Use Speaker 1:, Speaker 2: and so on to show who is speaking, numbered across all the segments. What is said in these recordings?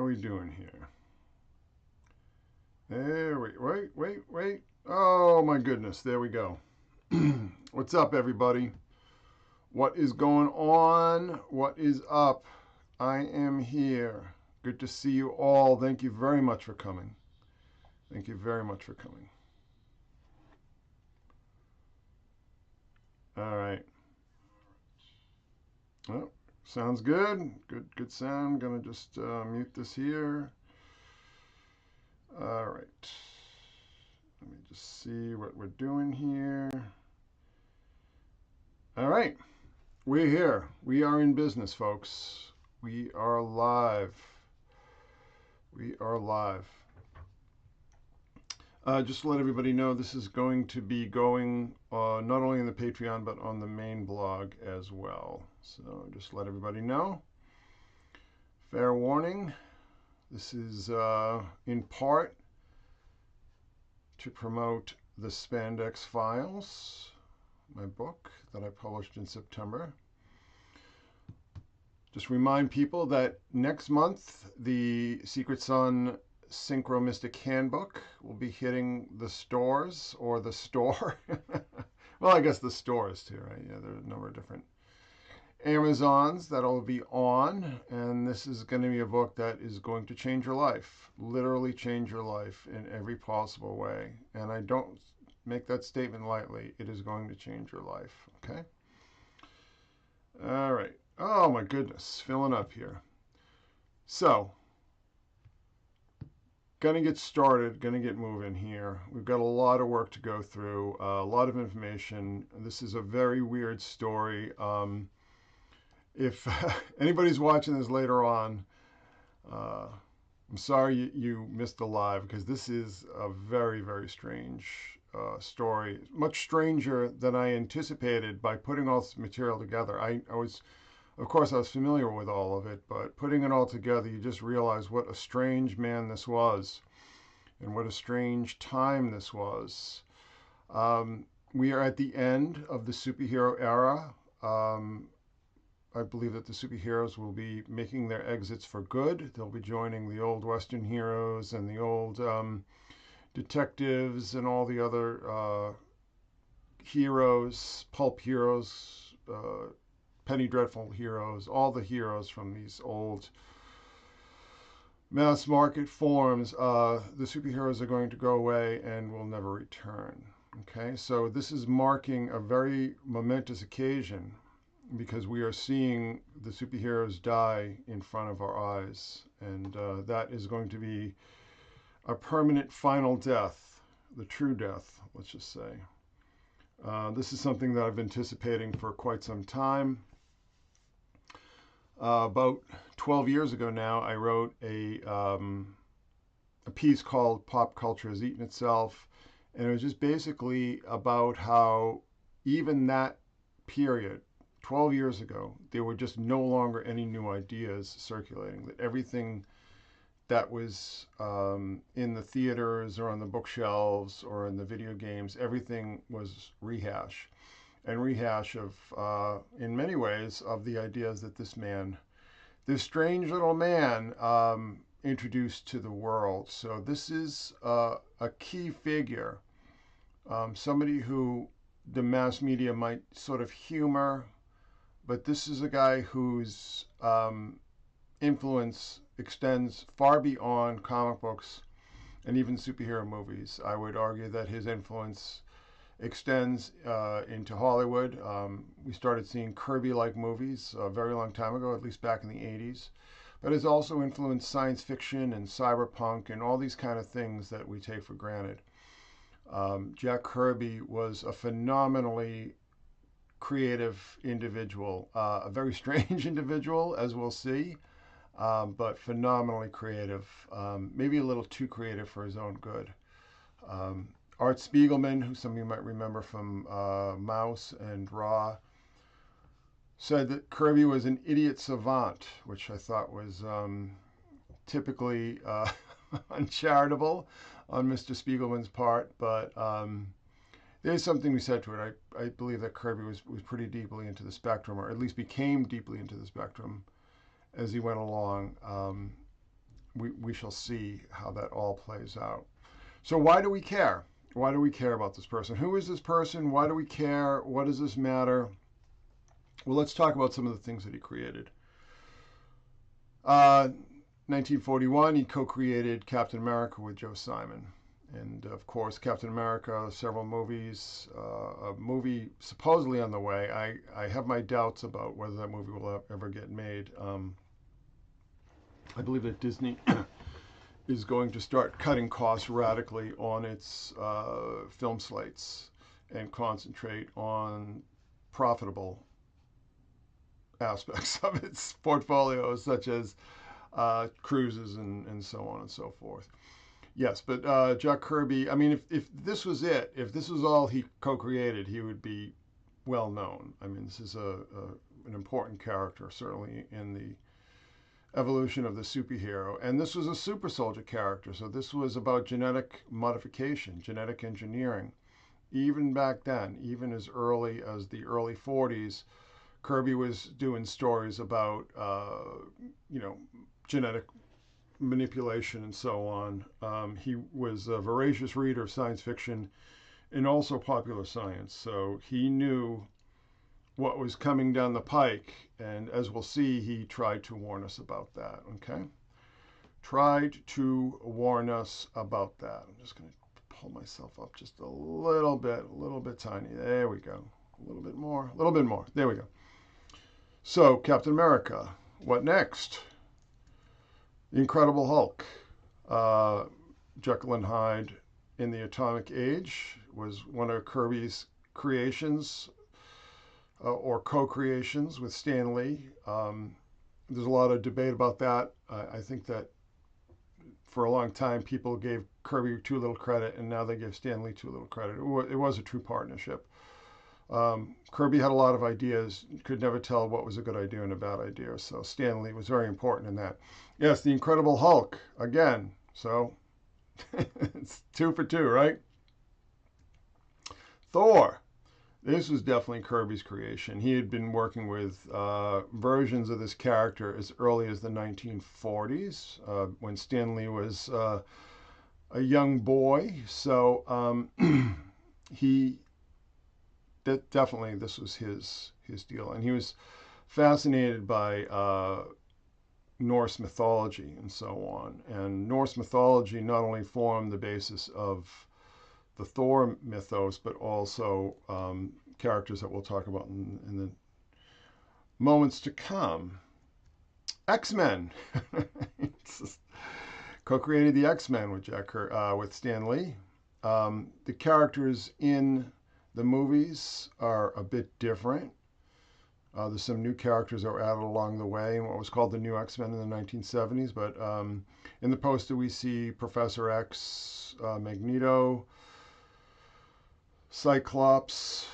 Speaker 1: we doing here? There we wait. Oh my goodness, there we go. What's up, everybody? What is going on? What is up? I am here. Good to see you all. Thank you very much for coming. Thank you very much for coming. All right. Oh, sounds good. Good sound. Gonna just mute this here. All right. Let me just see what we're doing here. All right. We're here. We are in business, folks. We are live. We are live. Just to let everybody know, this is going to be going not only in the Patreon, but on the main blog as well. So just let everybody know. Fair warning. This is in part to promote the Spandex Files, my book that I published in September. Just remind people that next month the Secret Sun Synchro Mystic Handbook will be hitting the stores, or the store. Well, I guess the stores too, right? Yeah, there are a number of different Amazons that'll be on, and this is going to be a book that is going to change your life, literally change your life in every possible way. And I don't make that statement lightly. It is going to change your life, okay? All right. Oh my goodness, filling up here. So, gonna get started, gonna get moving here. We've got a lot of work to go through, a lot of information. This is a very weird story. If anybody's watching this later on, I'm sorry you missed the live, because this is a very, very strange story. Much stranger than I anticipated by putting all this material together. Of course, I was familiar with all of it, but putting it all together, you just realize what a strange man this was, and what a strange time this was. We are at the end of the superhero era. I believe that the superheroes will be making their exits for good. They'll be joining the old Western heroes and the old detectives and all the other heroes, pulp heroes, Penny Dreadful heroes, all the heroes from these old mass market forms. The superheroes are going to go away and will never return. Okay, so this is marking a very momentous occasion, because we are seeing the superheroes die in front of our eyes, and that is going to be a permanent final death, the true death, let's just say. This is something that I've been anticipating for quite some time. About 12 years ago now, I wrote a piece called Pop Culture Has Eaten Itself, and it was just basically about how even that period, 12 years ago, there were just no longer any new ideas circulating, that everything that was in the theaters or on the bookshelves or in the video games, everything was rehash. And rehash of, in many ways, of the ideas that this strange little man, introduced to the world. So this is a key figure, somebody who the mass media might sort of humor, but this is a guy whose influence extends far beyond comic books and even superhero movies. I would argue that his influence extends into Hollywood. We started seeing Kirby-like movies a very long time ago, at least back in the 80s. But it's also influenced science fiction and cyberpunk and all these kind of things that we take for granted. Jack Kirby was a phenomenally creative individual, a very strange individual, as we'll see, but phenomenally creative, maybe a little too creative for his own good. Art Spiegelman, who some of you might remember from Mouse and Raw, said that Kirby was an idiot savant, which I thought was typically uncharitable on Mr. Spiegelman's part, but there's something we said to it. I believe that Kirby was pretty deeply into the spectrum, or at least became deeply into the spectrum as he went along. we shall see how that all plays out. So why do we care? Why do we care about this person? Who is this person? Why do we care? What does this matter? Well, let's talk about some of the things that he created. 1941, he co-created Captain America with Joe Simon. And of course, Captain America, several movies, a movie supposedly on the way. I have my doubts about whether that movie will ever get made. I believe that Disney is going to start cutting costs radically on its film slates and concentrate on profitable aspects of its portfolio, such as cruises and so on and so forth. Yes, but Jack Kirby, I mean, if this was it, if this was all he co-created, he would be well known. I mean, this is an important character, certainly in the evolution of the superhero. And this was a super soldier character, so this was about genetic modification, genetic engineering. Even back then, even as early as the early 40s, Kirby was doing stories about, genetic manipulation and so on. He was a voracious reader of science fiction and also popular science. So he knew what was coming down the pike. And as we'll see, he tried to warn us about that. Okay? Tried to warn us about that. I'm just going to pull myself up just a little bit tiny. There we go. A little bit more. There we go. So, Captain America. What next? The Incredible Hulk. Jekyll and Hyde in the Atomic Age was one of Kirby's creations or co-creations with Stan Lee. There's a lot of debate about that. I think that for a long time people gave Kirby too little credit, and now they give Stan Lee too little credit. It was a true partnership. Kirby had a lot of ideas, could never tell what was a good idea and a bad idea, so Stan Lee was very important in that. Yes, the Incredible Hulk, again, so it's 2 for 2, right? Thor. This was definitely Kirby's creation. He had been working with versions of this character as early as the 1940s, when Stan Lee was a young boy, so definitely this was his deal, and he was fascinated by Norse mythology and so on. And Norse mythology not only formed the basis of the Thor mythos, but also characters that we'll talk about in the moments to come. X-Men. Co-created the X-Men with Stan Lee. The characters in the movies are a bit different. There's some new characters that were added along the way in what was called the New X-Men in the 1970s. But in the poster, we see Professor X, Magneto, Cyclops.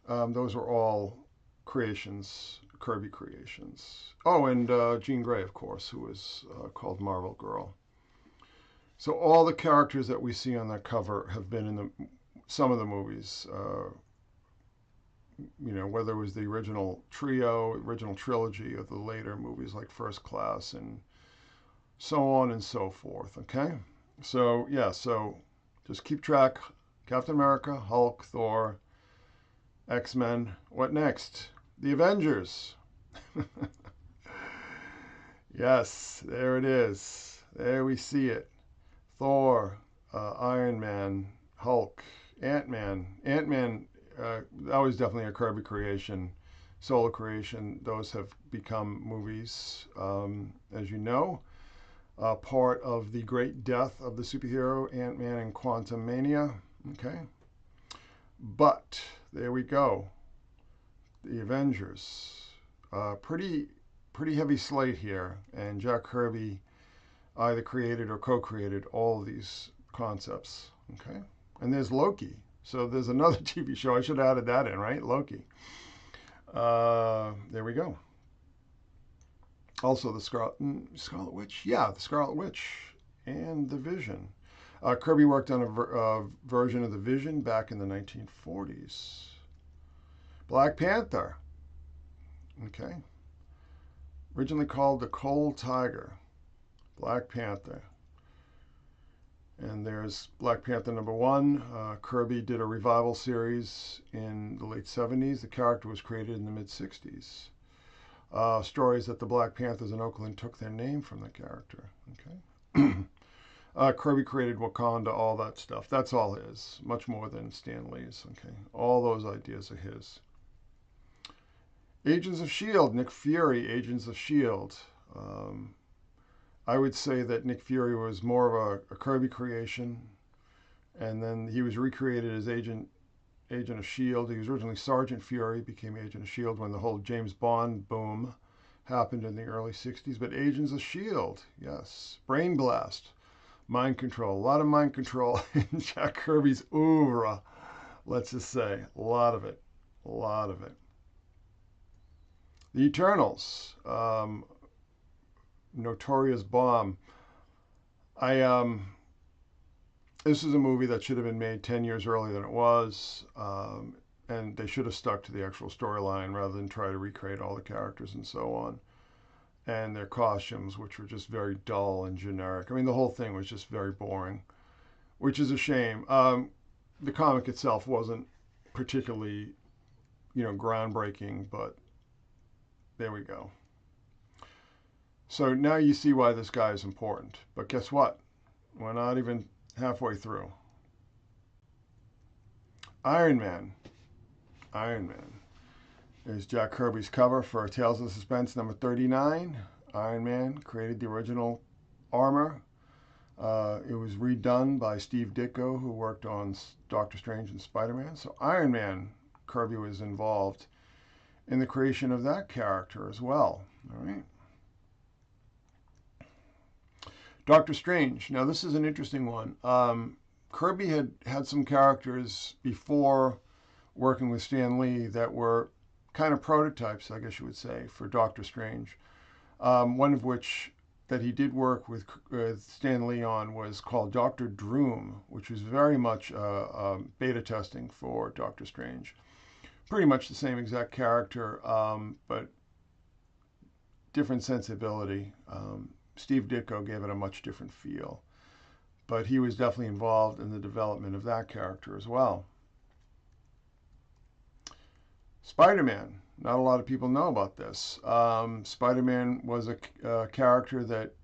Speaker 1: Those are all creations, Kirby creations. Oh, and Jean Grey, of course, who was called Marvel Girl. So all the characters that we see on that cover have been in some of the movies. Whether it was the original trilogy, or the later movies like First Class and so on and so forth. Okay? So, yeah, so just keep track. Captain America, Hulk, Thor, X-Men. What next? The Avengers. Yes, there it is. There we see it. Thor, Iron Man, Hulk, Ant-Man. Ant-Man, that was definitely a Kirby creation, solo creation. Those have become movies, as you know. Part of the great death of the superhero Ant-Man and Quantumania. Okay. But there we go. The Avengers. Pretty heavy slate here, and Jack Kirby either created or co-created all of these concepts. Okay. And there's Loki. So there's another TV show. I should have added that in, right? Loki. There we go. Also the Scarlet Witch. Yeah, the Scarlet Witch and the Vision. Kirby worked on a version of the Vision back in the 1940s. Black Panther. Okay. Originally called the Cold Tiger. Black Panther. And there's Black Panther #1. Kirby did a revival series in the late 70s. The character was created in the mid 60s. Stories that the Black Panthers in Oakland took their name from the character. Okay. Kirby created Wakanda, all that stuff. That's all his. Much more than Stan Lee's. Okay. All those ideas are his. Agents of S.H.I.E.L.D., Nick Fury, Agents of S.H.I.E.L.D. I would say that Nick Fury was more of a Kirby creation, and then he was recreated as Agent of S.H.I.E.L.D. He was originally Sergeant Fury, became Agent of S.H.I.E.L.D. when the whole James Bond boom happened in the early 60s. But Agents of S.H.I.E.L.D., yes. Brain Blast, mind control. A lot of mind control in Jack Kirby's oeuvre, let's just say. A lot of it. A lot of it. The Eternals. Notorious Bomb. This is a movie that should have been made 10 years earlier than it was, and they should have stuck to the actual storyline rather than try to recreate all the characters and so on, and their costumes, which were just very dull and generic. I mean, the whole thing was just very boring, which is a shame. The comic itself wasn't particularly, groundbreaking, but there we go. So now you see why this guy is important. But guess what? We're not even halfway through. Iron Man. Iron Man. There's Jack Kirby's cover for Tales of Suspense #39. Iron Man created the original armor. It was redone by Steve Ditko, who worked on Doctor Strange and Spider-Man. So Iron Man, Kirby was involved in the creation of that character as well. All right. Doctor Strange. Now, this is an interesting one. Kirby had some characters before working with Stan Lee that were kind of prototypes, I guess you would say, for Doctor Strange. One of which that he did work with Stan Lee on was called Dr. Droom, which was very much beta testing for Doctor Strange. Pretty much the same exact character, but different sensibility. Steve Ditko gave it a much different feel. But he was definitely involved in the development of that character as well. Spider-Man. Not a lot of people know about this. Spider-Man was a character that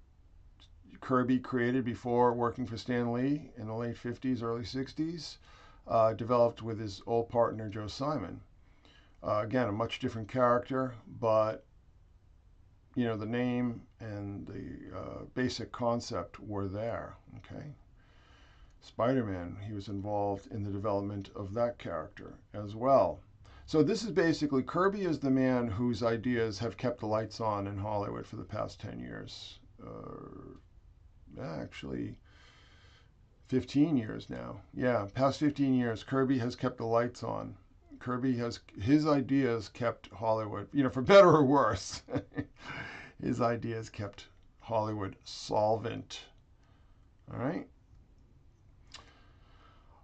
Speaker 1: Kirby created before working for Stan Lee in the late 50s, early 60s. Developed with his old partner, Joe Simon. Again, a much different character, but the name and the basic concept were there, okay? Spider-Man, he was involved in the development of that character as well. So this is basically, Kirby is the man whose ideas have kept the lights on in Hollywood for the past 10 years. Actually, 15 years now. Yeah, past 15 years, Kirby has kept the lights on. His ideas kept Hollywood, for better or worse. His ideas kept Hollywood solvent. All right.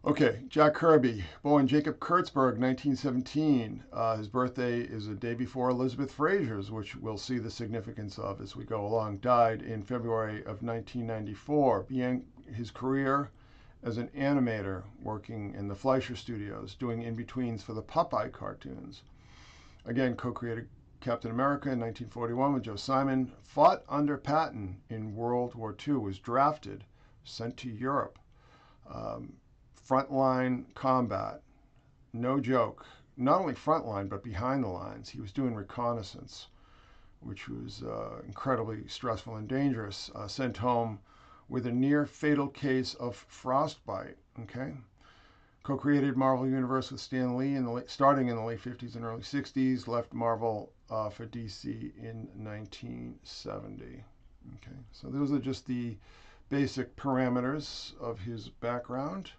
Speaker 1: Okay, Jack Kirby, born Jacob Kurtzberg, 1917. His birthday is a day before Elizabeth Fraser's, which we'll see the significance of as we go along. Died in February of 1994. Began his career as an animator, working in the Fleischer Studios, doing in-betweens for the Popeye cartoons. Again, co-created Captain America in 1941 with Joe Simon. Fought under Patton in World War II. Was drafted, sent to Europe. Frontline combat. No joke. Not only frontline, but behind the lines. He was doing reconnaissance, which was incredibly stressful and dangerous. Sent home with a near-fatal case of frostbite. Okay. Co-created Marvel Universe with Stan Lee starting in the late 50s and early 60s. Left Marvel for DC in 1970. Okay, so those are just the basic parameters of his background.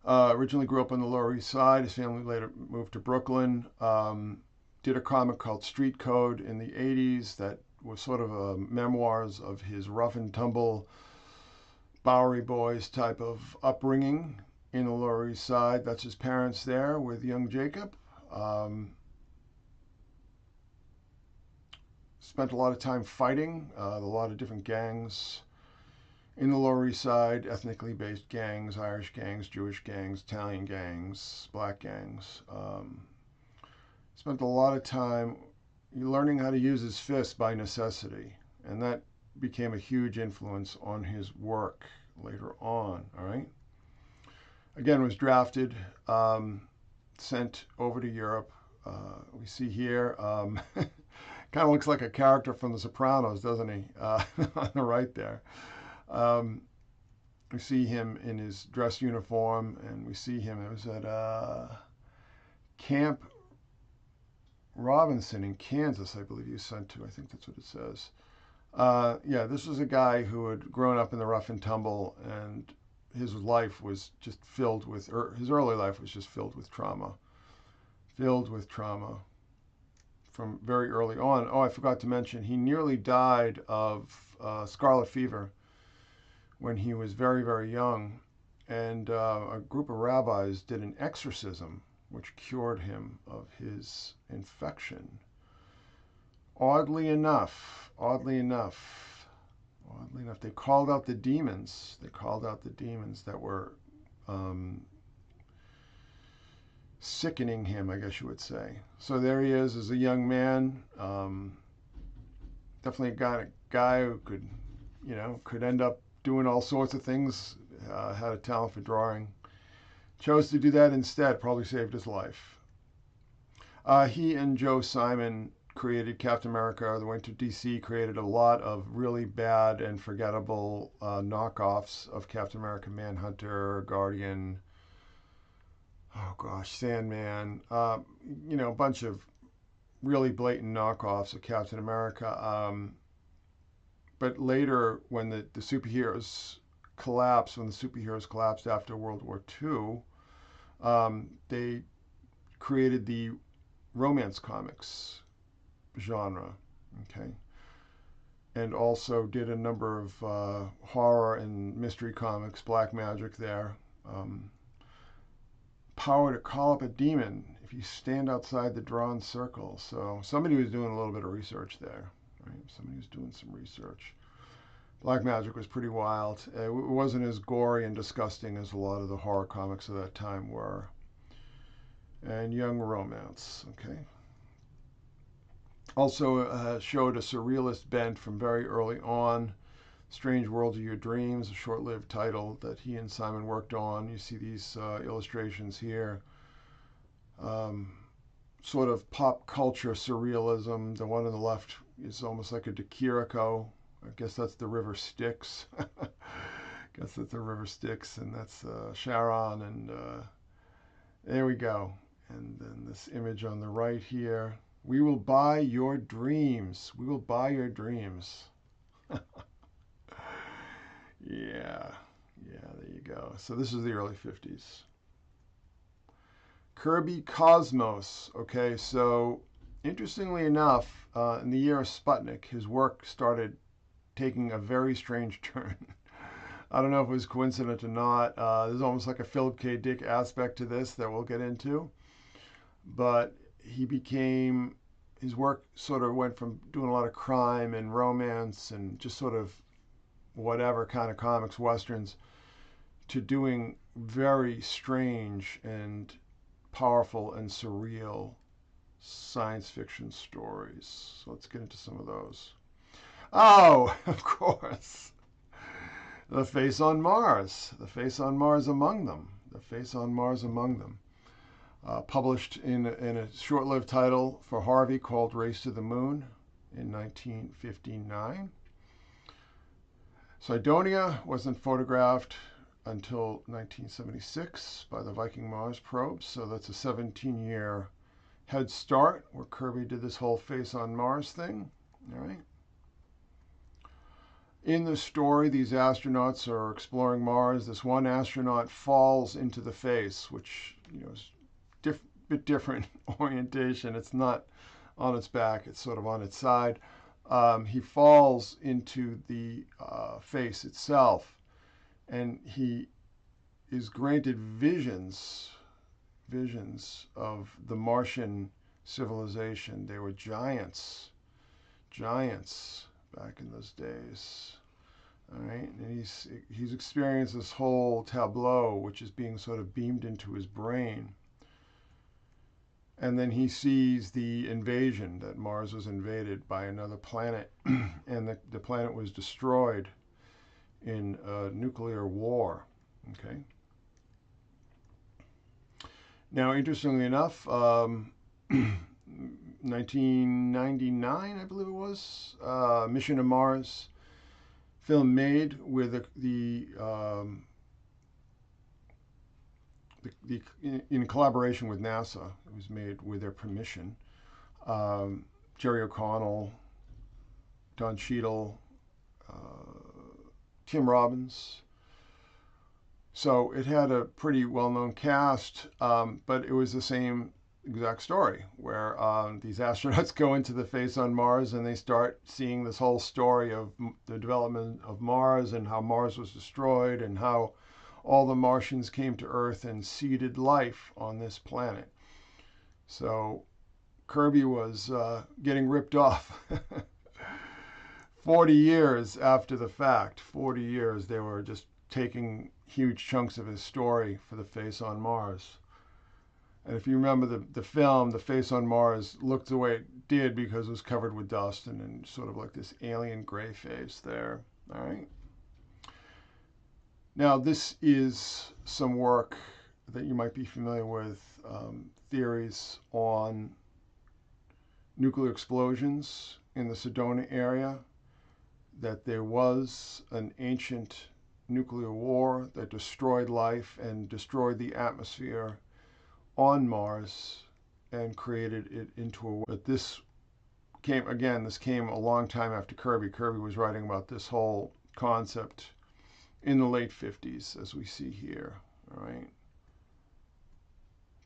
Speaker 1: Originally grew up on the Lower East Side. His family later moved to Brooklyn. Did a comic called Street Code in the 80s that was sort of memoirs of his rough and tumble Bowery Boys type of upbringing in the Lower East Side. That's his parents there with young Jacob. His spent a lot of time fighting a lot of different gangs in the Lower East Side, ethnically based gangs, Irish gangs, Jewish gangs, Italian gangs, black gangs. Spent a lot of time learning how to use his fists by necessity, and that became a huge influence on his work later on. All right. Again, was drafted, sent over to Europe. We see here, kind of looks like a character from The Sopranos, doesn't he? On the right there. We see him in his dress uniform, and we see him, it was at Camp Robinson in Kansas, I believe he was sent to. I think that's what it says. Yeah, this was a guy who had grown up in the rough and tumble, and his life was just filled with, or his early life was just filled with trauma. Filled with trauma from very early on. Oh, I forgot to mention, he nearly died of scarlet fever when he was very, very young. And a group of rabbis did an exorcism which cured him of his infection. Oddly enough, they called out the demons. They called out the demons that were sickening him, I guess you would say. So there he is as a young man. Definitely a guy who could end up doing all sorts of things. Had a talent for drawing. Chose to do that instead. Probably saved his life. He and Joe Simon created Captain America. They went to DC, created a lot of really bad and forgettable knockoffs of Captain America, Manhunter, Guardian, Sandman, a bunch of really blatant knockoffs of Captain America. But later, when the superheroes collapsed, after World War II, they created the romance comics genre, okay, and also did a number of horror and mystery comics, black magic there. Power to call up a demon if you stand outside the drawn circle. So somebody was doing a little bit of research there, right? Somebody was doing some research. Black magic was pretty wild. It wasn't as gory and disgusting as a lot of the horror comics of that time were. And young romance, okay. Also showed a surrealist bent from very early on. Strange World of Your Dreams, a short-lived title that he and Simon worked on. You see these illustrations here. Sort of pop culture surrealism. The one on the left is almost like a De Chirico. I guess that's the River Styx. And that's Sharon, and there we go. And then this image on the right here. We will buy your dreams. We will buy your dreams. Yeah, there you go. So this is the early 50s. Kirby Cosmos. Okay, so interestingly enough, in the year of Sputnik, his work started taking a very strange turn. I don't know if it was coincident or not. There's almost like a Philip K. Dick aspect to this that we'll get into. But his work sort of went from doing a lot of crime and romance and just sort of whatever kind of comics, westerns, to doing very strange and powerful and surreal science fiction stories. So let's get into some of those. Oh, of course. The Face on Mars. The Face on Mars among them. The Face on Mars among them. Published in a short-lived title for Harvey called Race to the Moon in 1959. Cydonia wasn't photographed until 1976 by the Viking Mars probes, so that's a 17-year head start where Kirby did this whole Face on Mars thing. All right. In the story, these astronauts are exploring Mars. This one astronaut falls into the face, which is bit different orientation. It's not on its back, it's sort of on its side. He falls into the face itself, and he is granted visions of the Martian civilization. They were giants giants back in those days. All right, and he's experienced this whole tableau, which is being sort of beamed into his brain. And then he sees the invasion, that Mars was invaded by another planet, and the planet was destroyed in a nuclear war. Okay. Now, interestingly enough, 1999, I believe it was, Mission to Mars, film made with in collaboration with NASA. It was made with their permission. Jerry O'Connell, Don Cheadle, Tim Robbins. So it had a pretty well-known cast, but it was the same exact story where these astronauts go into the face on Mars and they start seeing this whole story of the development of Mars and how Mars was destroyed and how all the Martians came to Earth and seeded life on this planet. So Kirby was getting ripped off. 40 years after the fact, 40 years, they were just taking huge chunks of his story for the face on Mars. And if you remember the film, the face on Mars looked the way it did because it was covered with dust and then sort of like this alien gray face there. All right. Now, this is some work that you might be familiar with, theories on nuclear explosions in the Sedona area, that there was an ancient nuclear war that destroyed life and destroyed the atmosphere on Mars and created it into a... But this came a long time after Kirby. Kirby was writing about this whole concept in the late 50s, as we see here. All right. I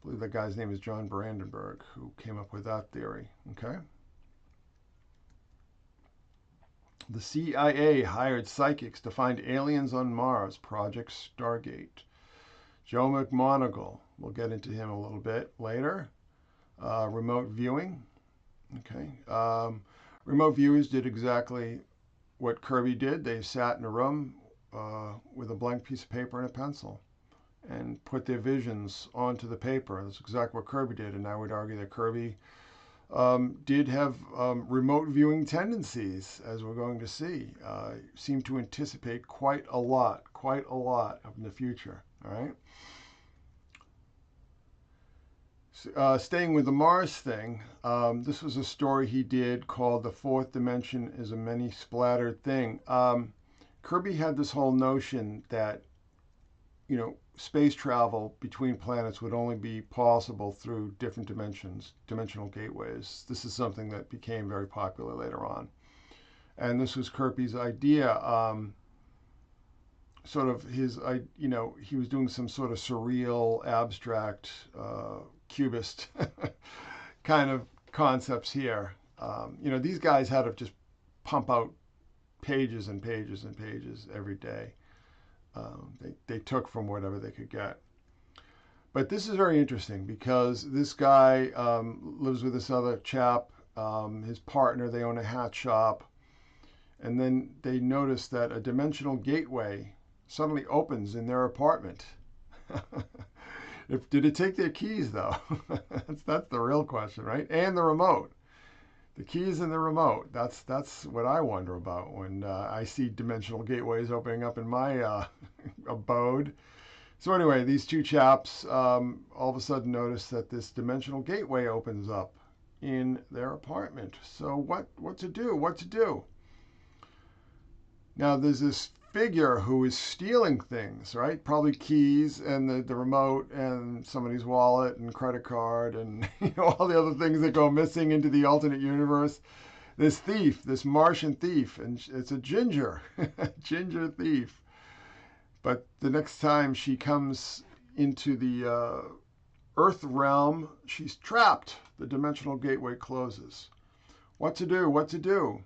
Speaker 1: believe that guy's name is John Brandenburg, who came up with that theory. Okay. The CIA hired psychics to find aliens on Mars, Project Stargate. Joe McMoneagle, we'll get into him a little bit later. Remote viewing. Okay. Remote viewers did exactly what Kirby did. They sat in a room with a blank piece of paper and a pencil and put their visions onto the paper. That's exactly what Kirby did, and I would argue that Kirby did have remote viewing tendencies, as we're going to see. Seemed to anticipate quite a lot in the future. All right. Staying with the Mars thing, this was a story he did called "The Fourth Dimension is a Many Splattered Thing." Kirby had this whole notion that, space travel between planets would only be possible through different dimensions, dimensional gateways. This is something that became very popular later on. And this was Kirby's idea. He was doing some sort of surreal, abstract, cubist kind of concepts here. These guys had to just pump out pages and pages and pages every day. They took from whatever they could get. But this is very interesting because this guy lives with this other chap, his partner. They own a hat shop. And then they notice that a dimensional gateway suddenly opens in their apartment. Did it take their keys, though? That's the real question, right? And the remote. The keys and the remote. That's what I wonder about when I see dimensional gateways opening up in my abode. So anyway, these two chaps all of a sudden notice that this dimensional gateway opens up in their apartment. So what to do? What to do? Now there's this figure who is stealing things, right? Probably keys and the remote and somebody's wallet and credit card and all the other things that go missing into the alternate universe. This thief, this Martian thief, and it's a ginger, ginger thief. But the next time she comes into the Earth realm, she's trapped. The dimensional gateway closes. What to do? What to do?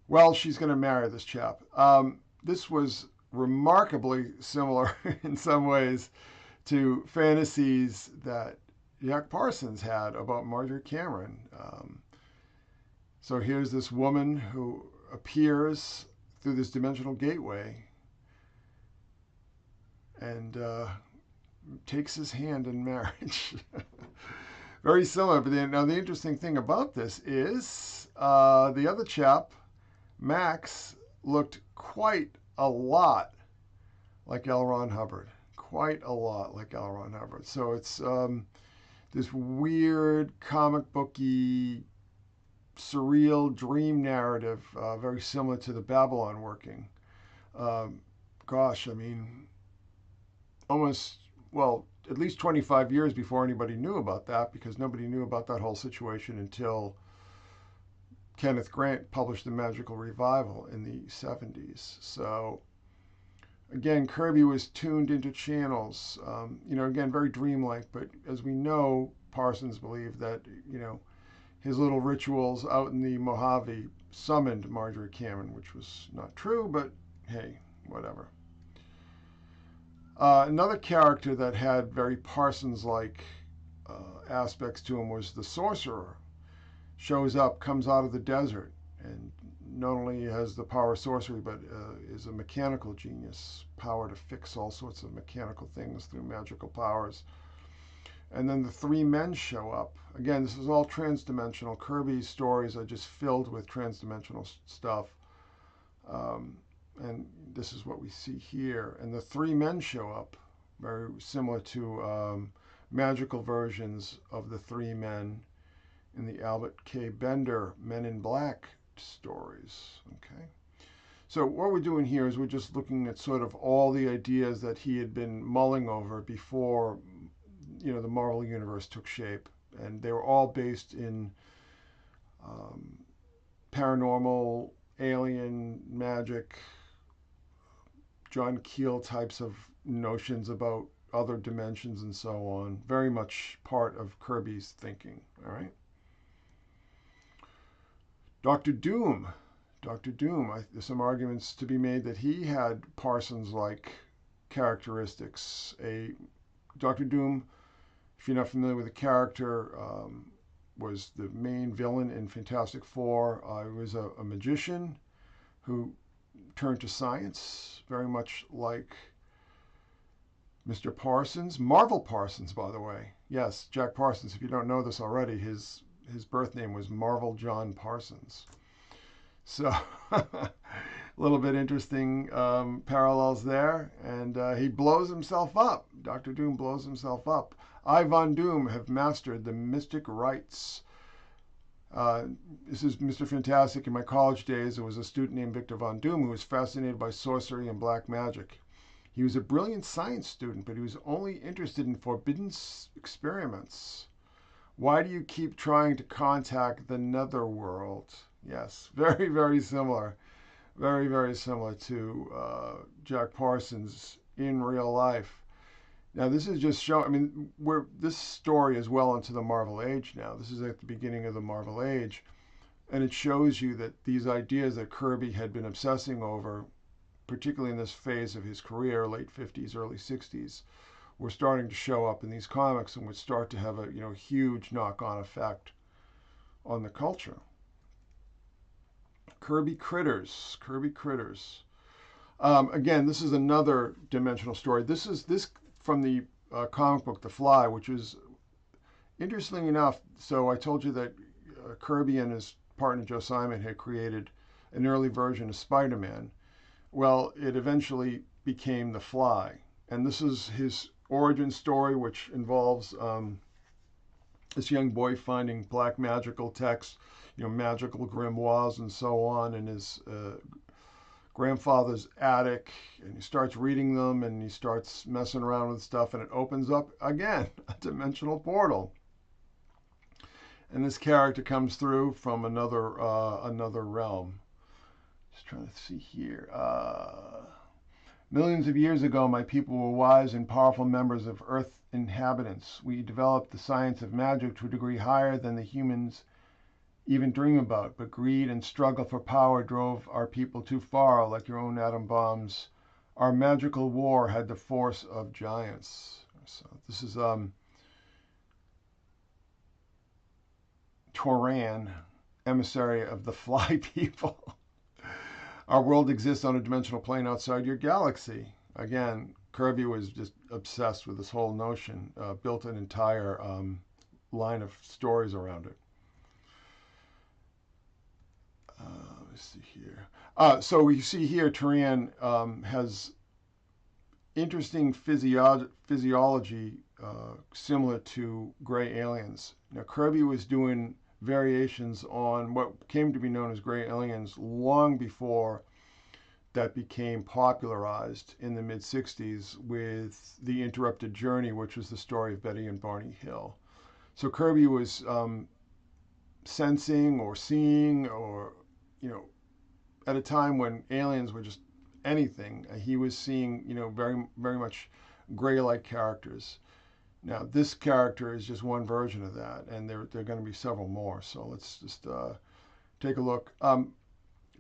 Speaker 1: Well, she's going to marry this chap. This was remarkably similar in some ways to fantasies that Jack Parsons had about Marjorie Cameron. So here's this woman who appears through this dimensional gateway and takes his hand in marriage. Very similar. But now the interesting thing about this is the other chap, Max, looked quite a lot like L. Ron Hubbard. Quite a lot like L. Ron Hubbard. So it's this weird comic booky, surreal dream narrative, very similar to the Babylon working. Gosh, I mean, almost, well, at least 25 years before anybody knew about that, because nobody knew about that whole situation until Kenneth Grant published The Magical Revival in the 70s. So, again, Kirby was tuned into channels, again, very dreamlike, but as we know, Parsons believed that, his little rituals out in the Mojave summoned Marjorie Cameron, which was not true, but hey, whatever. Another character that had very Parsons-like aspects to him was the sorcerer. Shows up, comes out of the desert, and not only has the power of sorcery, but is a mechanical genius, power to fix all sorts of mechanical things through magical powers. And then the three men show up. Again, this is all transdimensional. Kirby's stories are just filled with transdimensional stuff. And this is what we see here. And the three men show up, very similar to magical versions of the three men in the Albert K. Bender Men in Black stories. Okay. So what we're doing here is we're just looking at sort of all the ideas that he had been mulling over before, the Marvel Universe took shape. And they were all based in paranormal, alien, magic, John Keel types of notions about other dimensions and so on. Very much part of Kirby's thinking, all right? Dr. Doom. There's some arguments to be made that he had Parsons-like characteristics. Dr. Doom, if you're not familiar with the character, was the main villain in Fantastic Four. He was a magician who turned to science, very much like Mr. Parsons. Marvel Parsons, by the way. Yes, Jack Parsons. If you don't know this already, his birth name was Marvel John Parsons. So, a little bit interesting parallels there. And he blows himself up. Dr. Doom blows himself up. I, Von Doom, have mastered the mystic rites. This is Mr. Fantastic. In my college days, there was a student named Victor Von Doom who was fascinated by sorcery and black magic. He was a brilliant science student, but he was only interested in forbidden experiments. Why do you keep trying to contact the netherworld? Yes, very, very similar. Very, very similar to Jack Parsons in real life. Now, this is just showing, this story is well into the Marvel Age now. This is at the beginning of the Marvel Age. And it shows you that these ideas that Kirby had been obsessing over, particularly in this phase of his career, late 50s, early 60s, were starting to show up in these comics and would start to have a huge knock-on effect on the culture. Kirby Critters. Again, this is another dimensional story. This from the comic book The Fly, which is, interestingly enough, so I told you that Kirby and his partner Joe Simon had created an early version of Spider-Man. Well, it eventually became The Fly. And this is his origin story, which involves this young boy finding black magical texts, magical grimoires and so on in his grandfather's attic, and he starts reading them and he starts messing around with stuff, and it opens up again a dimensional portal, and this character comes through from another realm. Just trying to see here. Millions of years ago, my people were wise and powerful members of Earth inhabitants. We developed the science of magic to a degree higher than the humans even dream about, but greed and struggle for power drove our people too far, like your own atom bombs. Our magical war had the force of giants. So this is Toran, emissary of the fly people. Our world exists on a dimensional plane outside your galaxy. Again, Kirby was just obsessed with this whole notion, built an entire line of stories around it. Let's see here. So we see here Turan has interesting physiology similar to gray aliens. Now, Kirby was doing variations on what came to be known as gray aliens long before that became popularized in the mid-60s with The Interrupted Journey, which was the story of Betty and Barney Hill. So Kirby was sensing or seeing, or, you know, at a time when aliens were just anything, he was seeing, you know, very, very much gray-like characters. Now, this character is just one version of that, and there are going to be several more. So let's just take a look.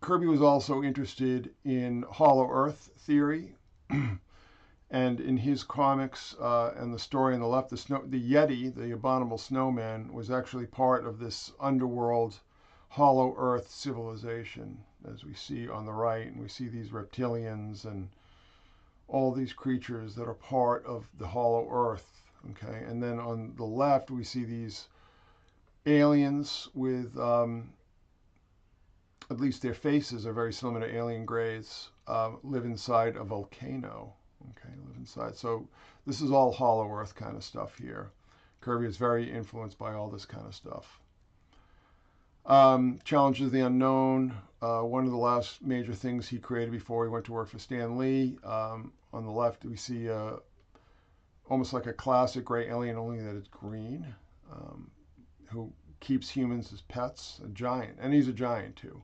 Speaker 1: Kirby was also interested in Hollow Earth theory, and in his comics and the story on the left, the Yeti, the abominable snowman, was actually part of this underworld Hollow Earth civilization, as we see on the right, and we see these reptilians and all these creatures that are part of the Hollow Earth. Okay, and then on the left we see these aliens with, at least their faces are very similar to alien greys, live inside a volcano. Okay, live inside. So this is all Hollow Earth kind of stuff here. Kirby is very influenced by all this kind of stuff. Challenges the Unknown, one of the last major things he created before he went to work for Stan Lee. On the left we see almost like a classic gray alien, only that it's green, who keeps humans as pets, a giant, and he's a giant too.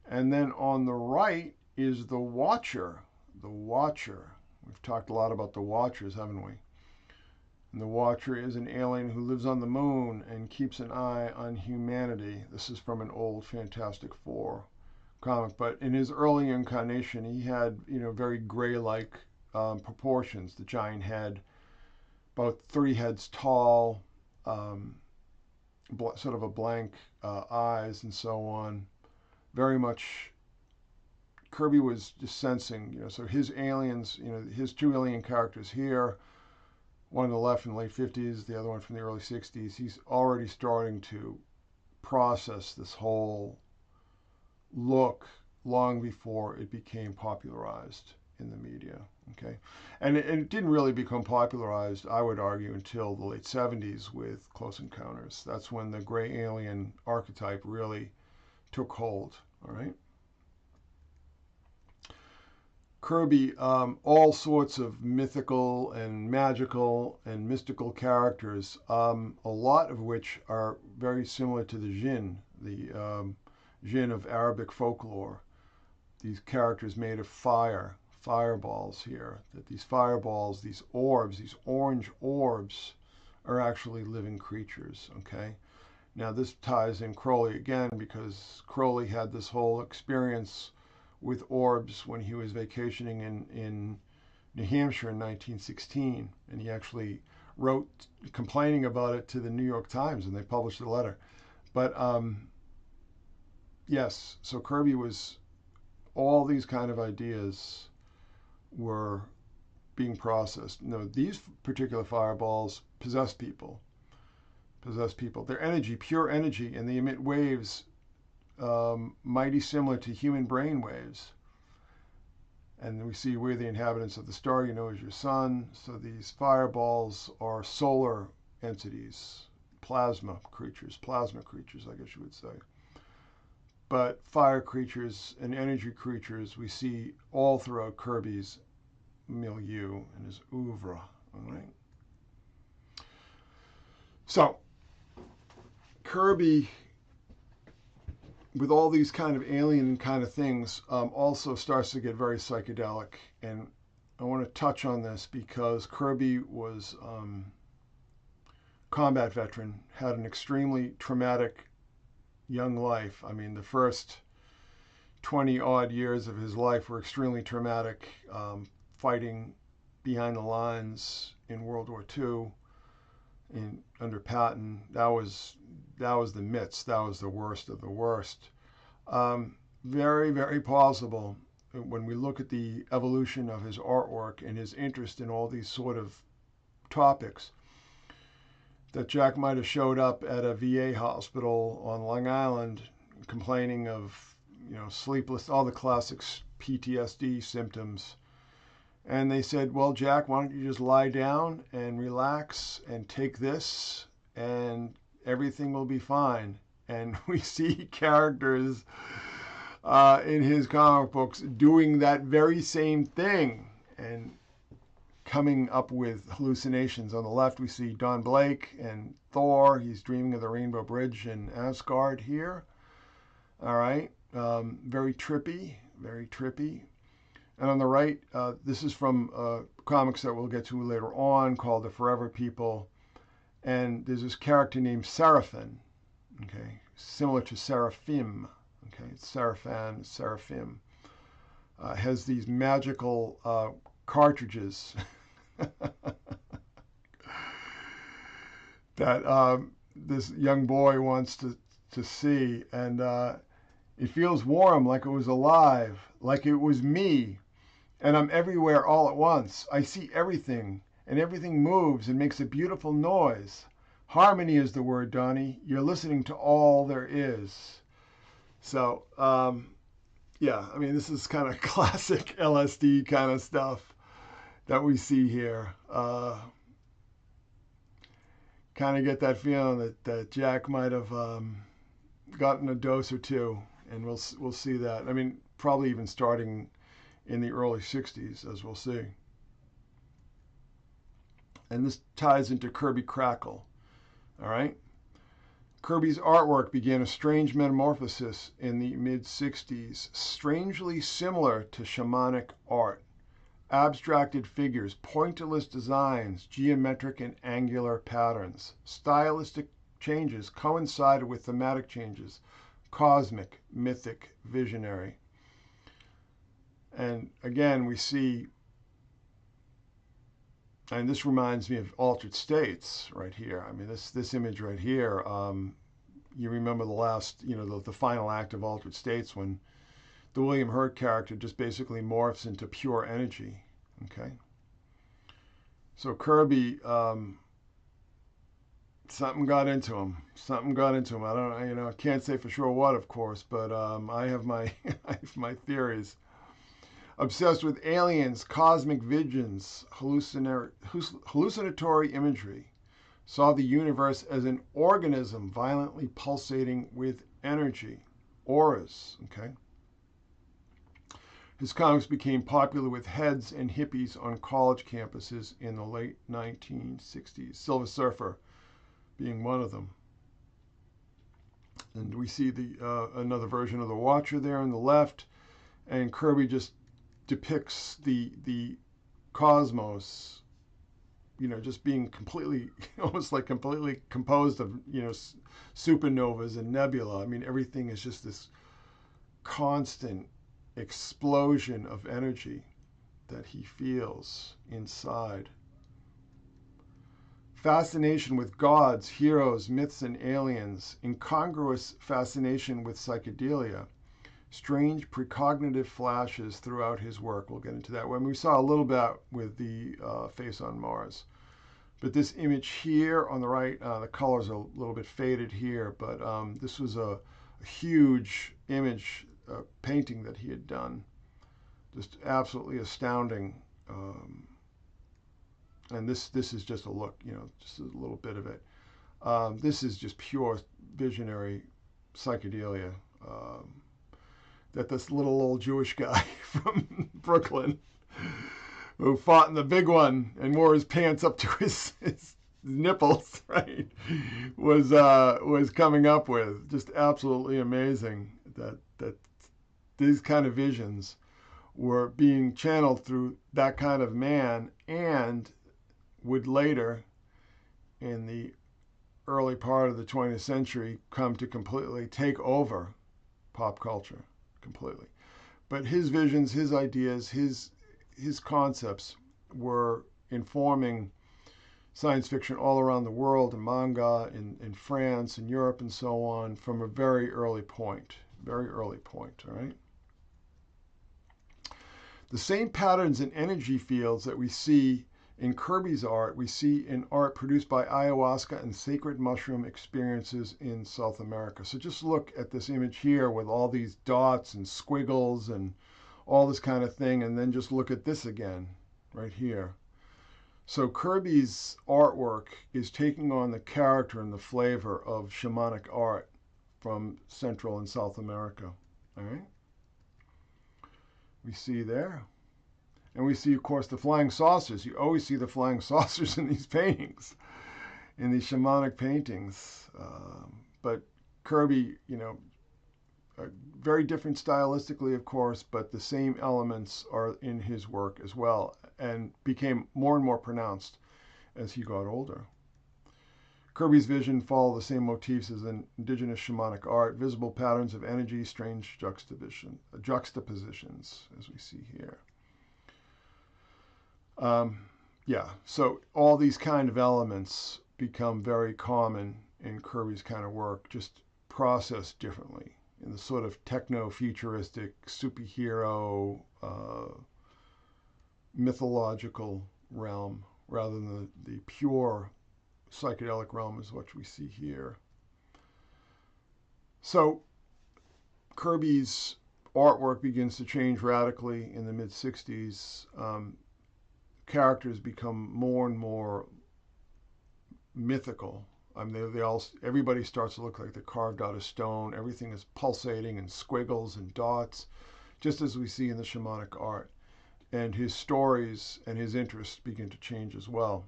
Speaker 1: And then on the right is the Watcher. The Watcher. We've talked a lot about the Watchers, haven't we? And the Watcher is an alien who lives on the moon and keeps an eye on humanity. This is from an old Fantastic Four comic, but in his early incarnation, he had, you know, very gray-like proportions. The giant head, about 3 heads tall, sort of a blank eyes and so on. Very much, Kirby was just sensing, you know, so his aliens, you know, his 2 alien characters here, one on the left in the late 50s, the other one from the early 60s, he's already starting to process this whole look long before it became popularized in the media. Okay, and it didn't really become popularized, I would argue, until the late 70s with Close Encounters. That's when the gray alien archetype really took hold. All right. Kirby, all sorts of mythical and magical and mystical characters, a lot of which are very similar to the jinn, the jinn of Arabic folklore. These characters made of fire, fireballs here, that these fireballs, these orbs, these orange orbs are actually living creatures, okay? Now this ties in Crowley again, because Crowley had this whole experience with orbs when he was vacationing in New Hampshire in 1916, and he actually wrote complaining about it to the New York Times, and they published a letter. But yes, so Kirby was, all these kind of ideas were being processed. No, these particular fireballs possess people. They're energy, pure energy, and they emit waves mighty similar to human brain waves. And we see we're the inhabitants of the star you know as your sun. So these fireballs are solar entities, plasma creatures, I guess you would say. But fire creatures and energy creatures we see all throughout Kirby's milieu and his oeuvre. All right. So Kirby, with all these kind of alien kind of things, also starts to get very psychedelic. And I want to touch on this because Kirby was combat veteran, had an extremely traumatic young life. I mean, the first 20 odd years of his life were extremely traumatic, fighting behind the lines in World War II under Patton. That was the midst. That was the worst of the worst. Very, very plausible when we look at the evolution of his artwork and his interest in all these sort of topics, that Jack might have showed up at a VA hospital on Long Island complaining of, sleepless, all the classic PTSD symptoms. And they said, well, Jack, why don't you just lie down and relax and take this and everything will be fine. And we see characters in his comic books doing that very same thing and coming up with hallucinations. On the left, we see Don Blake and Thor. He's dreaming of the Rainbow Bridge in Asgard here. All right. Very trippy, very trippy. And on the right, this is from comics that we'll get to later on called The Forever People. And there's this character named Seraphim, okay, similar to Seraphim. Okay, it's Seraphan, Seraphim. Has these magical cartridges that this young boy wants to see. And it feels warm, like it was alive, like it was me. And I'm everywhere all at once. I see everything, and everything moves and makes a beautiful noise. Harmony is the word, Donnie. You're listening to all there is. So, yeah, I mean, this is kind of classic LSD kind of stuff that we see here. Kind of get that feeling that Jack might have gotten a dose or two, and we'll see that. I mean, probably even starting in the early 60s, as we'll see. And this ties into Kirby Crackle. All right? Kirby's artwork began a strange metamorphosis in the mid-60s, strangely similar to shamanic art. Abstracted figures, pointillist designs, geometric and angular patterns. Stylistic changes coincided with thematic changes, cosmic, mythic, visionary. And again, we see, and this reminds me of Altered States right here. I mean, this image right here, you remember the last, the final act of Altered States when the William Hurt character just basically morphs into pure energy, okay? So Kirby, something got into him. Something got into him. I don't, I can't say for sure what, of course, but I have my theories. Obsessed with aliens, cosmic visions, hallucinatory imagery, saw the universe as an organism violently pulsating with energy, auras, okay? His comics became popular with heads and hippies on college campuses in the late 1960s, Silver Surfer being one of them. And we see another version of the Watcher there on the left, and Kirby just depicts the cosmos, just being completely, almost like completely composed of, supernovas and nebula. I mean, everything is just this constant explosion of energy that he feels inside. Fascination with gods, heroes, myths, and aliens. Incongruous fascination with psychedelia. Strange precognitive flashes throughout his work. We'll get into that when we saw a little bit with the Face on Mars. But this image here on the right, the colors are a little bit faded here, but this was a huge image painting that he had done. Just absolutely astounding. And this is just a look, just a little bit of it. This is just pure visionary psychedelia. That this little old Jewish guy from Brooklyn who fought in the big one and wore his pants up to his nipples, right, was coming up with. Just absolutely amazing that these kind of visions were being channeled through that kind of man, and would later, in the early part of the 20th century, come to completely take over pop culture. Completely. But his visions, his ideas, his concepts were informing science fiction all around the world, and manga in France and Europe and so on, from a very early point. Very early point, all right? The same patterns and energy fields that we see in Kirby's art, we see in art produced by ayahuasca and sacred mushroom experiences in South America. So just look at this image here with all these dots and squiggles and all this kind of thing, and then just look at this again, right here. So Kirby's artwork is taking on the character and the flavor of shamanic art from Central and South America, all right? We see there. And we see, of course, the flying saucers. You always see the flying saucers in these paintings, in these shamanic paintings. But Kirby, you know, very different stylistically, of course, but the same elements are in his work as well, and became more and more pronounced as he got older. Kirby's vision followed the same motifs as in indigenous shamanic art, visible patterns of energy, strange juxtapositions, as we see here. Yeah, so all these kind of elements become very common in Kirby's kind of work, just processed differently in the sort of techno-futuristic, superhero, mythological realm, rather than the pure psychedelic realm is what we see here. So Kirby's artwork begins to change radically in the mid-60s. Characters become more and more mythical. I mean, everybody starts to look like they're carved out of stone. Everything is pulsating and squiggles and dots, just as we see in the shamanic art. And his stories and his interests begin to change as well.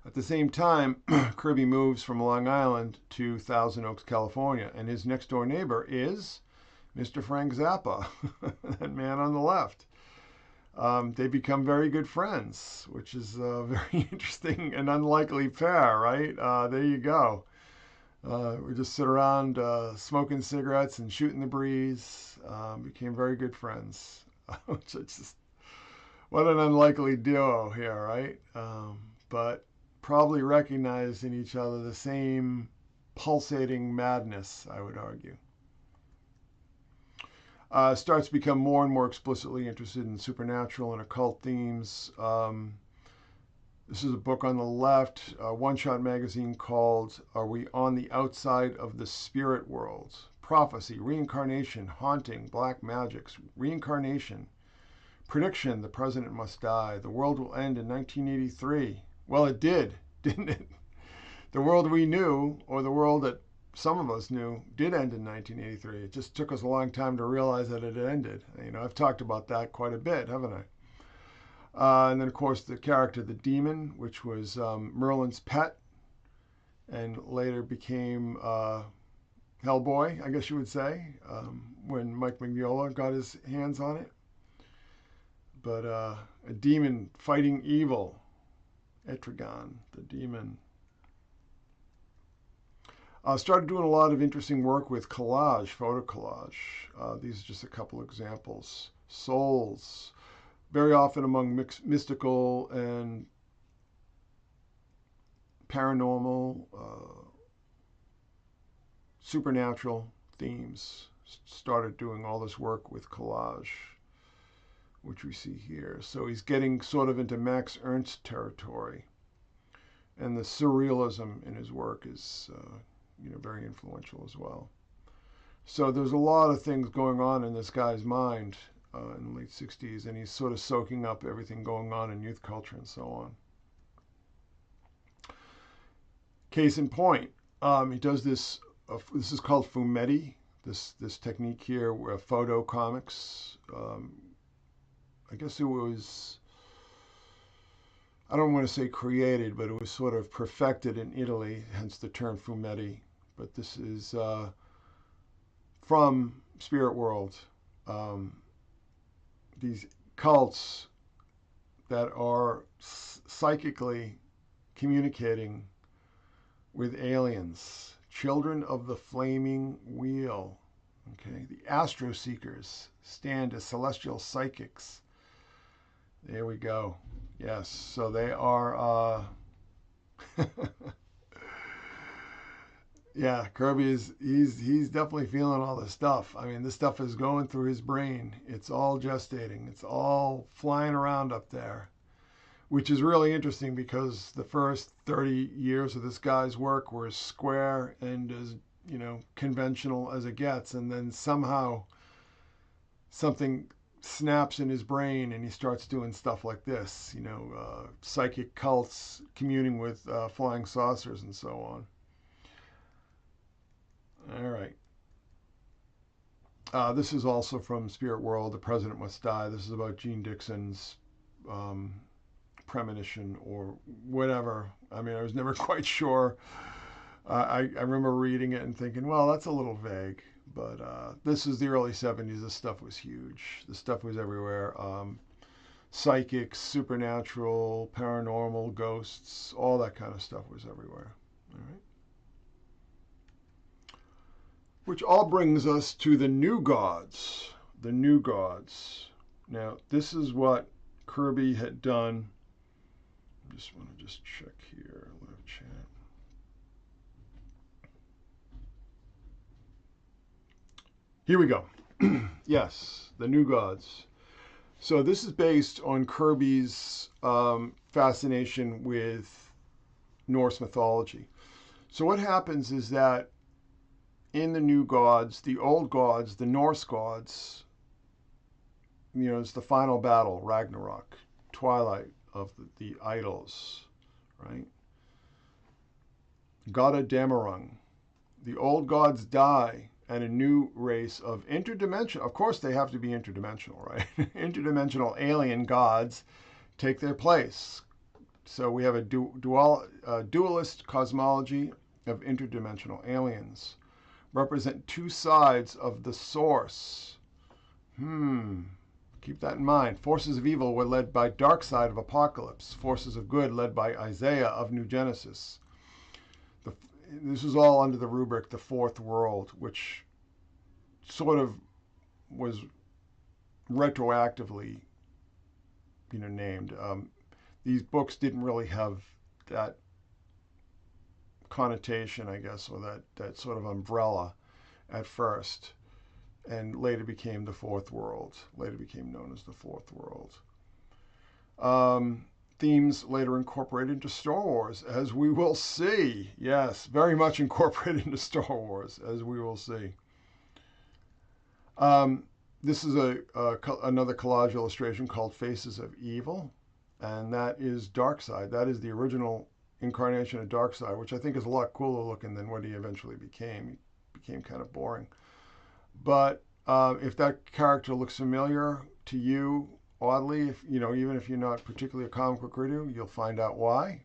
Speaker 1: At the same time, Kirby moves from Long Island to Thousand Oaks, California, and his next door neighbor is Mr. Frank Zappa, that man on the left. They become very good friends, which is a very interesting and unlikely pair, right? There you go. We just sit around smoking cigarettes and shooting the breeze. Became very good friends. Which is just, what an unlikely duo here, right? But probably recognized in each other the same pulsating madness, I would argue. Starts to become more and more explicitly interested in supernatural and occult themes. This is a book on the left, a one-shot magazine called Are We on the Outside of the Spirit World? Prophecy, Reincarnation, Haunting, Black Magics, Reincarnation, Prediction, The President Must Die, The World Will End in 1983. Well, it did, didn't it? The world we knew, or the world that some of us knew, did end in 1983. It just took us a long time to realize that it had ended. You know, I've talked about that quite a bit, haven't I? And then, of course, the character, the demon, which was Merlin's pet, and later became Hellboy, I guess you would say, when Mike Mignola got his hands on it. But a demon fighting evil, Etrigan, the demon. Started doing a lot of interesting work with collage, photo collage. These are just a couple examples. Souls, very often among mystical and paranormal, supernatural themes. Started doing all this work with collage, which we see here. So he's getting sort of into Max Ernst territory. And the surrealism in his work is very influential as well. So there's a lot of things going on in this guy's mind in the late 60s, and he's sort of soaking up everything going on in youth culture and so on. Case in point, he does this, this is called fumetti, this technique here, where photo comics. I guess it was, I don't want to say created, but it was sort of perfected in Italy, hence the term fumetti. But this is from Spirit World. These cults that are psychically communicating with aliens, children of the flaming wheel. Okay, the astro seekers stand as celestial psychics. There we go. Yes, so they are. Yeah, Kirby is he's definitely feeling all this stuff. I mean, this stuff is going through his brain. It's all gestating. It's all flying around up there, which is really interesting because the first 30 years of this guy's work were as square and as, conventional as it gets, and then somehow something snaps in his brain and he starts doing stuff like this, psychic cults communing with flying saucers and so on. All right. This is also from Spirit World, The President Must Die. This is about Gene Dixon's um, premonition or whatever. I mean, I was never quite sure. I remember reading it and thinking, well, that's a little vague. But this is the early 70s. This stuff was huge. This stuff was everywhere. Psychics, supernatural, paranormal, ghosts, all that kind of stuff was everywhere. All right. Which all brings us to the new gods. The new gods. Now, this is what Kirby had done. I just want to check here. Live chat. Here we go. Yes, the new gods. So this is based on Kirby's fascination with Norse mythology. So what happens is that in the new gods, the old gods, the Norse gods, it's the final battle, Ragnarok, twilight of the idols, right? Gada Damarung. The old gods die, and a new race of interdimensional, of course they have to be interdimensional, right? Interdimensional alien gods take their place. So we have a dualist cosmology of interdimensional aliens. Represent two sides of the source. Keep that in mind. Forces of evil were led by dark side of Apocalypse. Forces of good led by Isaiah of New Genesis. This is all under the rubric the fourth world, which sort of was retroactively, named. These books didn't really have that connotation, I guess, or that sort of umbrella at first, and later became the fourth world. Later became known as the fourth world. Themes later incorporated into Star Wars, as we will see. Yes, very much incorporated into Star Wars, as we will see. This is another collage illustration called Faces of Evil, and that is Darkseid. That is the original incarnation of Darkseid, which I think is a lot cooler looking than what he eventually became. He became kind of boring. But if that character looks familiar to you, oddly, even if you're not particularly a comic book reader, you'll find out why.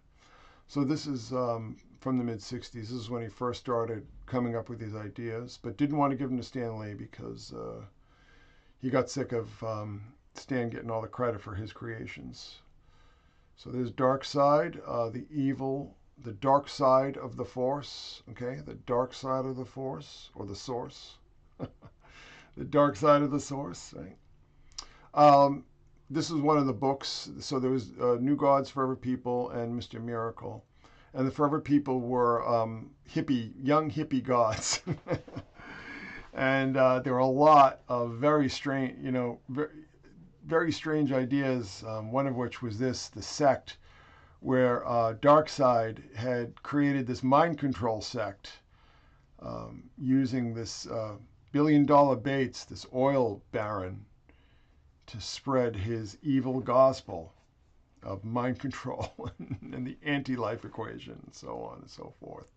Speaker 1: So this is from the mid-60s. This is when he first started coming up with these ideas, but didn't want to give them to Stan Lee because he got sick of Stan getting all the credit for his creations. So there's Darkseid, the evil, the dark side of the Force, okay? The dark side of the Force, or the Source. The dark side of the Source, right? This is one of the books. So there was New Gods, Forever People, and Mr. Miracle. And the Forever People were young hippie gods. And there were a lot of very strange, very strange ideas, one of which was the sect, where Darkseid had created this mind control sect using this billion-dollar Bates, this oil baron, to spread his evil gospel of mind control and the anti-life equation and so on and so forth.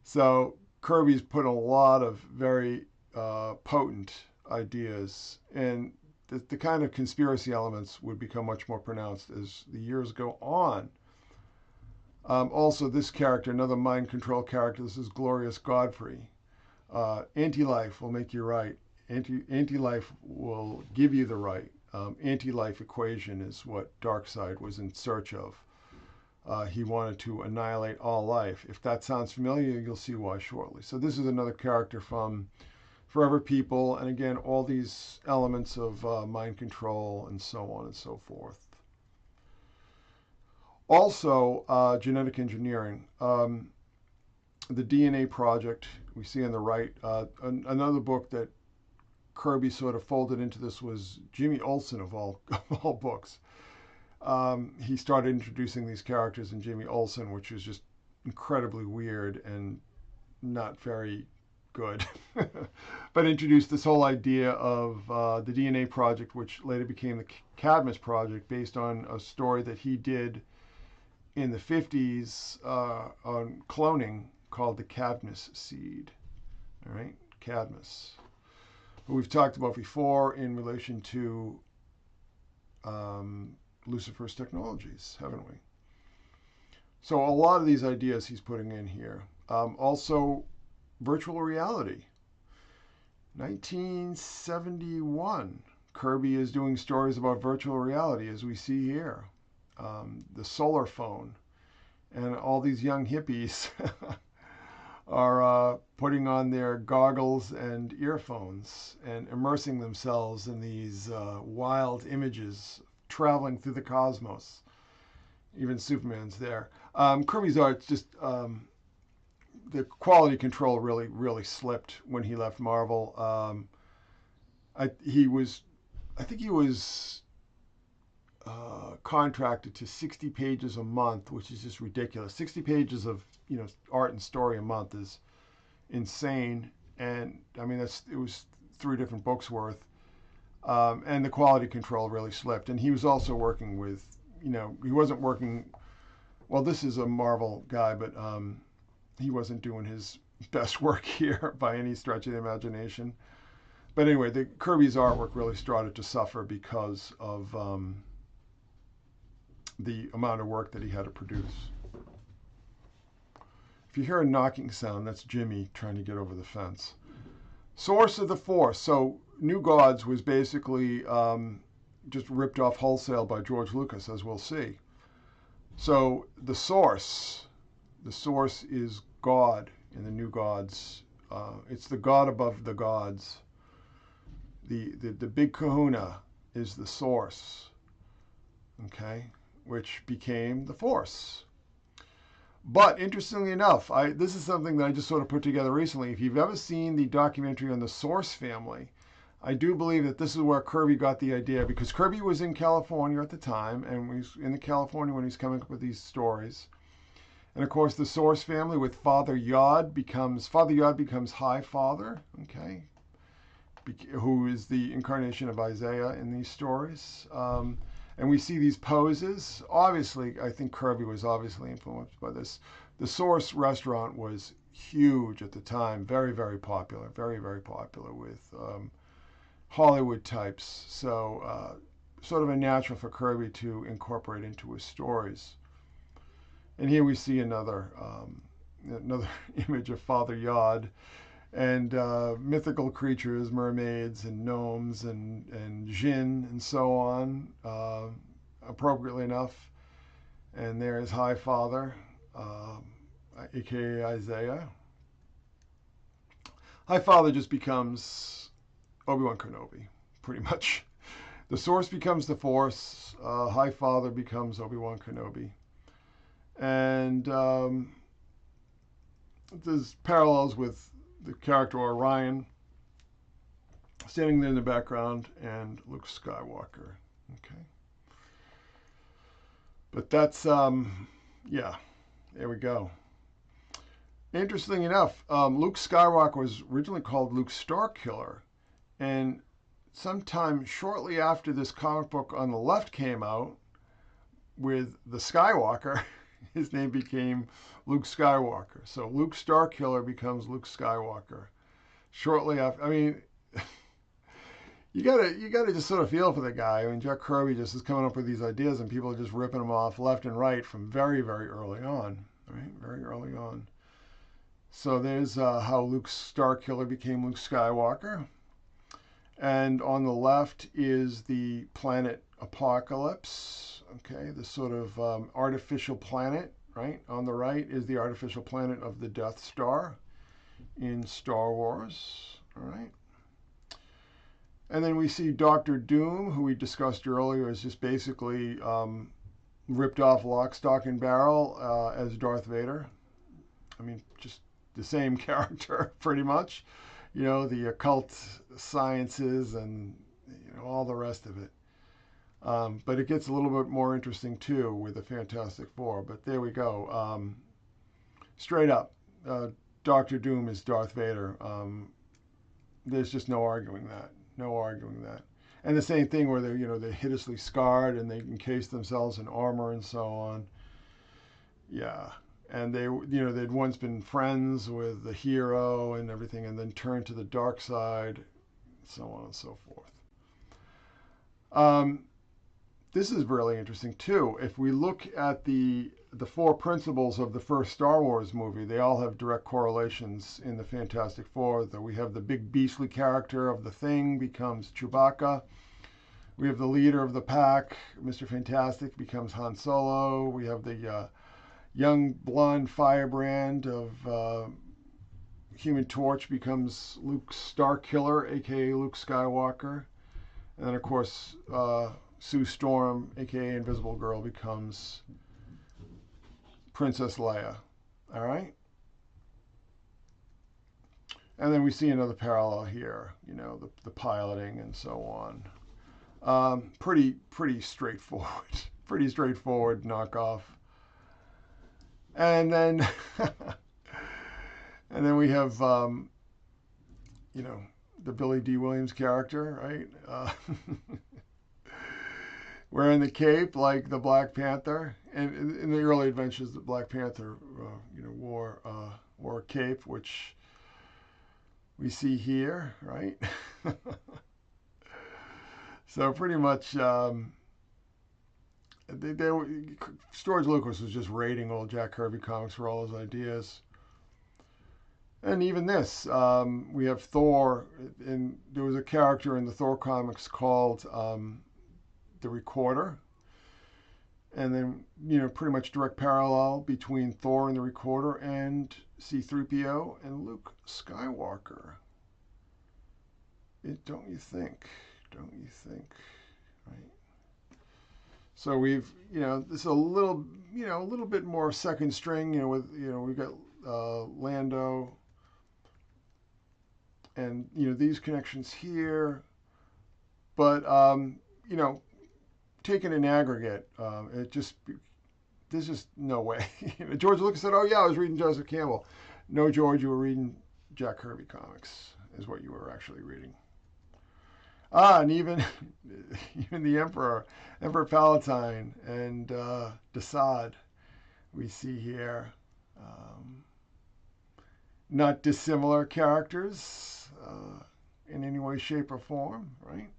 Speaker 1: So Kirby's put a lot of very potent ideas, and the kind of conspiracy elements would become much more pronounced as the years go on. Also, this character, another mind control character, this is Glorious Godfrey. Anti-life will make you right. Anti-life will give you the right. Anti-life equation is what Darkseid was in search of. He wanted to annihilate all life. If that sounds familiar, you'll see why shortly. So this is another character from Forever People, and again, all these elements of mind control and so on and so forth. Also, genetic engineering. The DNA project we see on the right. Another book that Kirby sort of folded into this was Jimmy Olsen of all of all books. He started introducing these characters in Jimmy Olsen, which was just incredibly weird and not very good. But introduced this whole idea of the DNA project, which later became the Cadmus project, based on a story that he did in the 50s on cloning called the Cadmus seed. All right, Cadmus, who we've talked about before in relation to Lucifer's technologies, haven't we? So a lot of these ideas he's putting in here. Also, virtual reality. 1971, Kirby is doing stories about virtual reality, as we see here. The solar phone, and all these young hippies are putting on their goggles and earphones and immersing themselves in these wild images traveling through the cosmos. Even Superman's there. Kirby's art just the quality control really slipped when he left Marvel. I think he was contracted to 60 pages a month, which is just ridiculous. 60 pages of art and story a month is insane, and I mean it was 3 different books worth, and the quality control really slipped. And he was also working with he wasn't working. Well, this is a Marvel guy, but he wasn't doing his best work here by any stretch of the imagination. But anyway, Kirby's artwork really started to suffer because of the amount of work that he had to produce. If you hear a knocking sound, that's Jimmy trying to get over the fence. Source of the Force. So New Gods was basically just ripped off wholesale by George Lucas, as we'll see. So the source is God in the New Gods. It's the God above the gods. The big kahuna is the source, okay, which became the Force. But interestingly enough, this is something that I just sort of put together recently. If you've ever seen the documentary on the Source family, I do believe that this is where Kirby got the idea, because Kirby was in California at the time, and he was in California when he's coming up with these stories. And of course, the Source family with Father Yod becomes High Father, okay, who is the incarnation of Isaiah in these stories. And we see these poses. Obviously, I think Kirby was obviously influenced by this. The Source restaurant was huge at the time, very, very popular with Hollywood types. So sort of a natural for Kirby to incorporate into his stories. And here we see another image of Father Yod and mythical creatures, mermaids and gnomes and jinn and so on, appropriately enough. And there's High Father, aka Isaiah. High Father just becomes Obi-Wan Kenobi, pretty much. The Source becomes the Force. High Father becomes Obi-Wan Kenobi. And there's parallels with the character Orion standing there in the background, and Luke Skywalker. Okay. But that's, yeah, there we go. Interesting enough, Luke Skywalker was originally called Luke Starkiller, and sometime shortly after this comic book on the left came out with the Skywalker, his name became Luke Skywalker. So Luke Starkiller becomes Luke Skywalker. Shortly after, I mean, you gotta just sort of feel for the guy. I mean, Jack Kirby just is coming up with these ideas, and people are just ripping them off left and right from very, very early on. Right, very early on. So there's how Luke Starkiller became Luke Skywalker. And on the left is the planet Apocalypse. Okay, the sort of artificial planet, right? On the right is the artificial planet of the Death Star in Star Wars, all right? And then we see Doctor Doom, who we discussed earlier, is just basically ripped off lock, stock, and barrel as Darth Vader. I mean, just the same character, pretty much. You know, the occult sciences and all the rest of it. But it gets a little bit more interesting too with the Fantastic Four. But there we go. Straight up, Doctor Doom is Darth Vader. There's just no arguing that. No arguing that. And the same thing where they're hideously scarred and they encase themselves in armor and so on. Yeah. And they'd once been friends with the hero and everything, and then turned to the dark side, so on and so forth. This is really interesting too. If we look at the four principles of the first Star Wars movie, they all have direct correlations in the Fantastic Four. That we have the big beastly character of the Thing becomes Chewbacca. We have the leader of the pack, Mr. Fantastic, becomes Han Solo. We have the young blonde firebrand of Human Torch becomes Luke Starkiller, aka Luke Skywalker. And then, of course, Sue Storm, aka Invisible Girl, becomes Princess Leia. All right? And then we see another parallel here, the piloting and so on. Pretty straightforward. Pretty straightforward knockoff. And then, and then we have, the Billy D. Williams character, right? Wearing the cape like the Black Panther. And in the early adventures, the Black Panther, wore a cape, which we see here, right? So pretty much, George Lucas was just raiding old Jack Kirby comics for all his ideas. And even this, we have Thor, and there was a character in the Thor comics called the Recorder. And then, pretty much direct parallel between Thor and the Recorder and C-3PO and Luke Skywalker. Don't you think? Don't you think? Right? So we've, this is a little bit more second string, we've got Lando and, these connections here. But, taken in aggregate, there's just no way. George Lucas said, oh yeah, I was reading Joseph Campbell. No, George, you were reading Jack Kirby comics, is what you were actually reading. And even the Emperor Palatine and Desaad, we see here. Not dissimilar characters in any way, shape, or form, right?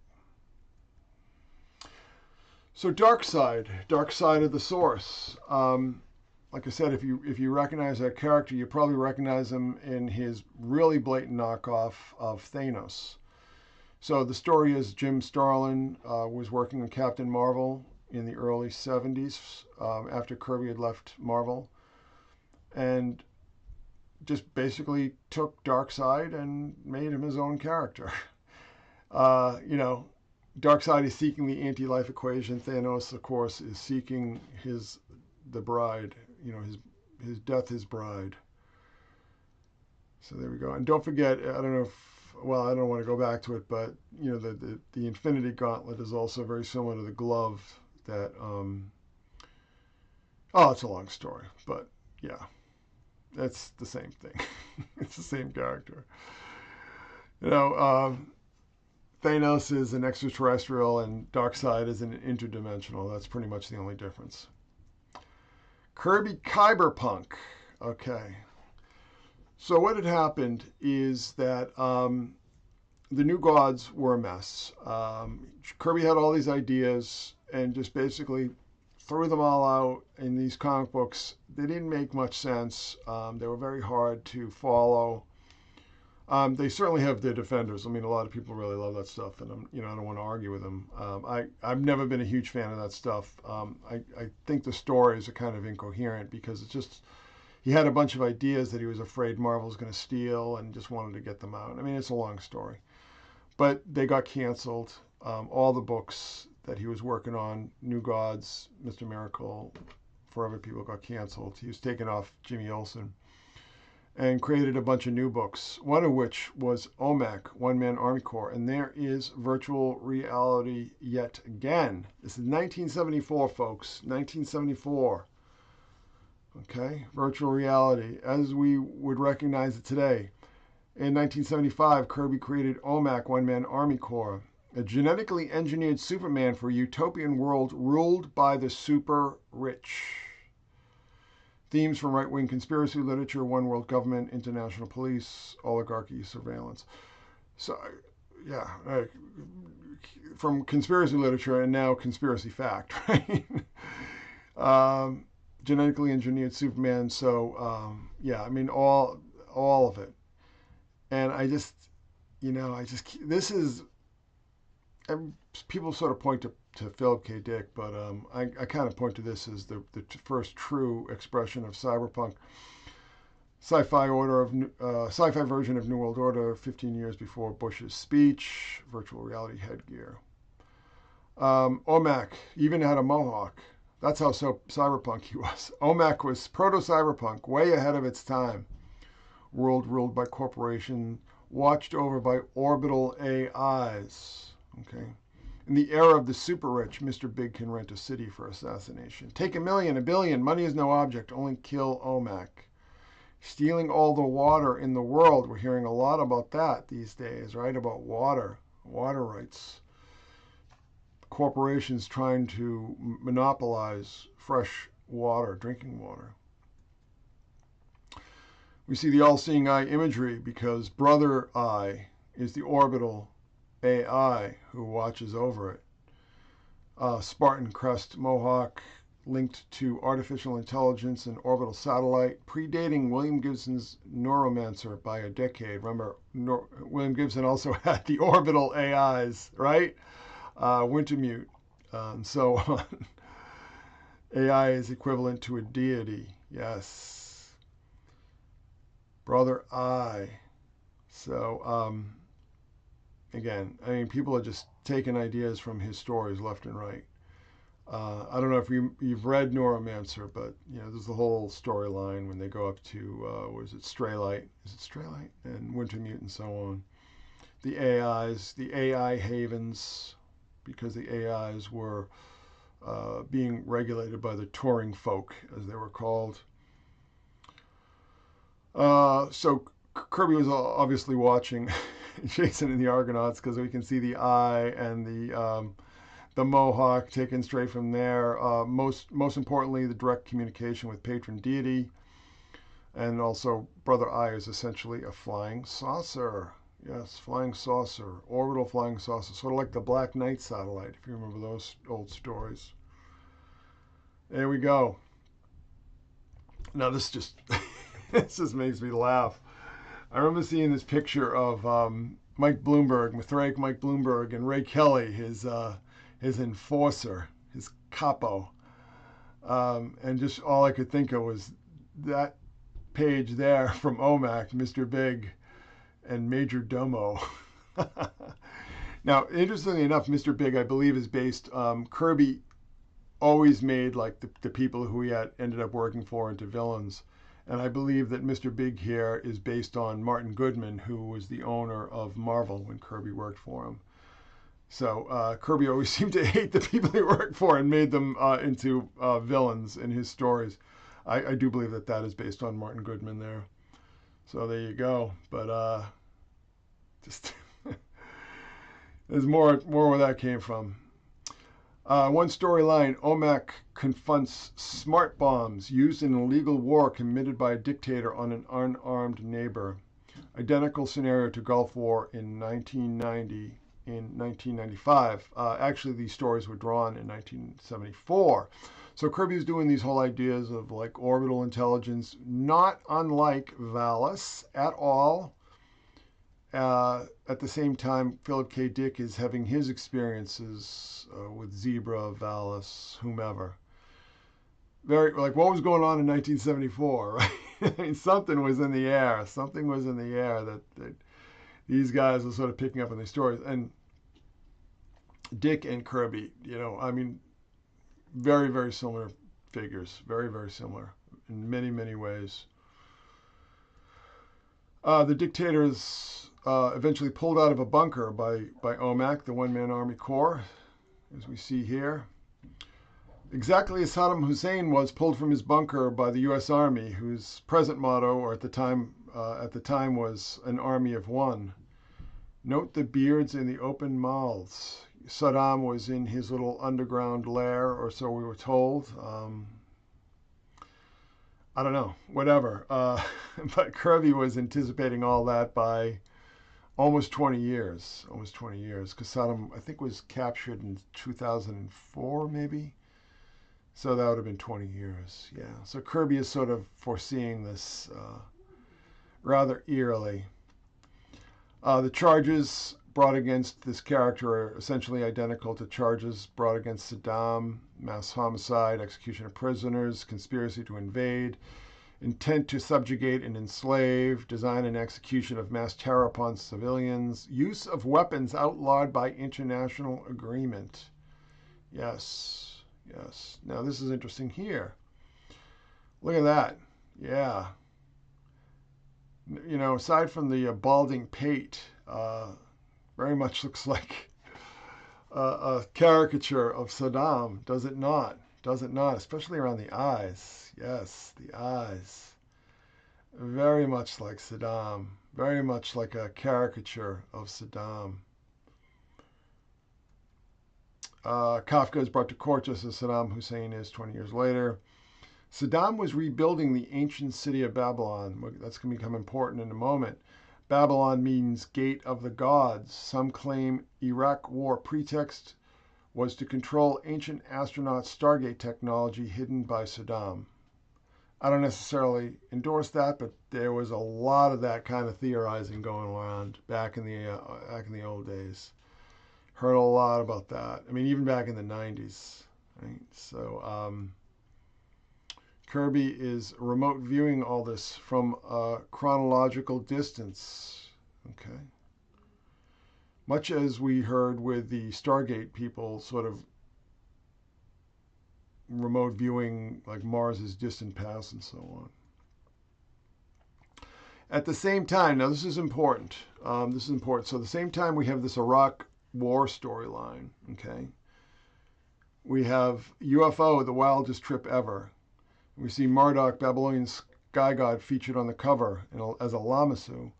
Speaker 1: So dark side of the source. Like I said, if you recognize that character, you probably recognize him in his really blatant knockoff of Thanos. So the story is Jim Starlin was working on Captain Marvel in the early 70s after Kirby had left Marvel, and just basically took Darkseid and made him his own character. Darkseid is seeking the anti-life equation. Thanos, of course, is seeking the bride. His death, his bride. So there we go. And don't forget, I don't know I don't want to go back to it, but the Infinity Gauntlet is also very similar to the glove that. It's a long story, but yeah, that's the same thing. It's the same character. Thanos is an extraterrestrial and Darkseid is an interdimensional. That's pretty much the only difference. Kirby Cyberpunk. Okay. So what had happened is that the New Gods were a mess. Kirby had all these ideas and just basically threw them all out in these comic books. They didn't make much sense. They were very hard to follow. They certainly have their defenders. I mean, a lot of people really love that stuff, and I don't want to argue with them. I've never been a huge fan of that stuff. I think the stories are kind of incoherent because it's just he had a bunch of ideas that he was afraid Marvel was going to steal and just wanted to get them out. I mean, it's a long story, but they got canceled. All the books that he was working on, New Gods, Mr. Miracle, Forever People got canceled. He was taken off Jimmy Olsen and created a bunch of new books, one of which was OMAC, One Man Army Corps. And there is virtual reality yet again. This is 1974, folks, 1974. Okay, virtual reality, as we would recognize it today. In 1975, Kirby created OMAC, One Man Army Corps, a genetically engineered Superman for a utopian world ruled by the super rich. Themes from right-wing conspiracy literature, one world government, international police, oligarchy, surveillance. So, yeah, from conspiracy literature and now conspiracy fact, right? Genetically engineered Superman. So, yeah, I mean, all of it. And I just, this is, people sort of point to Philip K. Dick, but I kind of point to this as the first true expression of cyberpunk. Sci-fi version of New World Order 15 years before Bush's speech, virtual reality headgear. OMAC even had a mohawk. That's how cyberpunk he was. OMAC was proto-cyberpunk, way ahead of its time. World ruled by corporation, watched over by orbital AIs. Okay. In the era of the super rich, Mr. Big can rent a city for assassination. Take $1 million, $1 billion. Money is no object. Only kill OMAC. Stealing all the water in the world. We're hearing a lot about that these days, right? About water rights. Corporations trying to monopolize fresh water, drinking water. We see the all-seeing eye imagery because Brother Eye is the orbital AI who watches over it. Spartan crest mohawk linked to artificial intelligence and orbital satellite, predating William Gibson's Neuromancer by a decade. Remember, William Gibson also had the orbital AIs, right? Wintermute, and so on. AI is equivalent to a deity, yes. Brother Eye. So, again, I mean, people are just taking ideas from his stories left and right. I don't know if you've read Neuromancer, but there's the whole storyline when they go up to Straylight? Is it Straylight? And Wintermute and so on. The AIs, the AI havens, because the AIs were being regulated by the Turing folk, as they were called. So Kirby was obviously watching Jason and the Argonauts because we can see the eye and the mohawk taken straight from there. Most importantly, the direct communication with patron deity, and also Brother Eye is essentially a flying saucer. Yes, flying saucer, orbital flying saucer, sort of like the Black Knight satellite, if you remember those old stories. There we go. Now this just this just makes me laugh. I remember seeing this picture of Mike Bloomberg, Mithriac Mike Bloomberg, and Ray Kelly, his enforcer, his capo, and just all I could think of was that page there from OMAC, Mr. Big, and Major Domo. Now, interestingly enough, Mr. Big, I believe, is based. Kirby always made like the people who he had ended up working for into villains. And I believe that Mr. Big here is based on Martin Goodman, who was the owner of Marvel when Kirby worked for him. So Kirby always seemed to hate the people he worked for and made them into villains in his stories. I do believe that is based on Martin Goodman there. So there you go. But just there's more where that came from. One storyline, OMAC confronts smart bombs used in an illegal war committed by a dictator on an unarmed neighbor. Identical scenario to Gulf War in 1990, in 1995. Actually, these stories were drawn in 1974. So Kirby's doing these whole ideas of like orbital intelligence, not unlike Valis at all. At the same time, Philip K. Dick is having his experiences with Zebra, Valis, whomever. Very like what was going on in 1974, right? I mean, something was in the air. Something was in the air that these guys are sort of picking up on these stories. And Dick and Kirby, I mean, very, very similar figures. Very, very similar in many, many ways. The dictator is eventually pulled out of a bunker by OMAC, the one-man army corps, as we see here. Exactly as Saddam Hussein was pulled from his bunker by the U.S. Army, whose present motto, or at the time, was an army of one. Note the beards and the open mouths. Saddam was in his little underground lair, or so we were told. I don't know, whatever. But Kirby was anticipating all that by almost 20 years. Almost 20 years, because Saddam, I think, was captured in 2004, maybe. So that would have been 20 years, yeah. So Kirby is sort of foreseeing this rather eerily. The charges brought against this character are essentially identical to charges brought against Saddam: mass homicide, execution of prisoners, conspiracy to invade, intent to subjugate and enslave, design and execution of mass terror upon civilians, use of weapons outlawed by international agreement. Yes. Yes. Now this is interesting here. Look at that. Yeah. Aside from the balding pate, very much looks like a caricature of Saddam, does it not? Does it not? Especially around the eyes. Yes, the eyes. Very much like Saddam. Very much like a caricature of Saddam. Kafka is brought to court just as Saddam Hussein is 20 years later. Saddam was rebuilding the ancient city of Babylon. That's going to become important in a moment. Babylon means gate of the gods. Some claim Iraq war pretext was to control ancient astronaut Stargate technology hidden by Saddam. I don't necessarily endorse that, but there was a lot of that kind of theorizing going around back in the old days. Heard a lot about that. I mean, even back in the 90s. Right? So Kirby is remote viewing all this from a chronological distance. Okay. Much as we heard with the Stargate people, sort of remote viewing like Mars's distant past and so on. At the same time, now this is important. This is important. So at the same time, we have this Iraq war storyline. Okay. We have UFO, the wildest trip ever. We see Marduk, Babylonian sky god, featured on the cover as a Lamassu,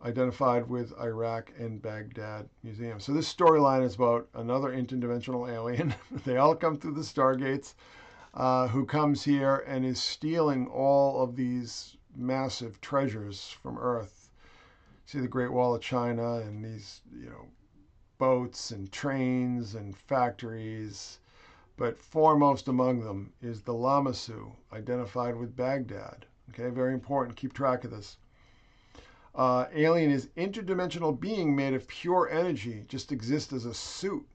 Speaker 1: identified with Iraq and Baghdad Museum. So this storyline is about another interdimensional alien. They all come through the Stargates, who comes here and is stealing all of these massive treasures from Earth. See the Great Wall of China and these, boats and trains and factories. But foremost among them is the Lamassu, identified with Baghdad. Okay, very important. Keep track of this. Alien is interdimensional being made of pure energy, just exists as a suit.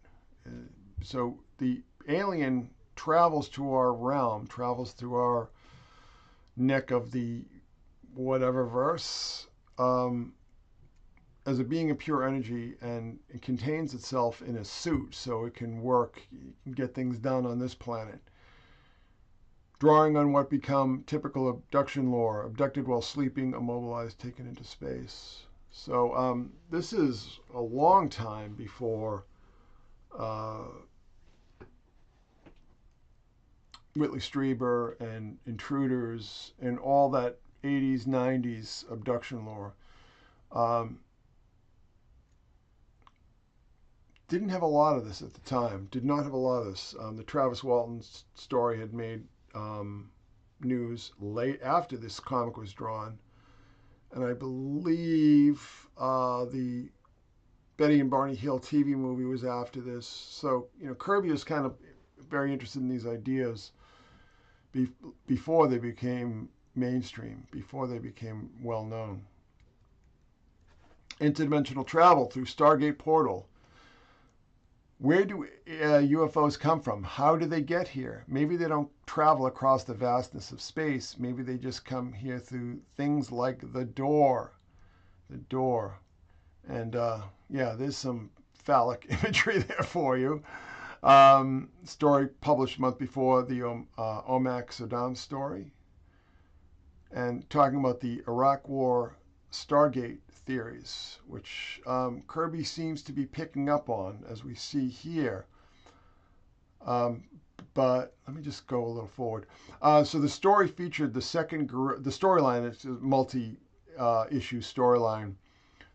Speaker 1: So the alien travels to our realm, travels through our neck of the whatever verse, as a being of pure energy, and it contains itself in a suit so it can work, get things done on this planet. Drawing on what become typical abduction lore: abducted while sleeping, immobilized, taken into space. So this is a long time before Whitley Strieber and Intruders and all that 80s, 90s abduction lore. Didn't have a lot of this at the time. Did not have a lot of this. The Travis Walton story had made news late after this comic was drawn. And I believe the Betty and Barney Hill TV movie was after this. So, Kirby was kind of very interested in these ideas before they became mainstream, before they became well known. Interdimensional travel through Stargate portal. Where do UFOs come from? How do they get here? Maybe they don't travel across the vastness of space. Maybe they just come here through things like the door. The door. And yeah, there's some phallic imagery there for you. Story published a month before the Omak Saddam story, and talking about the Iraq War Stargate theories, which Kirby seems to be picking up on, as we see here. But let me just go a little forward. So the story featured the storyline. It's a multi-issue storyline.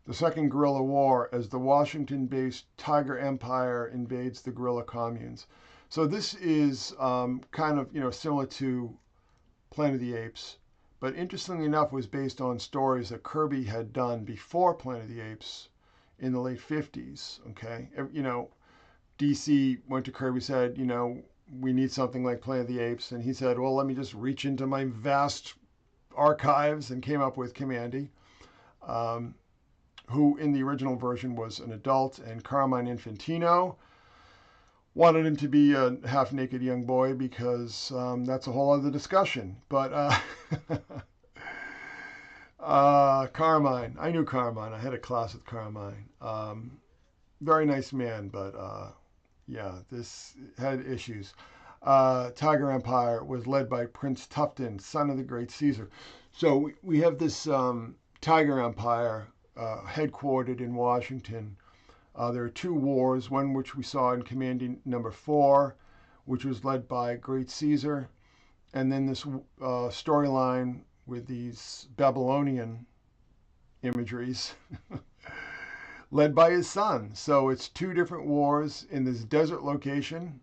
Speaker 1: The second guerrilla war, as the Washington-based Tiger Empire invades the guerrilla communes. So this is kind of similar to Planet of the Apes, but interestingly enough, was based on stories that Kirby had done before Planet of the Apes in the late 50s. Okay, DC went to Kirby, said, we need something like Planet of the Apes, and he said, well, let me just reach into my vast archives, and came up with Kamandi, who in the original version was an adult, and Carmine Infantino wanted him to be a half-naked young boy because that's a whole other discussion. But Carmine, I knew Carmine. I had a class with Carmine. Very nice man, but yeah, this had issues. Tiger Empire was led by Prince Tufton, son of the great Caesar. So we have this Tiger Empire headquartered in Washington. There are two wars, one which we saw in Commanding Number 4, which was led by Great Caesar, and then this storyline with these Babylonian imageries led by his son. So it's two different wars in this desert location.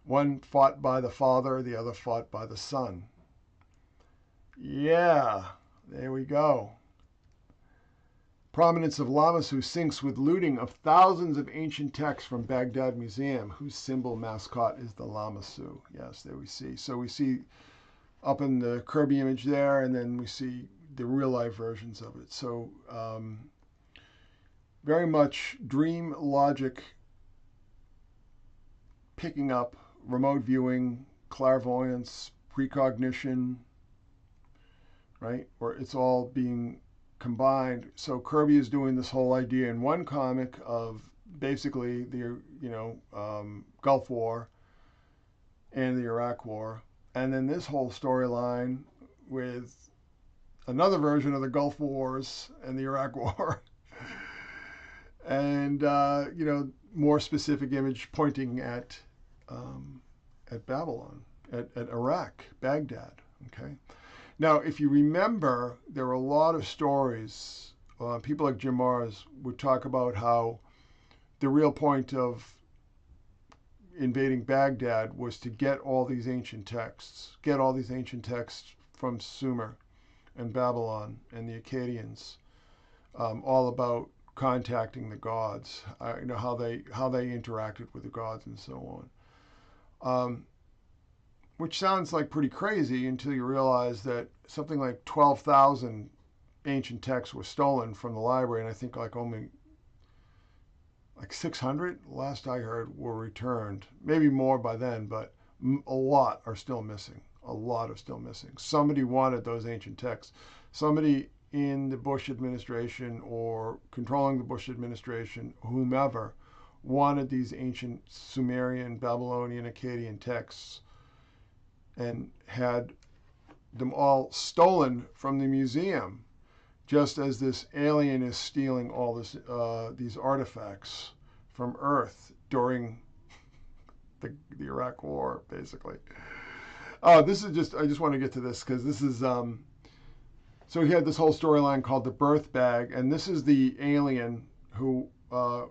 Speaker 1: One fought by the father, the other fought by the son. Yeah, there we go. Prominence of Lamassu sinks with looting of thousands of ancient texts from Baghdad Museum, whose symbol mascot is the Lamassu. Yes, there we see. So we see up in the Kirby image there, and then we see the real life versions of it. So very much dream logic picking up remote viewing, clairvoyance, precognition, right? Where it's all being combined. So Kirby is doing this whole idea in one comic of basically the Gulf War and the Iraq War, and then this whole storyline with another version of the Gulf Wars and the Iraq War, and more specific image pointing at Babylon, at Iraq, Baghdad. Okay. Now, if you remember, there were a lot of stories. People like Jim Mars would talk about how the real point of invading Baghdad was to get all these ancient texts, from Sumer and Babylon and the Akkadians, all about contacting the gods, how they interacted with the gods and so on. Which sounds like pretty crazy until you realize that something like 12,000 ancient texts were stolen from the library, and I think only 600, last I heard, were returned. Maybe more by then, but a lot are still missing. Somebody wanted those ancient texts. Somebody in the Bush administration or controlling the Bush administration, whomever, wanted these ancient Sumerian, Babylonian, Akkadian texts and had them all stolen from the museum, just as this alien is stealing all these artifacts from Earth during the Iraq War, basically. This is just, I just want to get to this because this is, so he had this whole storyline called the birth bag, and this is the alien who, the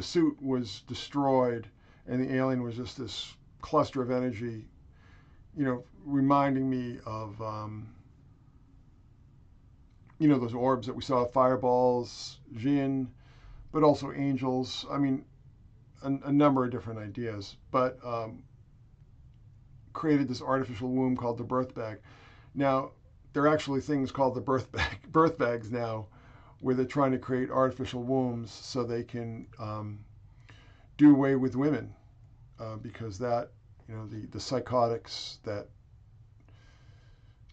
Speaker 1: suit was destroyed, and the alien was just this cluster of energy, reminding me of, those orbs that we saw, fireballs, Jinn, but also angels. I mean, a number of different ideas, but created this artificial womb called the birth bag. Now, there are actually things called the birth bags now, where they're trying to create artificial wombs so they can do away with women, because that, the psychotics that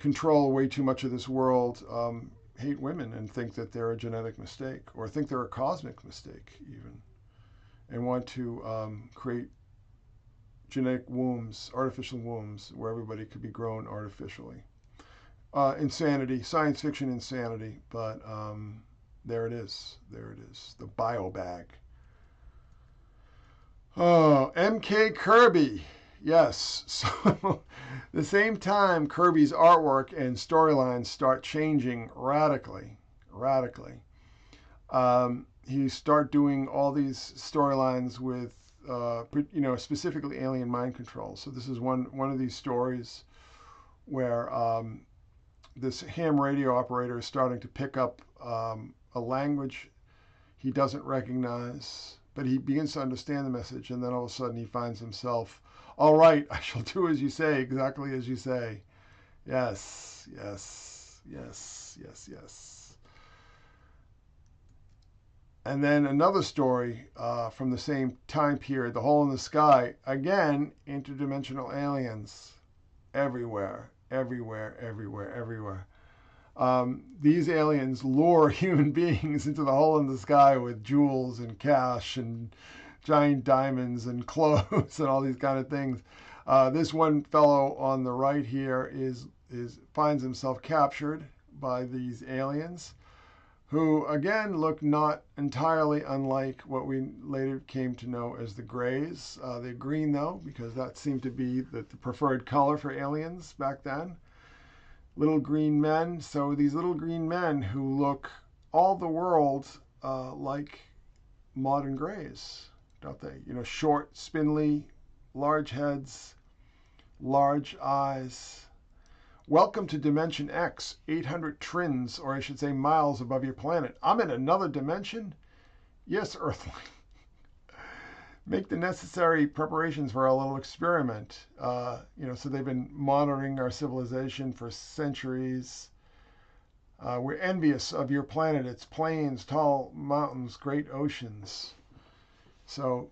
Speaker 1: control way too much of this world hate women and think that they're a genetic mistake, or think they're a cosmic mistake even, and want to create genetic wombs, artificial wombs, where everybody could be grown artificially. Insanity, science fiction insanity, but there it is. There it is. The bio bag. Oh, M.K. Kirby. Yes. So, the same time Kirby's artwork and storylines start changing radically, he start doing all these storylines with, specifically alien mind control. So this is one of these stories where this ham radio operator is starting to pick up a language he doesn't recognize, but he begins to understand the message, and then all of a sudden he finds himself, all right, I shall do as you say, exactly as you say. Yes, yes, yes, yes, yes. And then another story from the same time period, The Hole in the Sky. Again, interdimensional aliens everywhere, everywhere, everywhere, everywhere. These aliens lure human beings into the hole in the sky with jewels and cash and giant diamonds and clothes and all these kind of things. This one fellow on the right here finds himself captured by these aliens, who again look not entirely unlike what we later came to know as the Greys. They're green though, because that seemed to be the preferred color for aliens back then. Little green men. So these little green men who look all the world like modern Greys, don't they? Short, spindly, large heads, large eyes. Welcome to Dimension X, 800 trins, or I should say miles above your planet. I'm in another dimension? Yes, Earthling. Make the necessary preparations for our little experiment. So they've been monitoring our civilization for centuries. We're envious of your planet, its plains, tall mountains, great oceans. So,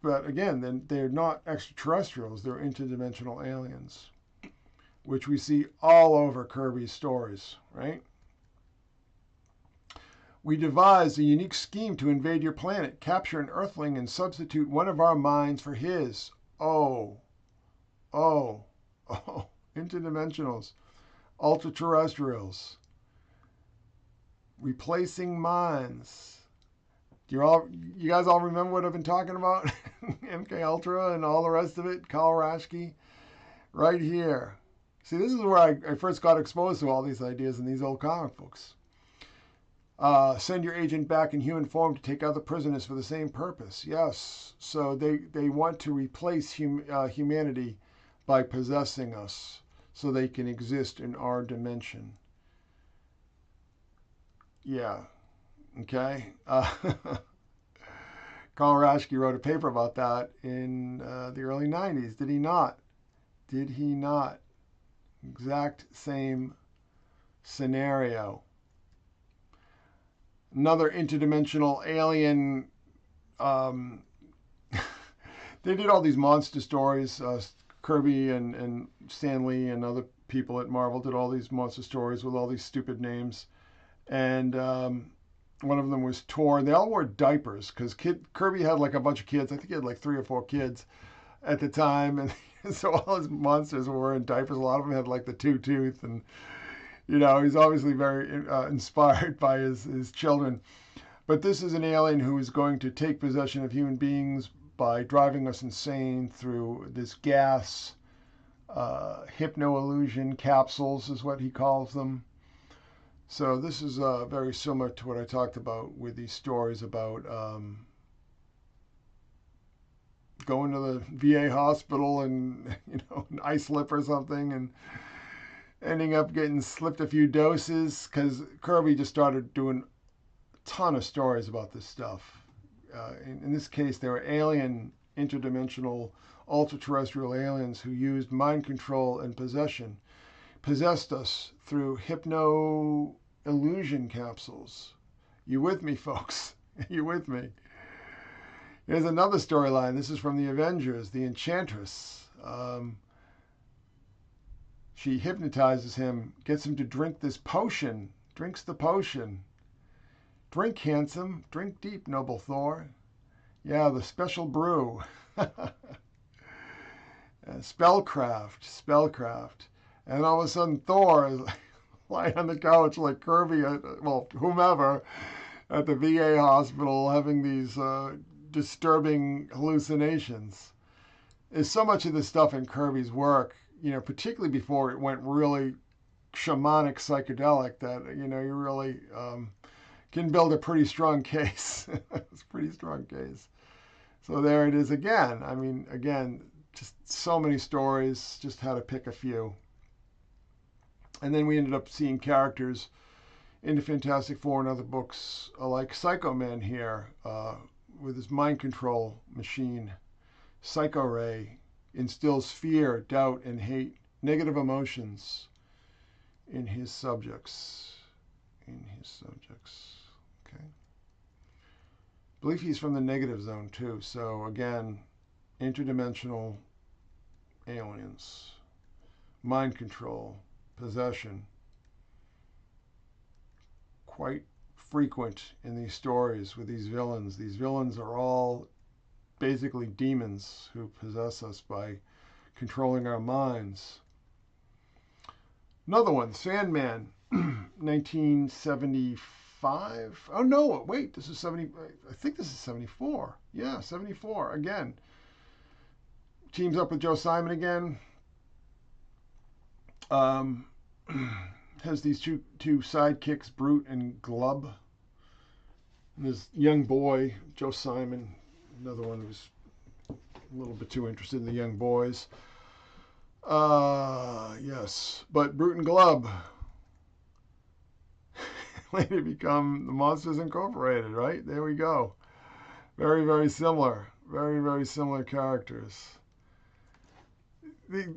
Speaker 1: but again, they're not extraterrestrials, they're interdimensional aliens, which we see all over Kirby's stories, right? We devised a unique scheme to invade your planet, capture an Earthling, and substitute one of our minds for his. Oh, interdimensionals, ultra-terrestrials, replacing minds. You guys all remember what I've been talking about? MK Ultra and all the rest of it, Kalrashki, right here. See, this is where I first got exposed to all these ideas in these old comic books. Send your agent back in human form to take other prisoners for the same purpose. Yes, so they want to replace humanity by possessing us so they can exist in our dimension. Yeah, okay. Karl Rashke wrote a paper about that in the early 90s. Did he not? Did he not? Exact same scenario. Another interdimensional alien. They did all these monster stories. Kirby and Stan Lee and other people at Marvel did all these monster stories with all these stupid names. And one of them was Tor. They all wore diapers because Kirby had like a bunch of kids. I think he had like 3 or 4 kids at the time. And so all his monsters were wearing diapers. A lot of them had like the 2-tooth. And, he's obviously very inspired by his children. But this is an alien who is going to take possession of human beings by driving us insane through this gas, hypno-illusion capsules is what he calls them. So this is very similar to what I talked about with these stories about going to the VA hospital and, an ice slip or something and ending up getting slipped a few doses, because Kirby just started doing a ton of stories about this stuff. In this case, they were alien, interdimensional, ultra-terrestrial aliens who used mind control and possession. Possessed us through hypno-illusion capsules. You with me, folks? You with me? Here's another storyline. This is from the Avengers, the Enchantress. She hypnotizes him, gets him to drink this potion drinks the potion. Drink, handsome, drink deep, noble Thor. Yeah, the special brew. Spellcraft. And all of a sudden Thor is lying on the couch like Kirby, well, whomever, at the VA hospital having these disturbing hallucinations. There's so much of this stuff in Kirby's work, particularly before it went really shamanic psychedelic, that, you really can build a pretty strong case. It's a pretty strong case. So there it is again. I mean, again, just so many stories, just had to pick a few. And then we ended up seeing characters in the Fantastic Four and other books, like Psycho Man here, with his mind control machine. Psycho Ray instills fear, doubt, and hate, negative emotions in his subjects. Okay. I believe he's from the negative zone too. So again, interdimensional aliens, mind control, possession, quite frequent in these stories with these villains. These villains are all basically demons who possess us by controlling our minds. Another one, Sandman, 1975. Oh no, wait, this is 70. I think this is 74. Yeah, 74 again. Teams up with Joe Simon again. Has these two sidekicks, Brute and Glub. And this young boy, Joe Simon, another one who's a little bit too interested in the young boys. Yes, but Brute and Glub later become the Monsters Incorporated, right? There we go. Very, very similar. Very, very similar characters.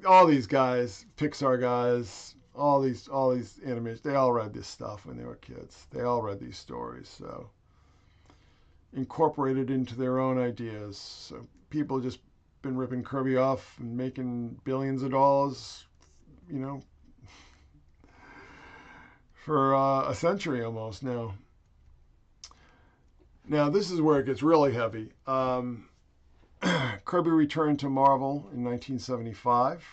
Speaker 1: All these guys, Pixar guys, all these animators, they all read this stuff when they were kids. They all read these stories, so incorporated into their own ideas. So people just been ripping Kirby off and making billions of dollars, for a century almost now. Now this is where it gets really heavy. Kirby returned to Marvel in 1975.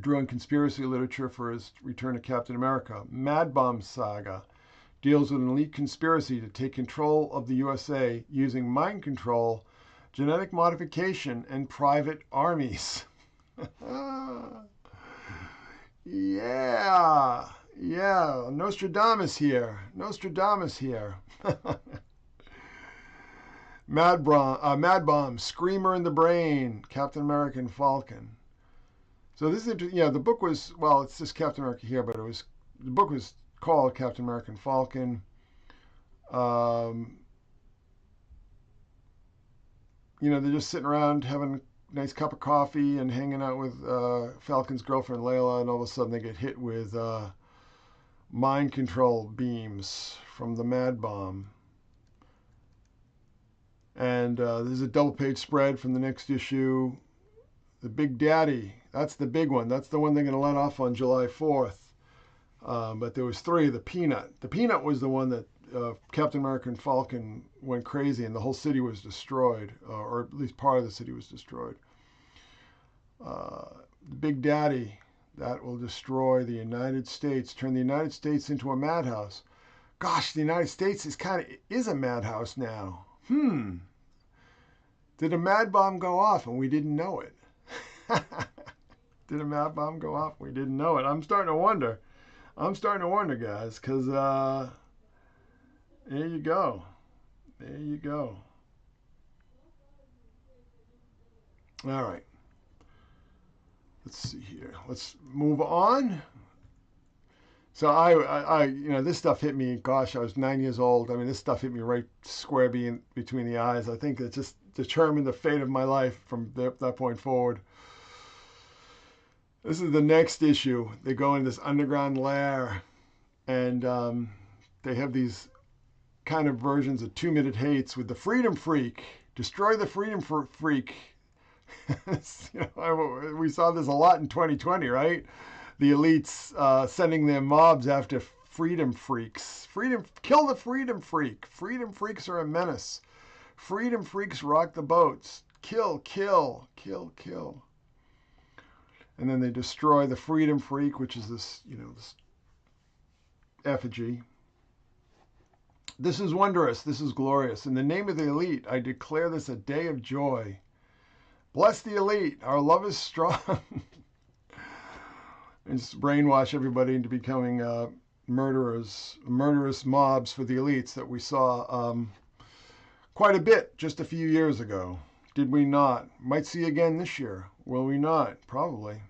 Speaker 1: Drew on conspiracy literature for his return to Captain America. Madbomb saga deals with an elite conspiracy to take control of the USA using mind control, genetic modification, and private armies. Yeah, Nostradamus here. Madbomb, Screamer in the Brain, Captain America and Falcon. So this is interesting. Yeah, the book was, well, it's just Captain America here, but the book was called Captain America and Falcon. They're just sitting around having a nice cup of coffee and hanging out with Falcon's girlfriend Layla, and all of a sudden they get hit with mind control beams from the Madbomb. And there's a double-page spread from the next issue. The Big Daddy, that's the big one. That's the one they're going to let off on July 4th. But there was three. The Peanut. The Peanut was the one that Captain America and Falcon went crazy, and the whole city was destroyed, or at least part of the city was destroyed. The Big Daddy, that will destroy the United States, turn the United States into a madhouse. Gosh, the United States is a madhouse now. Did a mad bomb go off and we didn't know it? Did a mad bomb go off? We didn't know it. I'm starting to wonder, guys, because there you go. All right. Let's see here. Let's move on. So I this stuff hit me. Gosh, I was 9 years old. I mean, this stuff hit me right square between the eyes. I think it just determined the fate of my life from that point forward. This is the next issue. They go in this underground lair, and they have these kind of versions of 2-minute hates with the Freedom Freak. Destroy the Freedom Freak. We saw this a lot in 2020, right? the elites sending their mobs after freedom freaks. Kill the freedom freak. Freedom freaks are a menace. Freedom freaks rock the boats. Kill, kill, kill, kill. And then they destroy the freedom freak, which is this, this effigy. This is wondrous. This is glorious. In the name of the elite, I declare this a day of joy. Bless the elite. Our love is strong. And just brainwash everybody into becoming murderous mobs for the elites that we saw quite a bit just a few years ago. Did we not? Might see again this year. Will we not? Probably.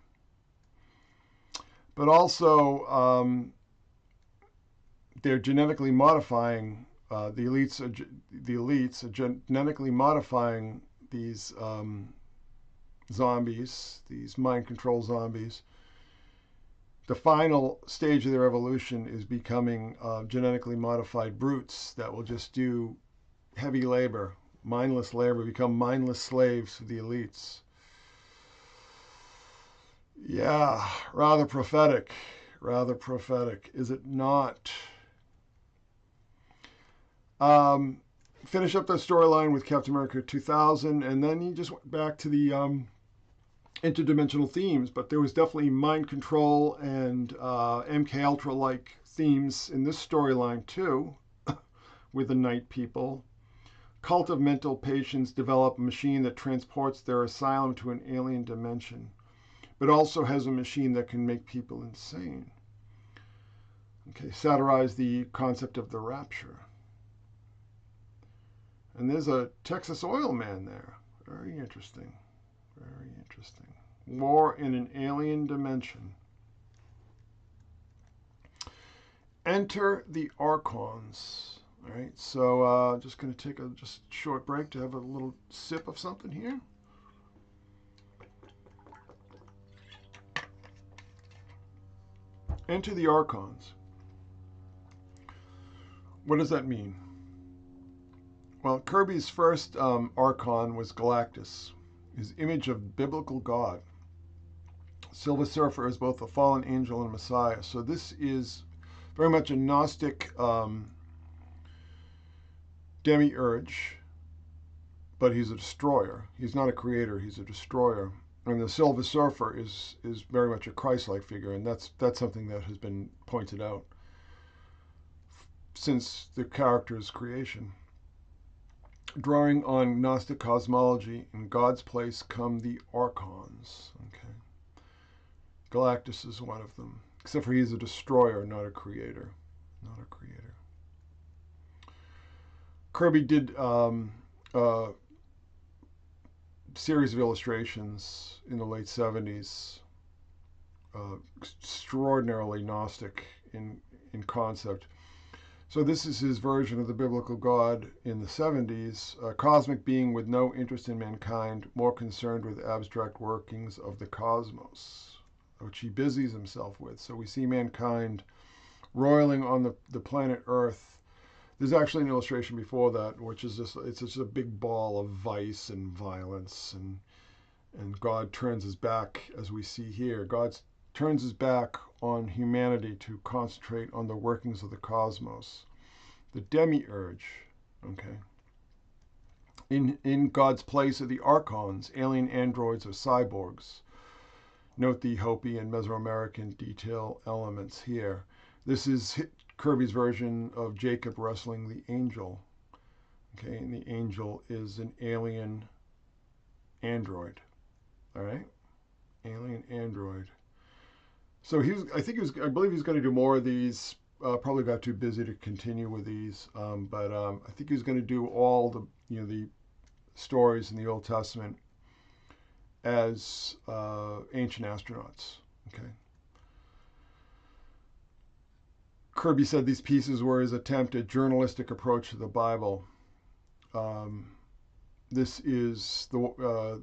Speaker 1: But also, they're genetically modifying the elites. The elites are genetically modifying these zombies, these mind control zombies. The final stage of their evolution is becoming genetically modified brutes that will just do heavy labor, mindless labor, become mindless slaves for the elites. Yeah, rather prophetic, is it not? Finish up the storyline with Captain America 2000, and then he just went back to the interdimensional themes, but there was definitely mind control and MK Ultra-like themes in this storyline too, with the Night People. Cult of mental patients develop a machine that transports their asylum to an alien dimension, but also has a machine that can make people insane. Okay, satirize the concept of the rapture. And there's a Texas oil man there. Very interesting. Very interesting. War in an alien dimension. Enter the Archons. All right, so just going to take a short break to have a little sip of something here. Enter the Archons. What does that mean? Well, Kirby's first Archon was Galactus, his image of biblical God. Silver Surfer is both a fallen angel and a Messiah. So this is very much a Gnostic demiurge, but he's a destroyer. He's not a creator, he's a destroyer. And the Silver Surfer is very much a Christ-like figure, and that's something that has been pointed out since the character's creation. Drawing on Gnostic cosmology, in God's place come the Archons. Okay, Galactus is one of them, except for he's a destroyer, not a creator. Not a creator. Kirby did a series of illustrations in the late 70s, extraordinarily Gnostic in concept. So this is his version of the biblical God in the 70s, a cosmic being with no interest in mankind, more concerned with abstract workings of the cosmos, which he busies himself with. So we see mankind roiling on the planet Earth. There's actually an illustration before that, which is it's just a big ball of vice and violence, and God turns his back, as we see here. God turns his back on humanity to concentrate on the workings of the cosmos. The demiurge, okay. In God's place are the Archons, alien androids or cyborgs. Note the Hopi and Mesoamerican detail elements here. This is Kirby's version of Jacob wrestling the angel. Okay, and the angel is an alien android. All right, alien android. So I believe he's going to do more of these. Probably got too busy to continue with these, but I think he's going to do all the stories in the Old Testament as ancient astronauts. Okay. Kirby said these pieces were his attempt at journalistic approach to the Bible. This is the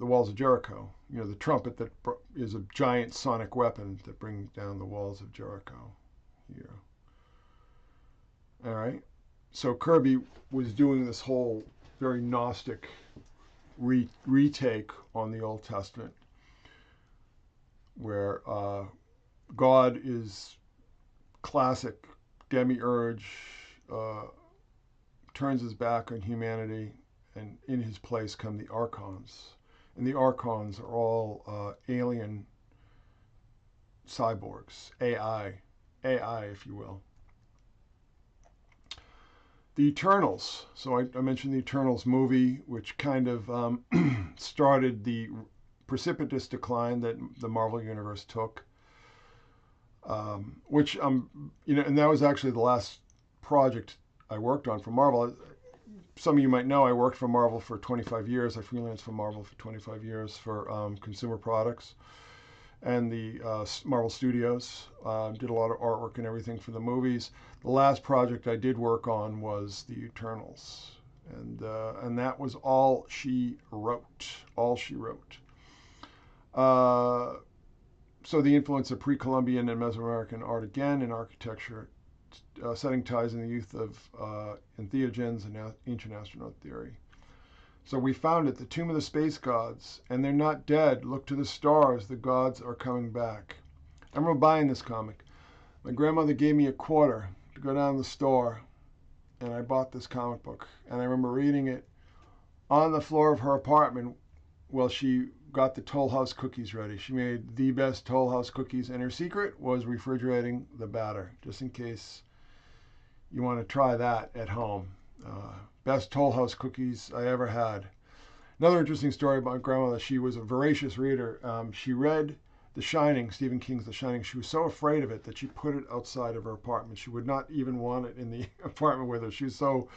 Speaker 1: walls of Jericho. The trumpet that is a giant sonic weapon that brings down the walls of Jericho here. All right. So Kirby was doing this whole very Gnostic retake on the Old Testament, where God is classic demiurge, turns his back on humanity, and in his place come the archons. And the archons are all alien cyborgs, AI, if you will. The Eternals. So I mentioned the Eternals movie, which kind of started the precipitous decline that the Marvel Universe took. Which and that was actually the last project I worked on for Marvel. Some of you might know I worked for Marvel for 25 years. I freelanced for Marvel for 25 years for consumer products and the Marvel Studios. Did a lot of artwork and everything for the movies. The last project I did work on was the Eternals, and that was all she wrote. All she wrote. So the influence of pre-Columbian and Mesoamerican art again in architecture, setting ties in the youth of entheogens and ancient astronaut theory. So we found it, the tomb of the space gods, and they're not dead. Look to the stars, the gods are coming back. I remember buying this comic. My grandmother gave me a quarter to go down to the store, and I bought this comic book. And I remember reading it on the floor of her apartment while she got the Toll House cookies ready. She made the best Toll House cookies, and her secret was refrigerating the batter, just in case you want to try that at home. Best Toll House cookies I ever had. Another interesting story about my grandmother, she was a voracious reader. She read The Shining, Stephen King's The Shining. She was so afraid of it that she put it outside of her apartment. She would not even want it in the apartment with her. She was so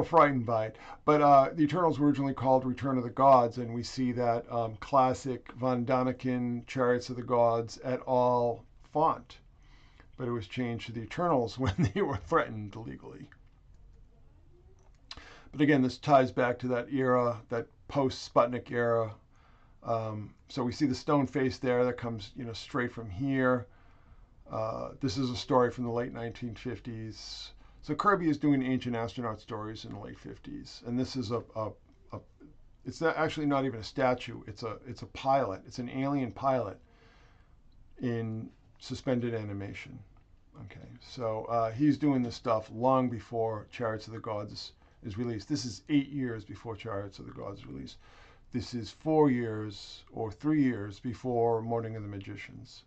Speaker 1: frightened by it. But the Eternals were originally called Return of the Gods, and we see that classic Von Daniken Chariots of the Gods et al. Font. But it was changed to the Eternals when they were threatened legally. But again, this ties back to that era, that post-Sputnik era. So we see the stone face there that comes, straight from here. This is a story from the late 1950s. So Kirby is doing ancient astronaut stories in the late 50s, and this is it's actually not even a statue. It's a pilot. It's an alien pilot in suspended animation. Okay, so he's doing this stuff long before Chariots of the Gods is released. This is 8 years before Chariots of the Gods is released. This is 4 years or 3 years before Morning of the Magicians.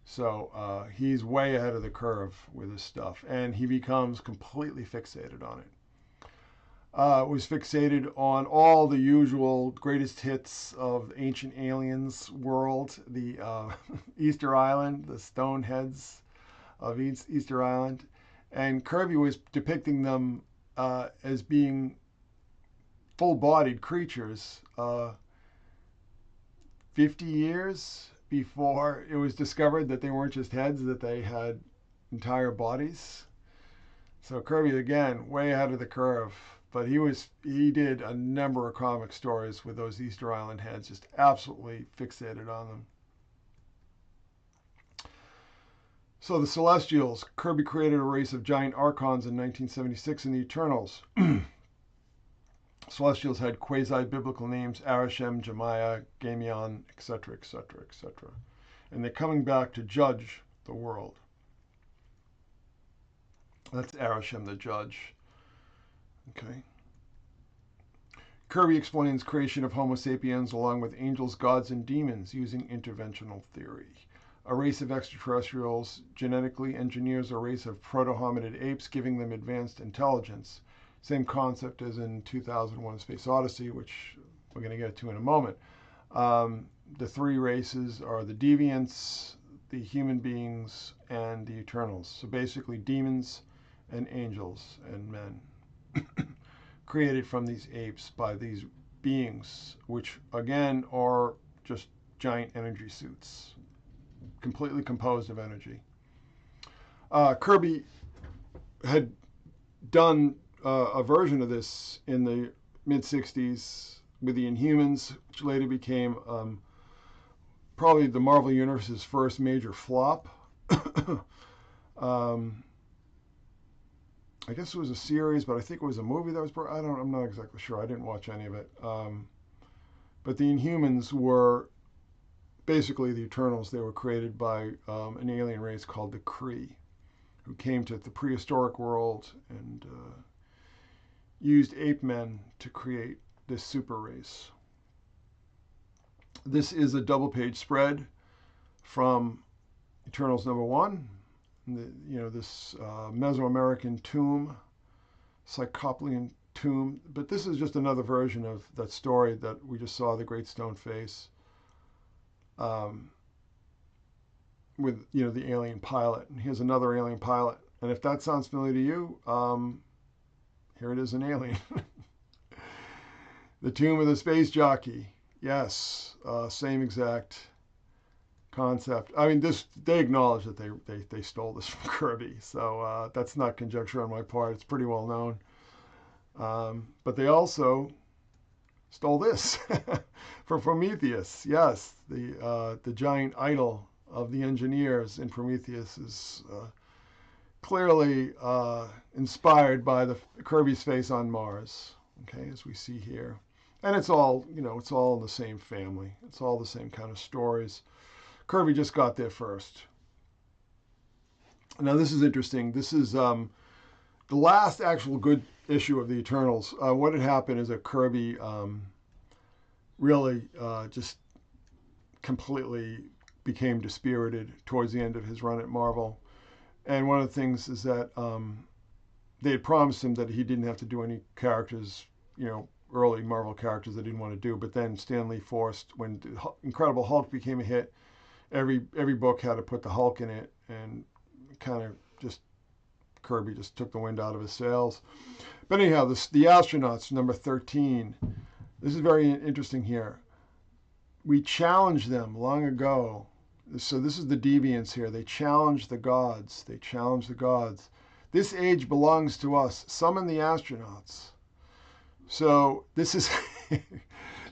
Speaker 1: So he's way ahead of the curve with this stuff, and he becomes completely fixated on it. Was fixated on all the usual greatest hits of Ancient Aliens world, the Easter Island, the stone heads of Easter Island, and Kirby was depicting them as being full-bodied creatures 50 years before it was discovered that they weren't just heads, that they had entire bodies. So Kirby, again, way ahead of the curve. But he did a number of comic stories with those Easter Island heads, just absolutely fixated on them. So the Celestials, Kirby created a race of giant archons in 1976 in the Eternals. Celestials had quasi-biblical names, Arishem, Jemiah, Gamion, etc., etc., etc. And they're coming back to judge the world. That's Arishem, the judge. Okay. Kirby explains creation of Homo sapiens along with angels, gods, and demons using interventional theory. A race of extraterrestrials genetically engineers a race of proto-hominid apes, giving them advanced intelligence. Same concept as in 2001: Space Odyssey, which we're going to get to in a moment. The three races are the deviants, the human beings, and the Eternals. So basically demons and angels and men created from these apes by these beings, which again are just giant energy suits, completely composed of energy. Kirby had done a version of this in the mid-60s with the Inhumans, which later became probably the Marvel Universe's first major flop. I guess it was a series, but I think it was a movie that was. I'm not exactly sure. I didn't watch any of it. But the Inhumans were basically the Eternals, they were created by an alien race called the Kree, who came to the prehistoric world and used ape men to create this super race. This is a double-page spread from Eternals #1. This Mesoamerican tomb, Psychedelic tomb, but this is just another version of that story that we just saw, the Great Stone Face, with the alien pilot. And here's another alien pilot. And if that sounds familiar to you, here it is, an alien. The tomb of the space jockey. Yes, same exact concept. I mean, they acknowledge that they stole this from Kirby, so that's not conjecture on my part. It's pretty well known. But they also stole this from Prometheus. Yes, the giant idol of the engineers in Prometheus is clearly inspired by the Kirby's face on Mars. Okay, as we see here, and it's all it's all in the same family. It's all the same kind of stories. Kirby just got there first. Now this is interesting. This is the last actual good issue of the Eternals. What had happened is that Kirby really just completely became dispirited towards the end of his run at Marvel. And one of the things is that they had promised him that he didn't have to do any characters, early Marvel characters that he didn't want to do. But then Stan Lee forced, when Incredible Hulk became a hit, every book had to put the Hulk in it, and kind of just Kirby just took the wind out of his sails. But anyhow, the astronauts, number 13. This is very interesting here. We challenged them long ago. So this is the deviants here. They challenge the gods. They challenge the gods. This age belongs to us. Summon the astronauts. So this is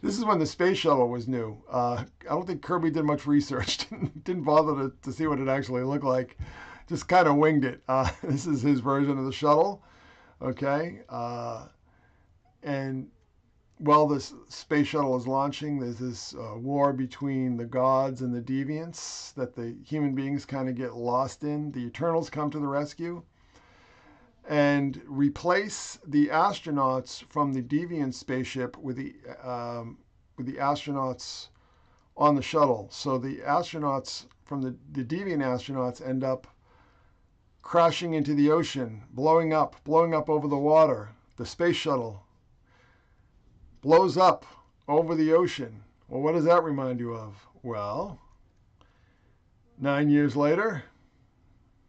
Speaker 1: this is when the space shuttle was new. I don't think Kirby did much research. Didn't bother to see what it actually looked like. Just kind of winged it. This is his version of the shuttle. Okay. And while this space shuttle is launching, there's this war between the gods and the deviants that the human beings kind of get lost in. The Eternals come to the rescue and replace the astronauts from the deviant spaceship with the astronauts on the shuttle. So the astronauts from the deviant astronauts end up crashing into the ocean, blowing up over the water. The space shuttle blows up over the ocean. Well, what does that remind you of? Well, 9 years later,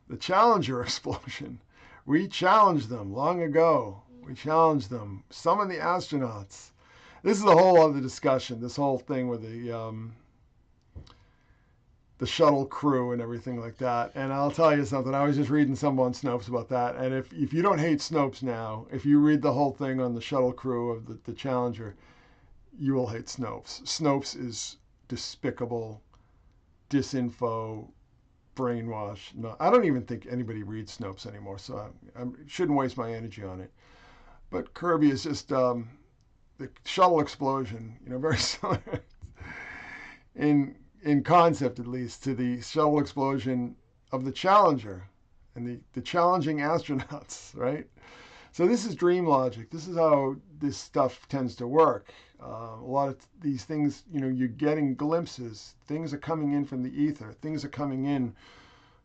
Speaker 1: the Challenger explosion. We challenged them long ago. We challenged them. Summon the astronauts. This is a whole other discussion, this whole thing with the shuttle crew and everything like that. And I'll tell you something. I was just reading some on Snopes about that. And if you don't hate Snopes now, if you read the whole thing on the shuttle crew of the Challenger, you will hate Snopes. Snopes is despicable, disinfo, brainwash. No, I don't even think anybody reads Snopes anymore, so I shouldn't waste my energy on it. But Kirby is just the shuttle explosion, very similar in concept, at least, to the shuttle explosion of the Challenger and the challenging astronauts, right? So this is dream logic. This is how this stuff tends to work. A lot of these things, you're getting glimpses. Things are coming in from the ether. Things are coming in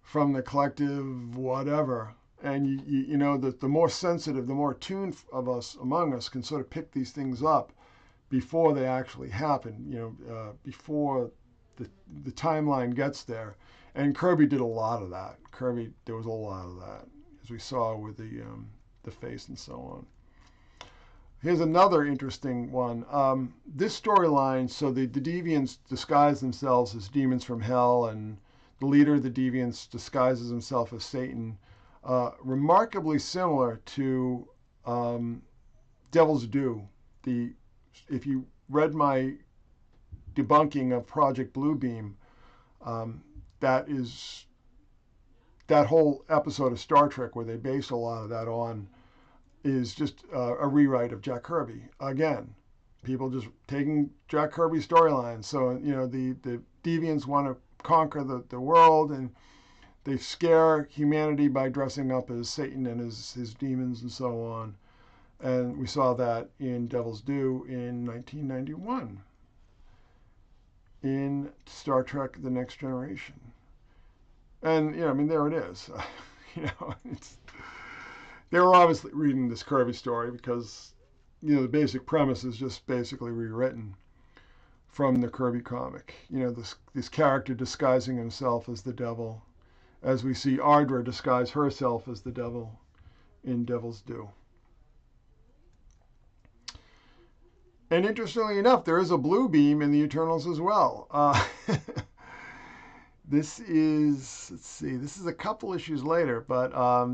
Speaker 1: from the collective whatever. And the more sensitive, the more attuned of us, among us, can sort of pick these things up before they actually happen, before the timeline gets there. And Kirby did a lot of that. There was a lot of that, as we saw with the face and so on. Here's another interesting one. This storyline, so the deviants disguise themselves as demons from hell, and the leader of the deviants disguises himself as Satan. Remarkably similar to Devil's Due. If you read my debunking of Project Bluebeam, that whole episode of Star Trek where they base a lot of that on is just a rewrite of Jack Kirby. Again, people just taking Jack Kirby's storyline. So, the deviants want to conquer the world, and they scare humanity by dressing up as Satan and his demons and so on. And we saw that in Devil's Due in 1991 in Star Trek The Next Generation. And, there it is. They were obviously reading this Kirby story because, the basic premise is just basically rewritten from the Kirby comic. This character disguising himself as the devil, as we see Ardra disguise herself as the devil in Devil's Due. And interestingly enough, there is a blue beam in the Eternals as well. This is a couple issues later, but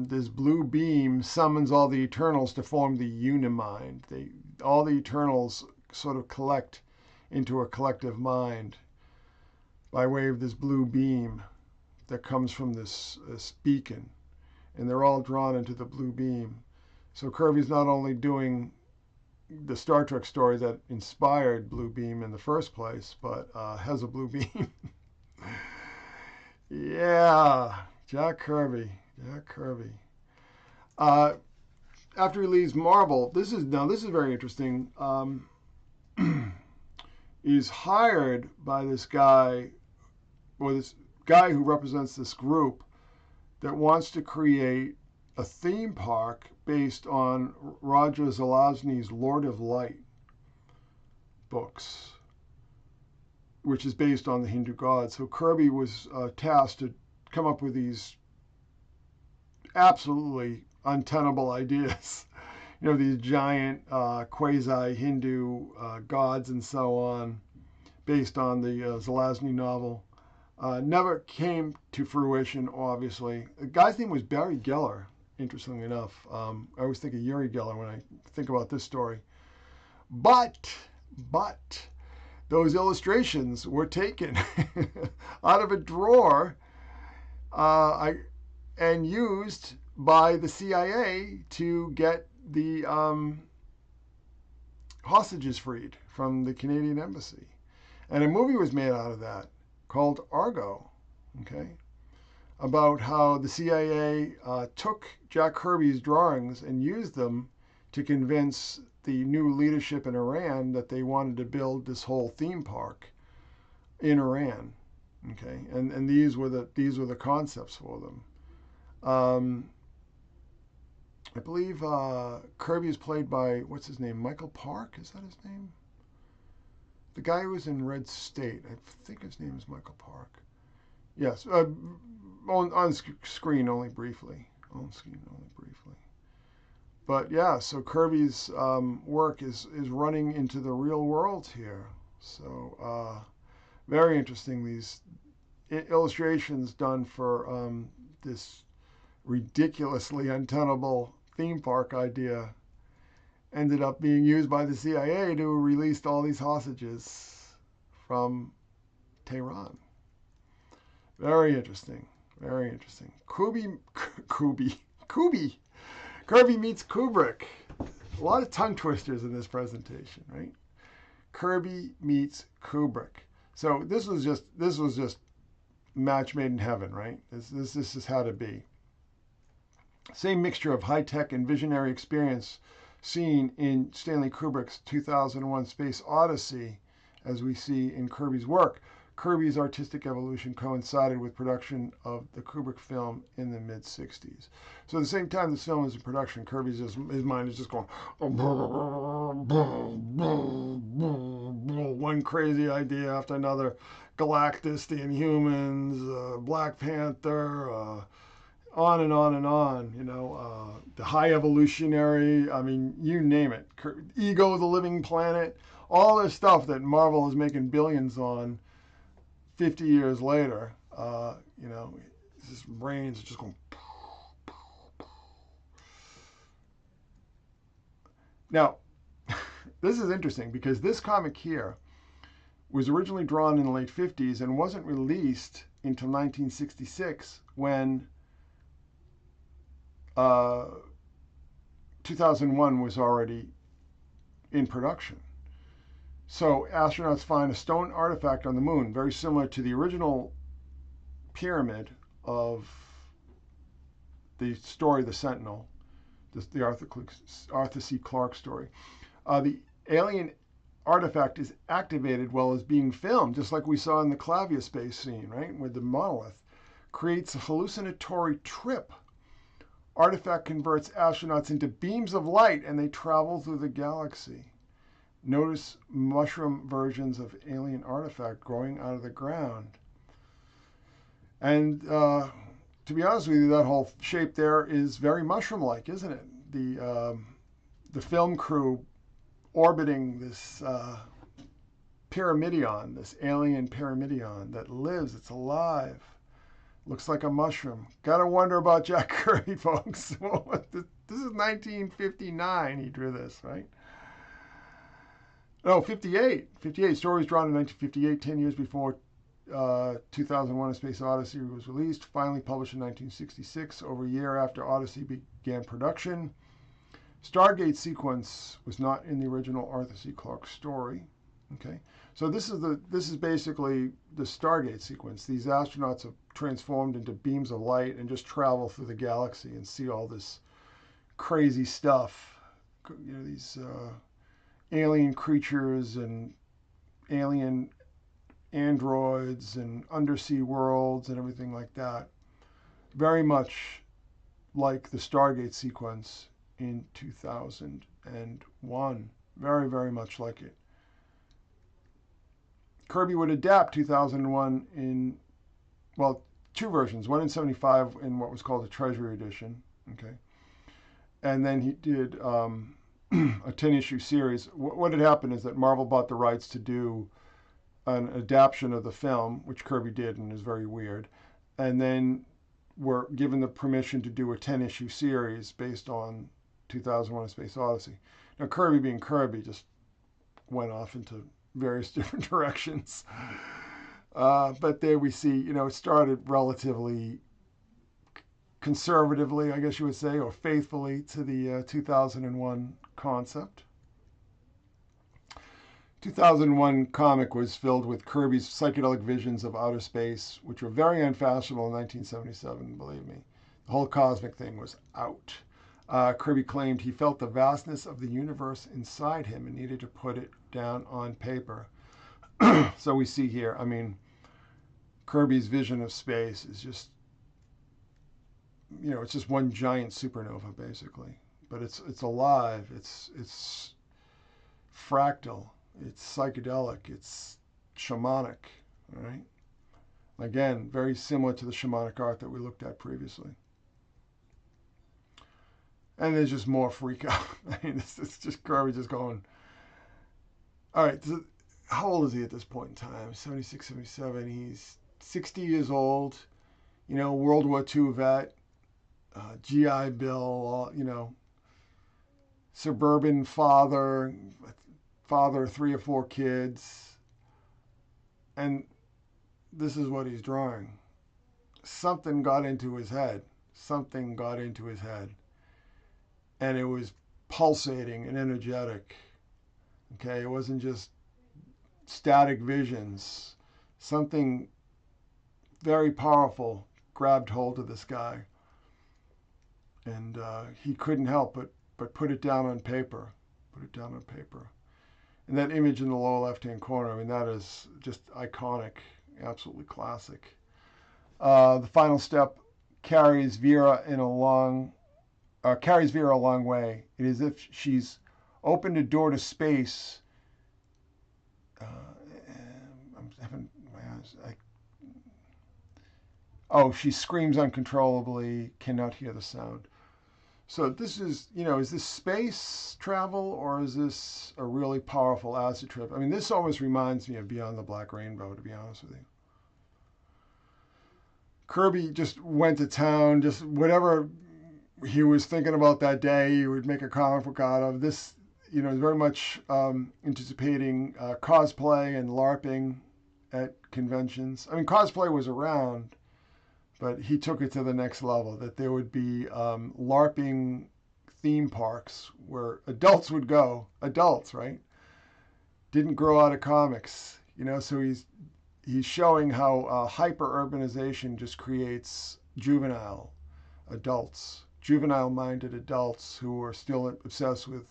Speaker 1: this blue beam summons all the Eternals to form the Unimind. All the Eternals sort of collect into a collective mind by way of this blue beam that comes from this beacon. And they're all drawn into the blue beam. So Kirby's not only doing the Star Trek story that inspired Blue Beam in the first place, but has a blue beam. Yeah, Jack Kirby. After he leaves Marvel, this is very interesting. He's hired by this guy, or this guy who represents this group that wants to create a theme park based on Roger Zelazny's Lord of Light books, which is based on the Hindu gods. So Kirby was tasked to come up with these absolutely untenable ideas. These giant quasi-Hindu gods and so on, based on the Zelazny novel. Never came to fruition, obviously. The guy's name was Barry Geller, interestingly enough. I always think of Uri Geller when I think about this story. But those illustrations were taken out of a drawer and used by the CIA to get the hostages freed from the Canadian embassy. And a movie was made out of that called Argo, about how the CIA took Jack Kirby's drawings and used them to convince the new leadership in Iran that they wanted to build this whole theme park in Iran. And these were the concepts for them. I believe Kirby is played by, what's his name, Michael Park? Is that his name? The guy who was in Red State. I think his name is Michael Park. Yes, on screen only briefly. But yeah, so Kirby's work is running into the real world here. So very interesting. These illustrations done for this ridiculously untenable theme park idea ended up being used by the CIA to release all these hostages from Tehran. Very interesting. Kirby meets Kubrick. A lot of tongue twisters in this presentation, right? Kirby meets Kubrick. So this was just match made in heaven, right? This is how to be. Same mixture of high-tech and visionary experience seen in Stanley Kubrick's 2001 Space Odyssey as we see in Kirby's work. Kirby's artistic evolution coincided with production of the Kubrick film in the mid-60s. So at the same time this film is in production, his mind is just going one crazy idea after another. Galactus, the Inhumans, Black Panther, on and on and on, the high evolutionary, you name it. Ego, the Living Planet, all this stuff that Marvel is making billions on 50 years later, his brains are just going. Now, this is interesting because this comic here was originally drawn in the late 50s and wasn't released until 1966 when 2001 was already in production. So astronauts find a stone artifact on the moon, very similar to the original pyramid of the story, The Sentinel, the Arthur C. Clarke story. The alien artifact is activated while it's being filmed, just like we saw in the Clavia space scene, right, with the monolith. Creates a hallucinatory trip. Artifact converts astronauts into beams of light, and they travel through the galaxy. Notice mushroom versions of alien artifact growing out of the ground. And to be honest with you, that whole shape there is very mushroom-like, isn't it? The film crew orbiting this pyramidion, this alien pyramidion that lives, it's alive. Looks like a mushroom. Gotta wonder about Jack Kirby, folks. This is 1959 he drew this, right? No, 58. 58. Stories drawn in 1958, 10 years before 2001: A Space Odyssey was released. Finally published in 1966, over a year after Odyssey began production. Stargate sequence was not in the original Arthur C. Clarke story. Okay, so this is basically the Stargate sequence. These astronauts have transformed into beams of light and just travel through the galaxy and see all this crazy stuff. You know, these alien creatures and alien androids and undersea worlds and everything like that. Very much like the Stargate sequence in 2001. Very, very much like it. Kirby would adapt 2001 in, well, two versions. One in 75 in what was called a Treasury Edition. Okay. And then he did a 10-issue series. What had happened is that Marvel bought the rights to do an adaptation of the film, which Kirby did and is very weird. And then were given the permission to do a 10-issue series based on 2001: A Space Odyssey. Now, Kirby being Kirby just went off into various different directions. But there we see, you know, it started relatively conservatively, I guess you would say, or faithfully to the 2001 concept. 2001 comic was filled with Kirby's psychedelic visions of outer space, which were very unfashionable in 1977, believe me. The whole cosmic thing was out. Kirby claimed he felt the vastness of the universe inside him and needed to put it down on paper. So we see here, I mean, Kirby's vision of space is just, you know, it's just one giant supernova, basically. But it's alive, it's fractal, it's psychedelic, it's shamanic, all right? Again, very similar to the shamanic art that we looked at previously. And there's just more freak out. I mean, it's just Kirby just going, all right, so how old is he at this point in time? 76, 77. He's 60 years old, you know, World War II vet, GI Bill, you know, suburban father of 3 or 4 kids. And this is what he's drawing. Something got into his head. Something got into his head. And it was pulsating and energetic. Okay, it wasn't just static visions. Something very powerful grabbed hold of this guy. And he couldn't help but put it down on paper. Put it down on paper. And that image in the lower left-hand corner, I mean, that is just iconic, absolutely classic. The final step carries Vera a long way. It is as if she's opened a door to space. I'm having my eyes. She screams uncontrollably, cannot hear the sound. So this is, you know, is this space travel or is this a really powerful acid trip? I mean, this almost reminds me of Beyond the Black Rainbow, to be honest with you. Kirby just went to town, just whatever he was thinking about that day, he would make a comic book out of. This, you know, is very much anticipating cosplay and LARPing at conventions. I mean, cosplay was around, but he took it to the next level, that there would be LARPing theme parks where adults would go, adults, right? didn't grow out of comics, you know. So he's showing how hyper-urbanization just creates juvenile-minded adults who are still obsessed with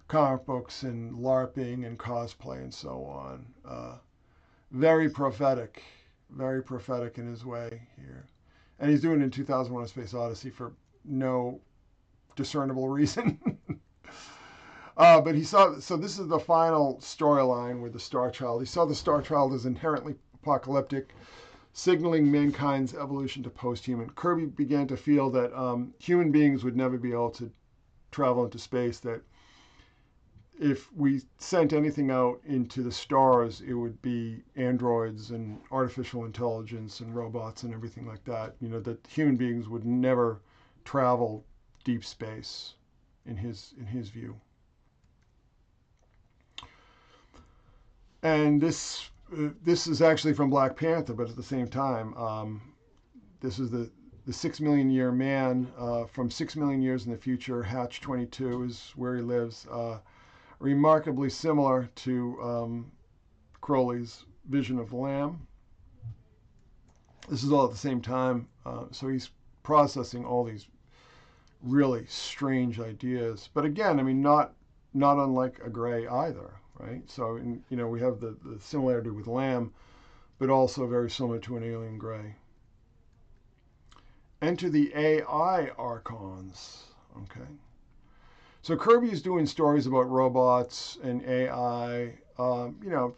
Speaker 1: comic books and LARPing and cosplay and so on. Very prophetic in his way here. And he's doing it in 2001: A Space Odyssey for no discernible reason. But he saw, so this is the final storyline with the Star Child. He saw the Star Child as inherently apocalyptic, signaling mankind's evolution to post-human. Kirby began to feel that human beings would never be able to travel into space, that if we sent anything out into the stars, it would be androids and artificial intelligence and robots and everything like that. You know, that human beings would never travel deep space, in his view. And this is actually from Black Panther, but at the same time, this is the 6 million year man from 6 million years in the future. Hatch 22 is where he lives. Remarkably similar to Crowley's Vision of the Lamb. This is all at the same time, so he's processing all these really strange ideas. But again, I mean, not unlike a Gray either, right? So, you know, we have the similarity with Lamb, but also very similar to an alien Gray. Enter the AI archons, okay? So Kirby is doing stories about robots and AI, you know,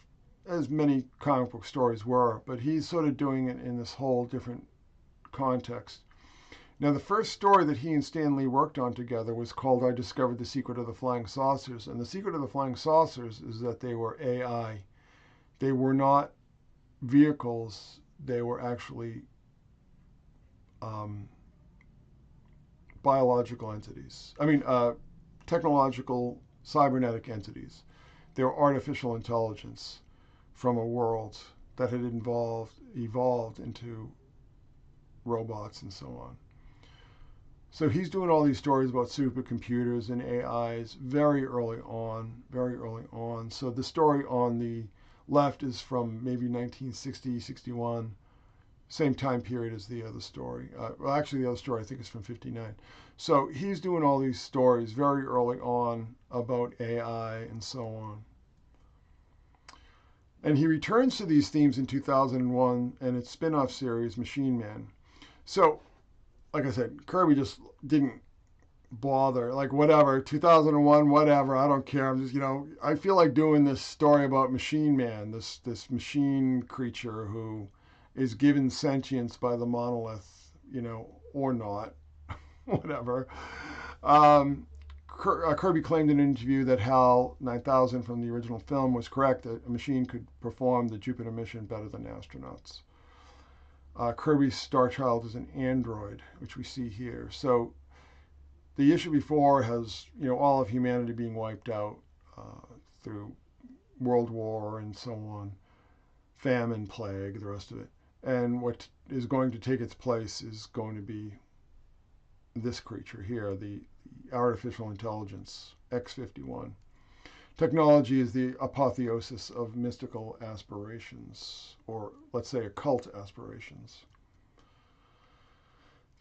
Speaker 1: as many comic book stories were, but he's sort of doing it in this whole different context. Now, the first story that he and Stan Lee worked on together was called I Discovered the Secret of the Flying Saucers. And the secret of the flying saucers is that they were AI. They were not vehicles. They were actually biological entities. I mean, technological cybernetic entities. They were artificial intelligence from a world that had evolved into robots and so on. So he's doing all these stories about supercomputers and AIs very early on. So the story on the left is from maybe 1960, 61, same time period as the other story. Well, actually, the other story I think is from 59. So he's doing all these stories very early on about AI and so on. And he returns to these themes in 2001 and its spin-off series, Machine Man. So, like I said, Kirby just didn't bother. Like, whatever, 2001, whatever, I don't care. I'm just, you know, I feel like doing this story about Machine Man, this machine creature who is given sentience by the monolith, you know, or not, whatever. Kirby claimed in an interview that HAL 9000 from the original film was correct, that a machine could perform the Jupiter mission better than astronauts. Kirby's Star Child is an android, which we see here. So the issue before has, you know, all of humanity being wiped out through World War and so on, famine, plague, the rest of it. And what is going to take its place is going to be this creature here, the artificial intelligence, X-51. Technology is the apotheosis of mystical aspirations, or let's say occult aspirations.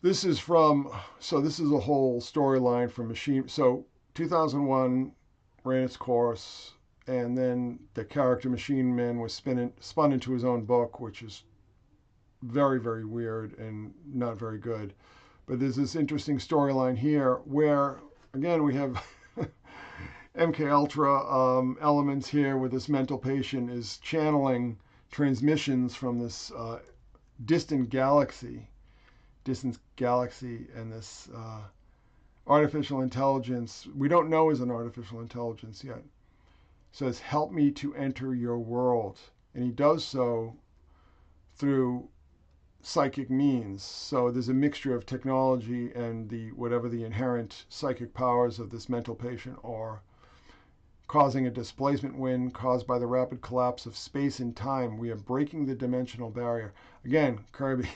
Speaker 1: This is this is a whole storyline from Machine. So 2001 ran its course, and then the character Machine Man was spun into his own book, which is very, very weird and not very good. But there's this interesting storyline here where, again, we have MK Ultra elements here, where this mental patient is channeling transmissions from this distant galaxy, and this artificial intelligence, we don't know is an artificial intelligence yet, says, help me to enter your world. And he does so through psychic means. So there's a mixture of technology and whatever the inherent psychic powers of this mental patient are, causing a displacement wind caused by the rapid collapse of space and time. We are breaking the dimensional barrier. Again, Kirby,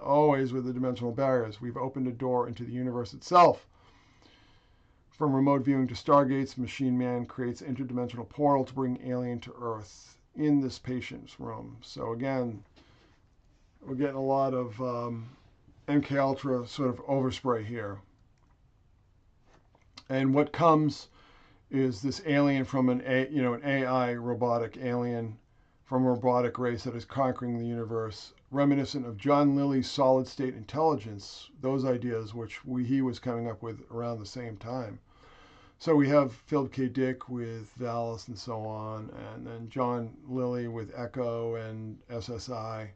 Speaker 1: always with the dimensional barriers. We've opened a door into the universe itself. From remote viewing to stargates, Machine Man creates an interdimensional portal to bring alien to Earth in this patient's room. So again, we're getting a lot of MK Ultra sort of overspray here. And what comes is this alien from an AI robotic alien from a robotic race that is conquering the universe, reminiscent of John Lilly's solid state intelligence, those ideas which he was coming up with around the same time. So we have Philip K. Dick with Valis and so on, and then John Lilly with Echo and SSI,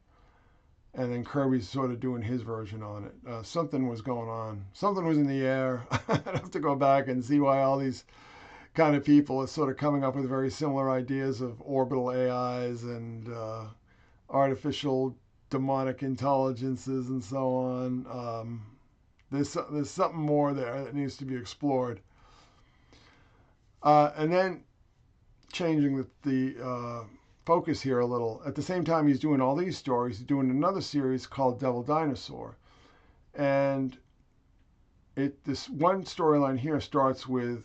Speaker 1: and then Kirby's sort of doing his version on it. Something was going on. Something was in the air. I'd have to go back and see why all these kind of people are sort of coming up with very similar ideas of orbital AIs and artificial demonic intelligences and so on. There's something more there that needs to be explored. And then changing the focus here a little. At the same time he's doing all these stories, he's doing another series called Devil Dinosaur. And this one storyline here starts with,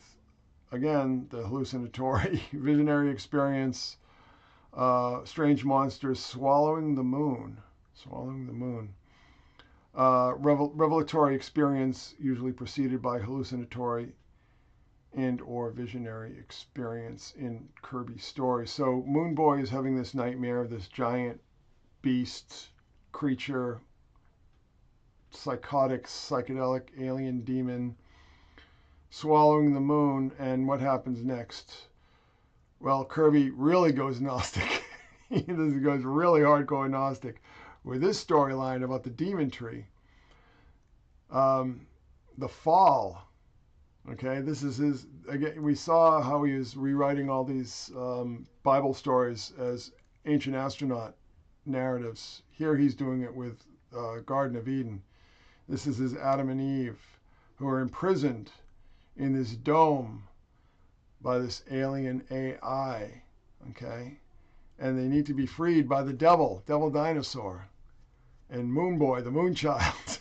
Speaker 1: again, the hallucinatory visionary experience, strange monsters swallowing the moon. Revelatory experience usually preceded by hallucinatory and or visionary experience in Kirby's story. So Moon Boy is having this nightmare of this giant beast, creature, psychotic, psychedelic alien demon swallowing the moon, and what happens next? Well, Kirby really goes Gnostic. He goes really hardcore Gnostic with this storyline about the demon tree. The fall. Okay, this is his, again, we saw how he was rewriting all these Bible stories as ancient astronaut narratives. Here he's doing it with Garden of Eden. This is his Adam and Eve, who are imprisoned in this dome by this alien AI, okay? And they need to be freed by the devil dinosaur, and Moon Boy, the moon child.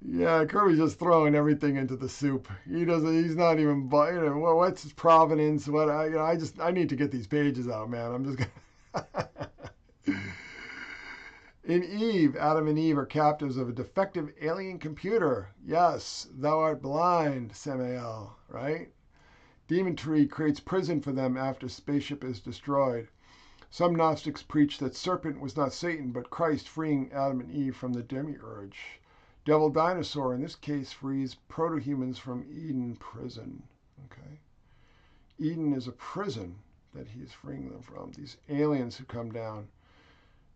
Speaker 1: Yeah, Kirby's just throwing everything into the soup. He's not even, what's his provenance? I need to get these pages out, man. I'm just gonna. In Eve, Adam and Eve are captives of a defective alien computer. Yes, thou art blind, Samael, right? Demon Tree creates prison for them after spaceship is destroyed. Some Gnostics preach that serpent was not Satan, but Christ freeing Adam and Eve from the demiurge. Devil Dinosaur, in this case, frees proto-humans from Eden prison. Okay, Eden is a prison that he is freeing them from, these aliens who come down.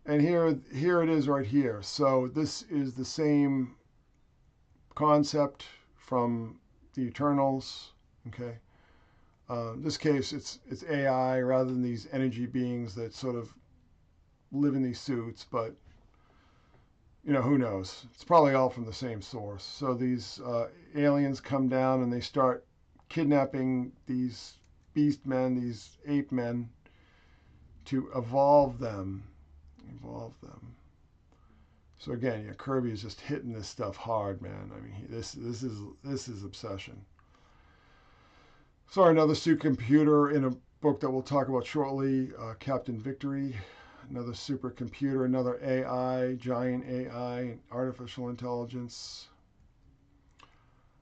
Speaker 1: And here it is right here. So this is the same concept from the Eternals. Okay, in this case, it's AI rather than these energy beings that sort of live in these suits, but who knows? It's probably all from the same source. So these aliens come down and they start kidnapping these beast men, these ape men, to evolve them. So again, Kirby is just hitting this stuff hard, man. I mean, this is obsession. So another supercomputer in a book that we'll talk about shortly, Captain Victory. Another supercomputer, another AI, giant AI, artificial intelligence.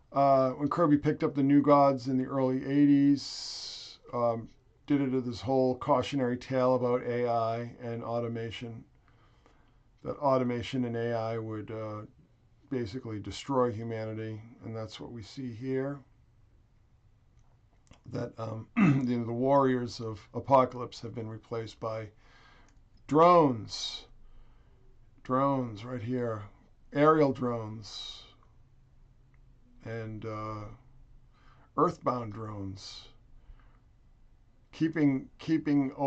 Speaker 1: When Kirby picked up the New Gods in the early 80s, did it this whole cautionary tale about AI and automation. That automation and AI would basically destroy humanity, and that's what we see here. That the warriors of apocalypse have been replaced by drones right here, aerial drones, and earthbound drones, keeping control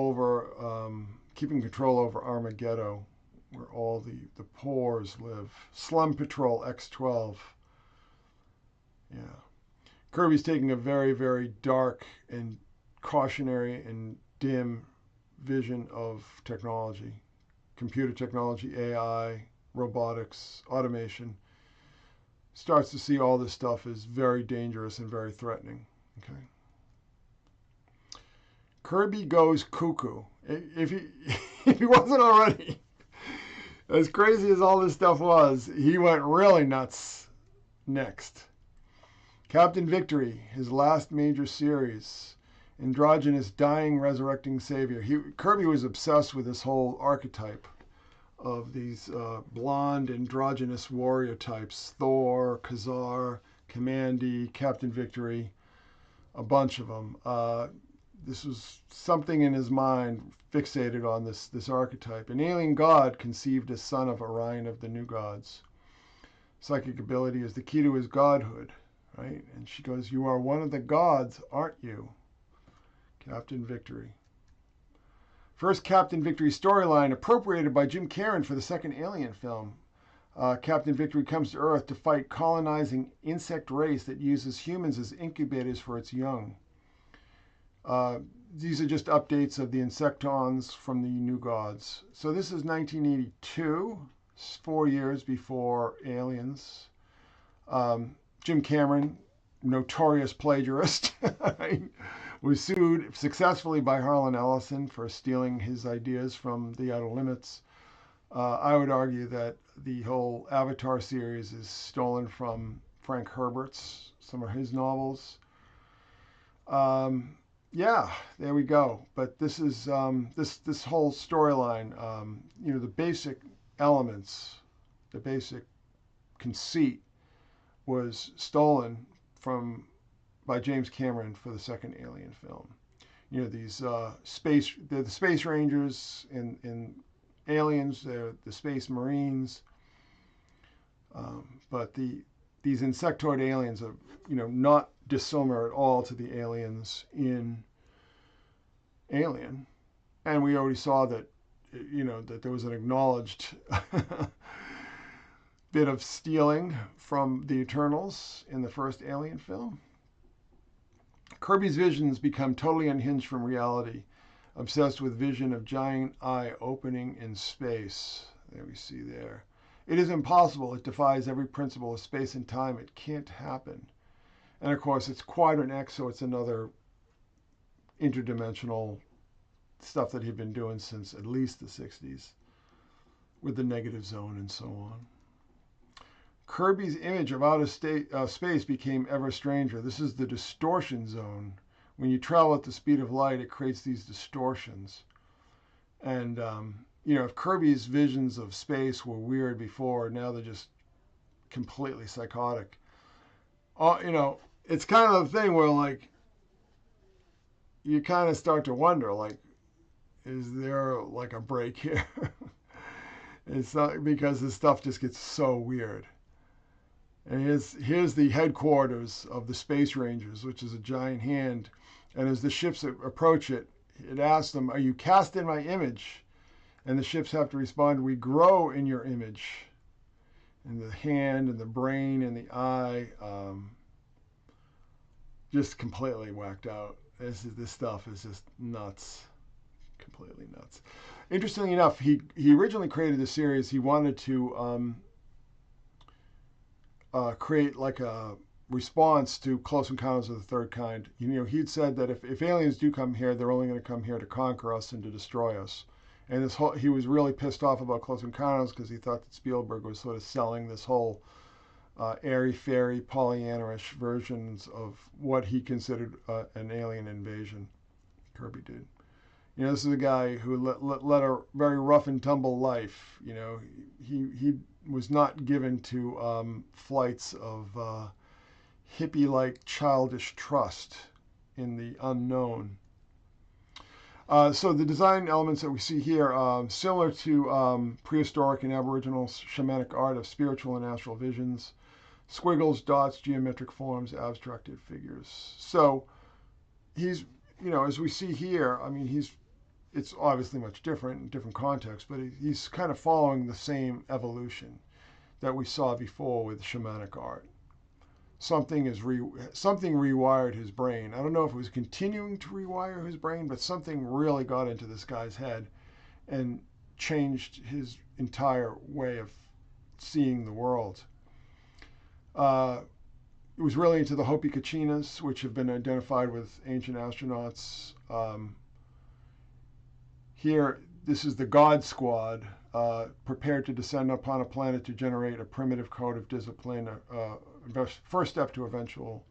Speaker 1: over Armageddon, where all the pores live. Slum Patrol X-12. Yeah, Kirby's taking a very, very dark and cautionary and dim vision of technology, computer technology, AI, robotics, automation. starts to see all this stuff as very dangerous and very threatening. Okay. Kirby goes cuckoo. If he if he wasn't already, as crazy as all this stuff was, he went really nuts next. Captain Victory, his last major series. Androgynous, dying, resurrecting savior. Kirby was obsessed with this whole archetype of these blonde, androgynous warrior types. Thor, Khazar, Kamandi, Captain Victory, a bunch of them. This was something in his mind fixated on this archetype. An alien god conceived as son of Orion of the new gods. Psychic ability is the key to his godhood, right? And she goes, "You are one of the gods, aren't you?" Captain Victory. First Captain Victory storyline appropriated by Jim Caron for the second Alien film. Captain Victory comes to Earth to fight colonizing insect race that uses humans as incubators for its young. These are just updates of the insectons from the New Gods. So this is 1982, 4 years before Aliens. Jim Cameron, notorious plagiarist, was sued successfully by Harlan Ellison for stealing his ideas from The Outer Limits. I would argue that the whole Avatar series is stolen from Frank Herbert's, some of his novels. Yeah, there we go. But this is this whole storyline. The basic elements, the basic conceit was stolen by James Cameron for the second Alien film. These the space rangers in Aliens, they're the space marines, but these insectoid aliens are not dissimilar at all to the aliens in Alien, and we already saw that that there was an acknowledged bit of stealing from the Eternals in the first Alien film. Kirby's visions become totally unhinged from reality, obsessed with vision of giant eye opening in space. There we see there. It is impossible. It defies every principle of space and time. It can't happen. And of course, it's Quadrant X, so it's another interdimensional stuff that he'd been doing since at least the 60s with the negative zone and so on. Kirby's image of outer space became ever stranger. This is the distortion zone. When you travel at the speed of light, it creates these distortions. And, if Kirby's visions of space were weird before, now they're just completely psychotic. It's kind of the thing where, you kind of start to wonder, is there, a break here? It's not, because this stuff just gets so weird. And here's the headquarters of the Space Rangers, which is a giant hand. And as the ships approach it, it asks them, "Are you cast in my image?" And the ships have to respond, "We grow in your image." And the hand and the brain and the eye, just completely whacked out. This stuff is just nuts, completely nuts. Interestingly enough, he originally created this series. He wanted to create a response to Close Encounters of the Third Kind. He'd said that if aliens do come here, they're only going to come here to conquer us and to destroy us. And he was really pissed off about Close Encounters because he thought that Spielberg was sort of selling this whole airy-fairy, Pollyanna-ish versions of what he considered an alien invasion. Kirby did. This is a guy who led a very rough and tumble life. He was not given to flights of hippie-like childish trust in the unknown. So the design elements that we see here, similar to prehistoric and aboriginal shamanic art of spiritual and astral visions, squiggles, dots, geometric forms, abstracted figures. So he's, as we see here, it's obviously much different in different contexts, but he's kind of following the same evolution that we saw before with shamanic art. Something rewired his brain. I don't know if it was continuing to rewire his brain, but something really got into this guy's head and changed his entire way of seeing the world. It was really into the Hopi Kachinas, which have been identified with ancient astronauts. Here, this is the God Squad, prepared to descend upon a planet to generate a primitive code of discipline, first step to eventual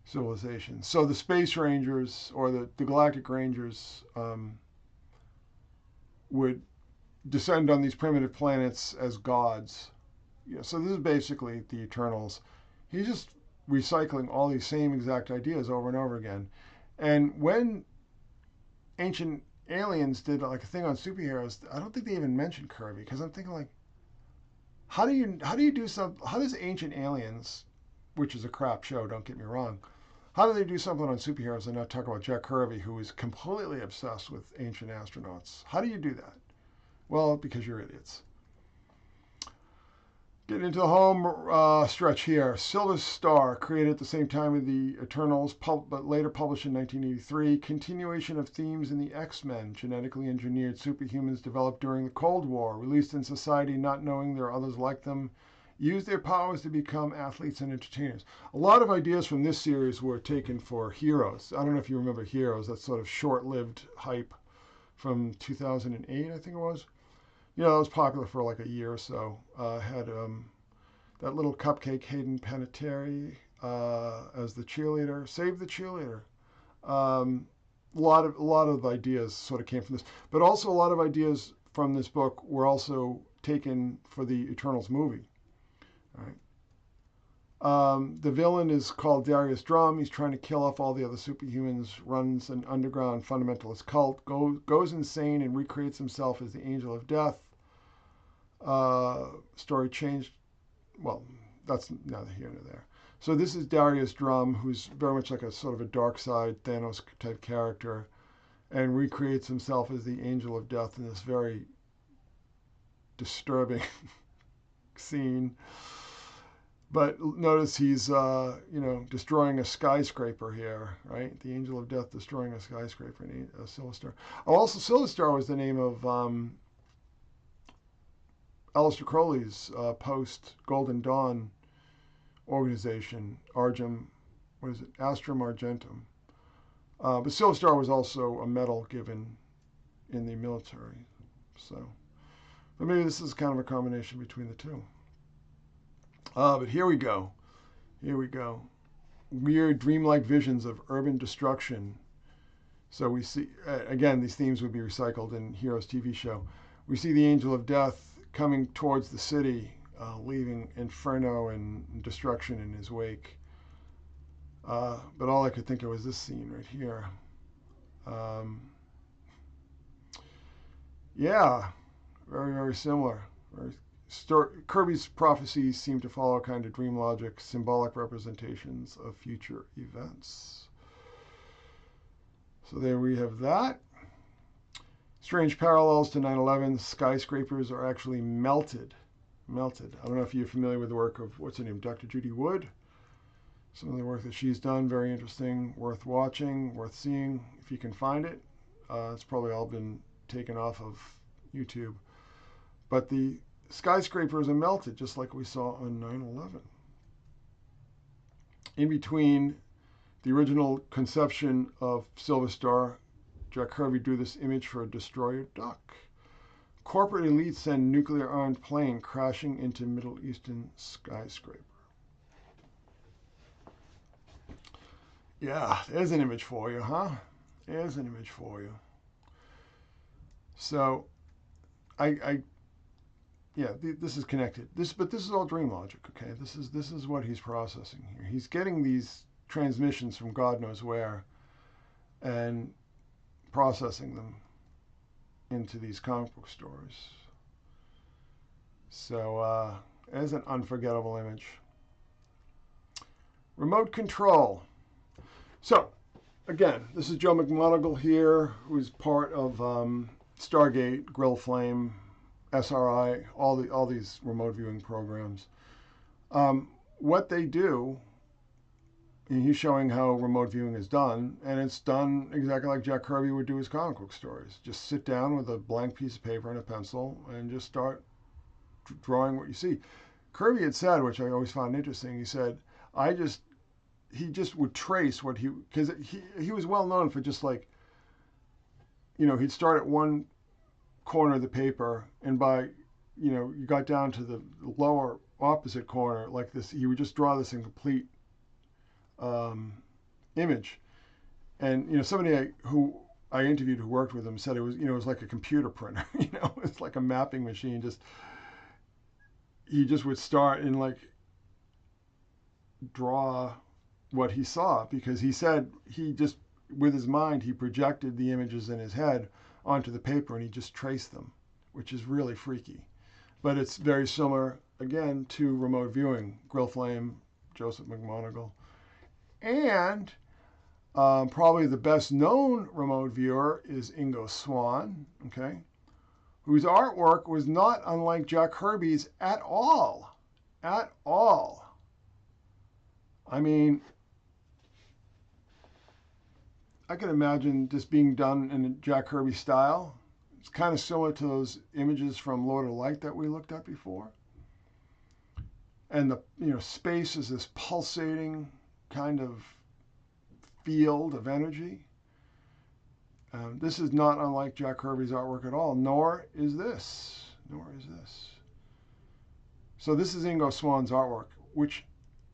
Speaker 1: civilization. So the Space Rangers, or the Galactic Rangers, would descend on these primitive planets as gods. Yeah, so this is basically the Eternals. He's just recycling all these same exact ideas over and over again. And when Ancient Aliens did like a thing on superheroes, I don't think they even mentioned Kirby, because I'm thinking like, how do you do something? How does Ancient Aliens, which is a crap show, don't get me wrong, how do they do something on superheroes and not talk about Jack Kirby, who is completely obsessed with ancient astronauts? How do you do that? Well, because you're idiots. Getting into the home stretch here. Silver Star, created at the same time of the Eternals, but later published in 1983. Continuation of themes in the X-Men. Genetically engineered superhumans developed during the Cold War, released in society not knowing there are others like them, use their powers to become athletes and entertainers. A lot of ideas from this series were taken for Heroes. I don't know if you remember Heroes, that sort of short-lived hype from 2008, I think it was. You know, it was popular for like a year or so. Had that little cupcake Hayden Panettiere as the cheerleader. Save the cheerleader. A lot of ideas sort of came from this, but also a lot of ideas from this book were also taken for the Eternals movie. All right. The villain is called Darius Drum. He's trying to kill off all the other superhumans, runs an underground fundamentalist cult, goes insane and recreates himself as the Angel of Death. Story changed. Well, that's neither here nor there. So this is Darius Drum, who's very much like a sort of a dark side Thanos type character, and recreates himself as the Angel of Death in this very disturbing scene. But notice he's, destroying a skyscraper here, right? The Angel of Death destroying a skyscraper in a Silver Star. Oh, also, Silver Star was the name of Aleister Crowley's post-Golden Dawn organization, Astrum Argentum. But Silver Star was also a medal given in the military. So, but maybe this is kind of a combination between the two. But here we go. Weird dreamlike visions of urban destruction. So we see, again, these themes would be recycled in Heroes TV show. We see the Angel of Death coming towards the city, leaving inferno and destruction in his wake. But all I could think of was this scene right here. Yeah, very, very similar. Kirby's prophecies seem to follow kind of dream logic, symbolic representations of future events. So there we have that. Strange parallels to 9/11. Skyscrapers are actually melted. I don't know if you're familiar with the work of, what's her name, Dr. Judy Wood. Some of the work that she's done, very interesting, worth watching, worth seeing, if you can find it. It's probably all been taken off of YouTube. But the skyscrapers are melted, just like we saw on 9/11. In between the original conception of Silver Star, Jack Kirby drew this image for a destroyer duck. Corporate elites send nuclear-armed plane crashing into Middle Eastern skyscraper. Yeah, there's an image for you, huh? There's an image for you. So, this is connected. But this is all dream logic, okay? This is what he's processing here. He's getting these transmissions from God knows where, and processing them into these comic book stories. So, there's an unforgettable image. Remote control. So, again, this is Joe McMoneagle here, who's part of Stargate, Grill Flame, SRI, all these remote viewing programs. What they do, and he's showing how remote viewing is done, and it's done exactly like Jack Kirby would do his comic book stories. Just sit down with a blank piece of paper and a pencil and just start drawing what you see. Kirby had said, which I always found interesting, he said, he just would trace what because he was well known for just like, he'd start at one corner of the paper, and by, you got down to the lower opposite corner, like this, he would just draw this incomplete image. And, somebody who I interviewed who worked with him said it was, it was like a computer printer, it's like a mapping machine. He just would start and like draw what he saw, because he said he just, with his mind, he projected the images in his head onto the paper and he just traced them, which is really freaky. But it's very similar, again, to remote viewing. Grill Flame, Joseph McMoneagle. And probably the best known remote viewer is Ingo Swann, okay, whose artwork was not unlike Jack Kirby's at all. At all. I mean, I can imagine this being done in Jack Kirby style. It's kind of similar to those images from Lord of Light that we looked at before. And the space is this pulsating kind of field of energy. This is not unlike Jack Kirby's artwork at all, nor is this. So this is Ingo Swann's artwork, which,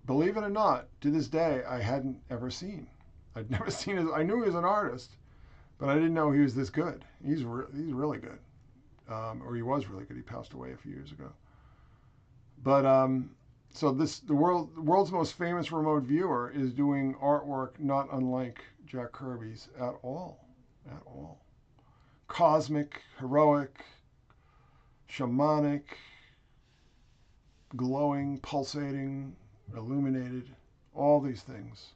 Speaker 1: believe it or not, to this day, I hadn't ever seen. I'd never seen his. I knew he was an artist, but I didn't know he was this good. He's really good, or he was really good. He passed away a few years ago. But so the world's most famous remote viewer is doing artwork not unlike Jack Kirby's at all. Cosmic, heroic, shamanic, glowing, pulsating, illuminated, all these things,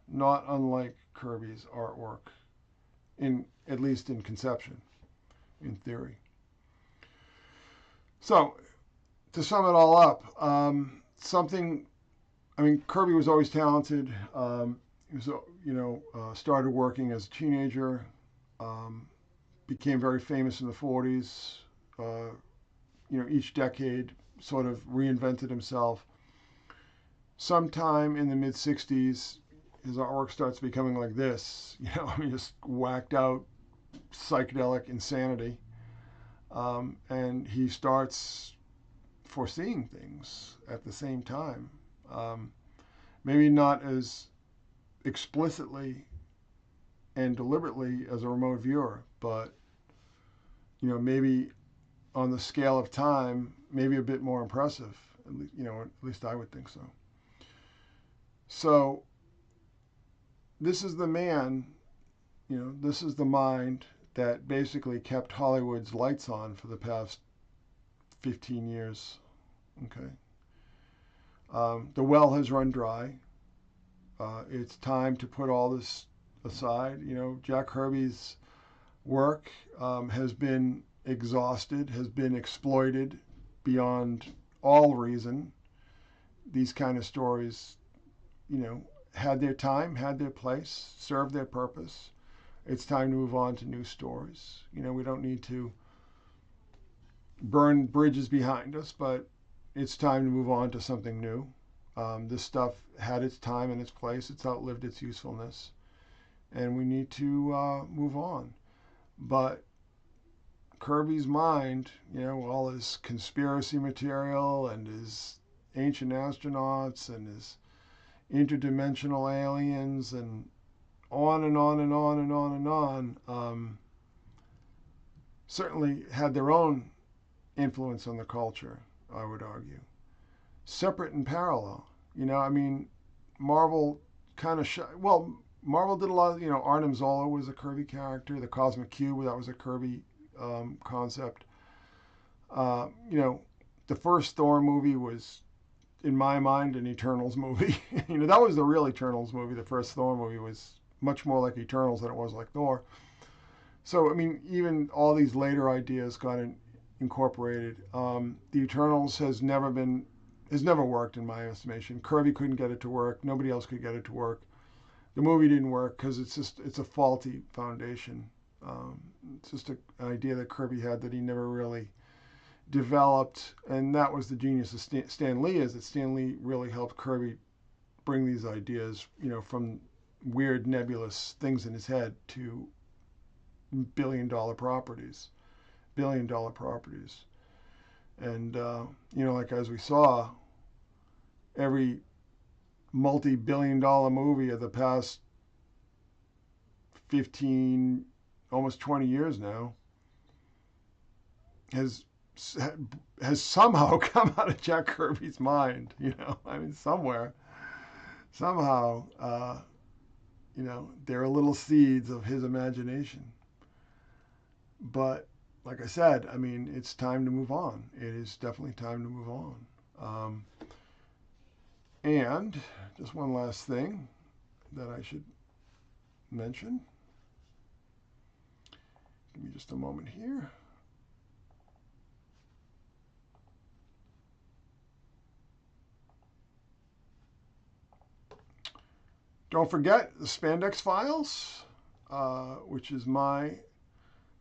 Speaker 1: not unlike Kirby's artwork, at least in conception, in theory. So, to sum it all up, Kirby was always talented. He was, started working as a teenager, became very famous in the 40s. Each decade sort of reinvented himself. Sometime in the mid-60s, his artwork starts becoming like this, just whacked out psychedelic insanity. And he starts foreseeing things at the same time. Maybe not as explicitly and deliberately as a remote viewer, but, maybe on the scale of time, maybe a bit more impressive. At least I would think so. So this is the man, this is the mind that basically kept Hollywood's lights on for the past 15 years. Okay. The well has run dry. It's time to put all this aside. Jack Kirby's work has been exhausted, has been exploited beyond all reason. These kind of stories, had their time, had their place, served their purpose. It's time to move on to new stories. We don't need to burn bridges behind us, but it's time to move on to something new. This stuff had its time and its place. It's outlived its usefulness. And we need to move on. But Kirby's mind, all his conspiracy material and his ancient astronauts and his interdimensional aliens and on and on and on and on and on, certainly had their own influence on the culture, I would argue. Separate and parallel. Marvel kind of Marvel did a lot of, Arnim Zola was a Kirby character. The Cosmic Cube, that was a Kirby concept. The first Thor movie was, in my mind, an Eternals movie. That was the real Eternals movie. The first Thor movie was much more like Eternals than it was like Thor. So, even all these later ideas got incorporated. The Eternals has never worked in my estimation. Kirby couldn't get it to work. Nobody else could get it to work. The movie didn't work because it's a faulty foundation. It's just an idea that Kirby had that he never really developed, and that was the genius of Stan Lee, is that Stan Lee really helped Kirby bring these ideas, from weird nebulous things in his head to billion-dollar properties. And, like as we saw, every multi-billion-dollar movie of the past 15, almost 20 years now has somehow come out of Jack Kirby's mind, somewhere, somehow, there are little seeds of his imagination. But like I said, it's time to move on. It is definitely time to move on. And just one last thing that I should mention. Give me just a moment here. Don't forget the Spandex Files, which is my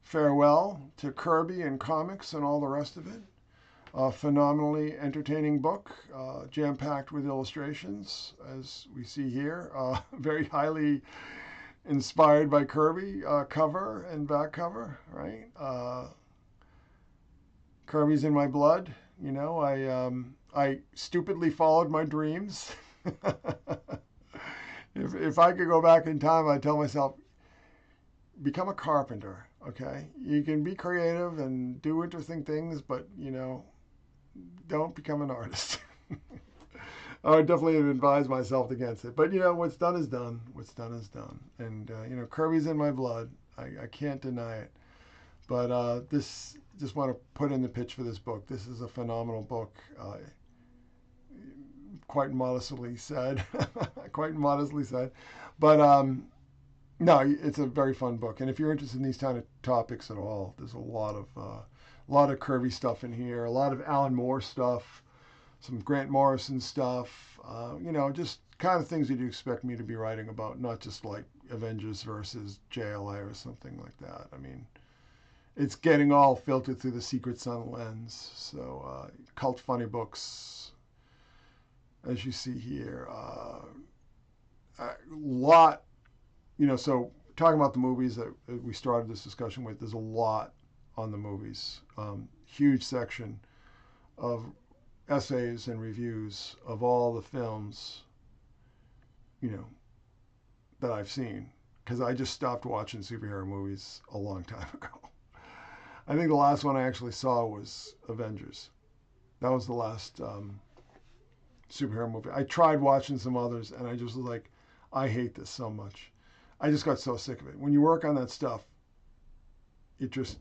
Speaker 1: farewell to Kirby and comics and all the rest of it. A phenomenally entertaining book, jam-packed with illustrations, as we see here. Very highly inspired by Kirby, cover and back cover, right? Kirby's in my blood. I stupidly followed my dreams. If I could go back in time, I'd tell myself, become a carpenter, okay? You can be creative and do interesting things, but, don't become an artist. I would definitely have advised myself against it. But, what's done is done. What's done is done. And, Kirby's in my blood. I can't deny it. But this, just want to put in the pitch for this book. This is a phenomenal book. Quite modestly said. But, no, it's a very fun book. And if you're interested in these kind of topics at all, there's a lot of Kirby stuff in here, a lot of Alan Moore stuff, some Grant Morrison stuff, just kind of things you'd expect me to be writing about, not just like Avengers versus JLA or something like that. It's getting all filtered through the Secret Sun lens. So, cult funny books, as you see here. A lot, so talking about the movies that we started this discussion with, there's a lot on the movies. Huge section of essays and reviews of all the films, that I've seen, because I just stopped watching superhero movies a long time ago. I think the last one I actually saw was Avengers. That was the last superhero movie. I tried watching some others, and I just was like, I hate this so much. I just got so sick of it. When you work on that stuff, it just,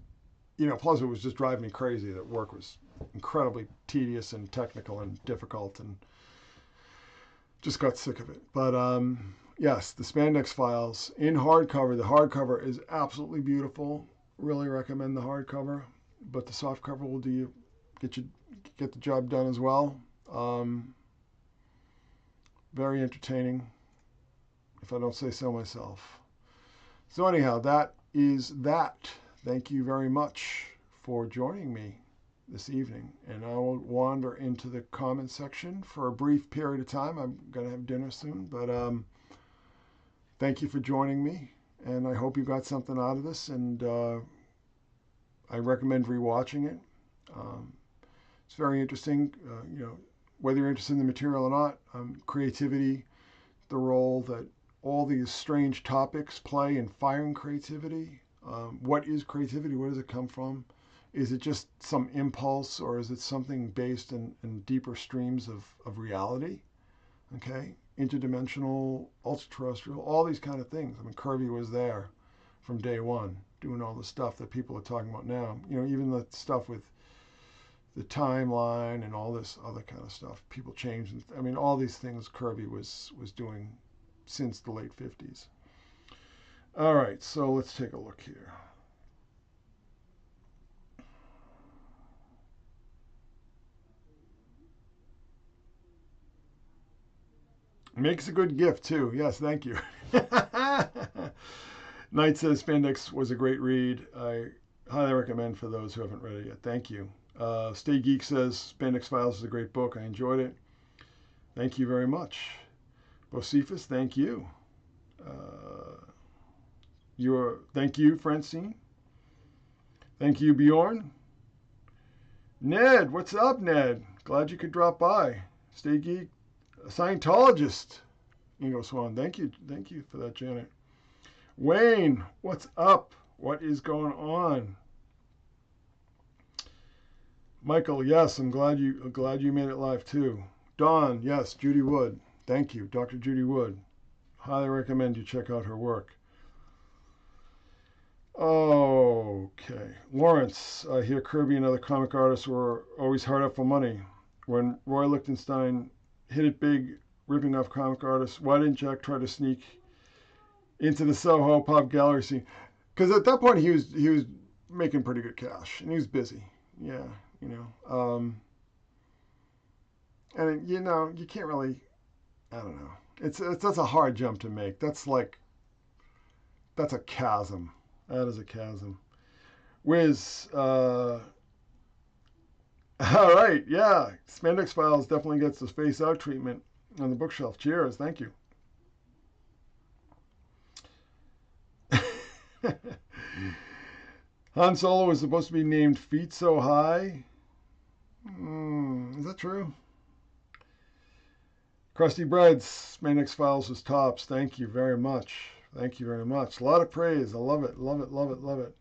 Speaker 1: plus it was just driving me crazy that work was incredibly tedious and technical and difficult, and just got sick of it. But yes, the Spandex Files in hardcover. The hardcover is absolutely beautiful. Really recommend the hardcover, but the softcover will get the job done as well. Very entertaining, if I don't say so myself. So anyhow, that is that. Thank you very much for joining me this evening, and I will wander into the comment section for a brief period of time. I'm going to have dinner soon, but thank you for joining me, and I hope you got something out of this, and I recommend rewatching it. It's very interesting, whether you're interested in the material or not. Creativity, the role that all these strange topics play in firing creativity. What is creativity? Where does it come from? Is it just some impulse, or is it something based in deeper streams of reality? Okay, interdimensional, ultra-terrestrial, all these kind of things. Kirby was there from day one, doing all the stuff that people are talking about now. Even the stuff with the timeline and all this other kind of stuff. People change. All these things Kirby was doing since the late 50s. All right, so let's take a look here. Makes a good gift, too. Yes, thank you. Knight says Spandex was a great read. I highly recommend for those who haven't read it yet. Thank you. Stay Geek says Spandex Files is a great book. I enjoyed it. Thank you very much. Bocephus, thank you. Thank you, Francine. Thank you, Bjorn. Ned, what's up, Ned? Glad you could drop by. Stay Geek, a Scientologist. Ingo Swan, thank you for that, Janet. Wayne, what's up? What is going on? Michael, yes, I'm glad you made it live too. Dawn, yes, Judy Wood. Thank you, Dr. Judy Wood. Highly recommend you check out her work. Okay. Lawrence, I hear Kirby and other comic artists were always hard up for money. When Roy Lichtenstein hit it big, ripping off comic artists, why didn't Jack try to sneak into the Soho pop gallery scene? Because at that point he was making pretty good cash and he was busy. Yeah, you know. And you know, you can't really. I don't know. That's a hard jump to make. That's a chasm. That is a chasm. Wiz, all right, yeah. Spandex Files definitely gets the space out treatment on the bookshelf. Cheers, thank you. Han Solo was supposed to be named Feet So High. Is that true? Krusty Breads, Spandex Files was tops. Thank you very much. Thank you very much. A lot of praise. I love it, love it, love it, love it.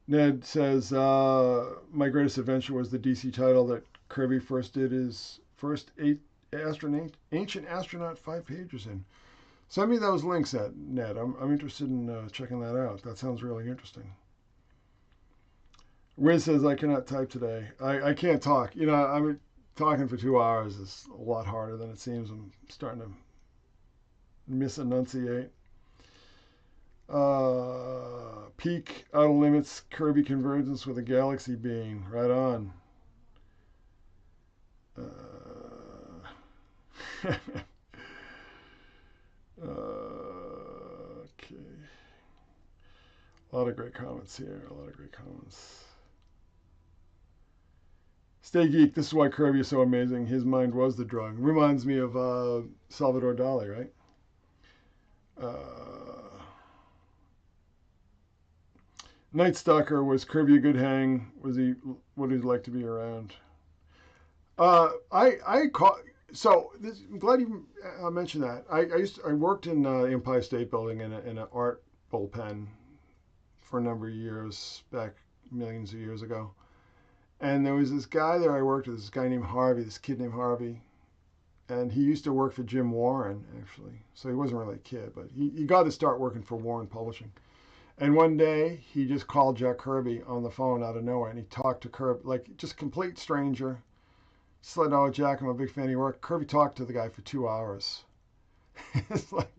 Speaker 1: Ned says, my greatest adventure was the DC title that Kirby first did his first ancient astronaut 5 pages in. Send me those links, Ned. I'm interested in checking that out. That sounds really interesting. Wiz says, I cannot type today. I can't talk. You know, I'm talking for 2 hours is a lot harder than it seems. I'm starting to misenunciate. Peak, Outer Limits, Kirby Convergence with a Galaxy Being. Right on. Okay. A lot of great comments here. A lot of great comments. Stay Geek, this is why Kirby is so amazing. His mind was the drug. Reminds me of Salvador Dali, right? Night Stalker, was Kirby a good hang? What did he like to be around? I'm glad you mentioned that. I worked in the Empire State Building in an art bullpen for a number of years back millions of years ago. And there was this guy there I worked with, this guy named Harvey, this kid named Harvey. And he used to work for Jim Warren, actually. So he wasn't really a kid, but he got to start working for Warren Publishing. And one day, he just called Jack Kirby on the phone out of nowhere, and he talked to Kirby, like just complete stranger. Just let know, Jack, I'm a big fan of your work. Kirby talked to the guy for 2 hours. It's like,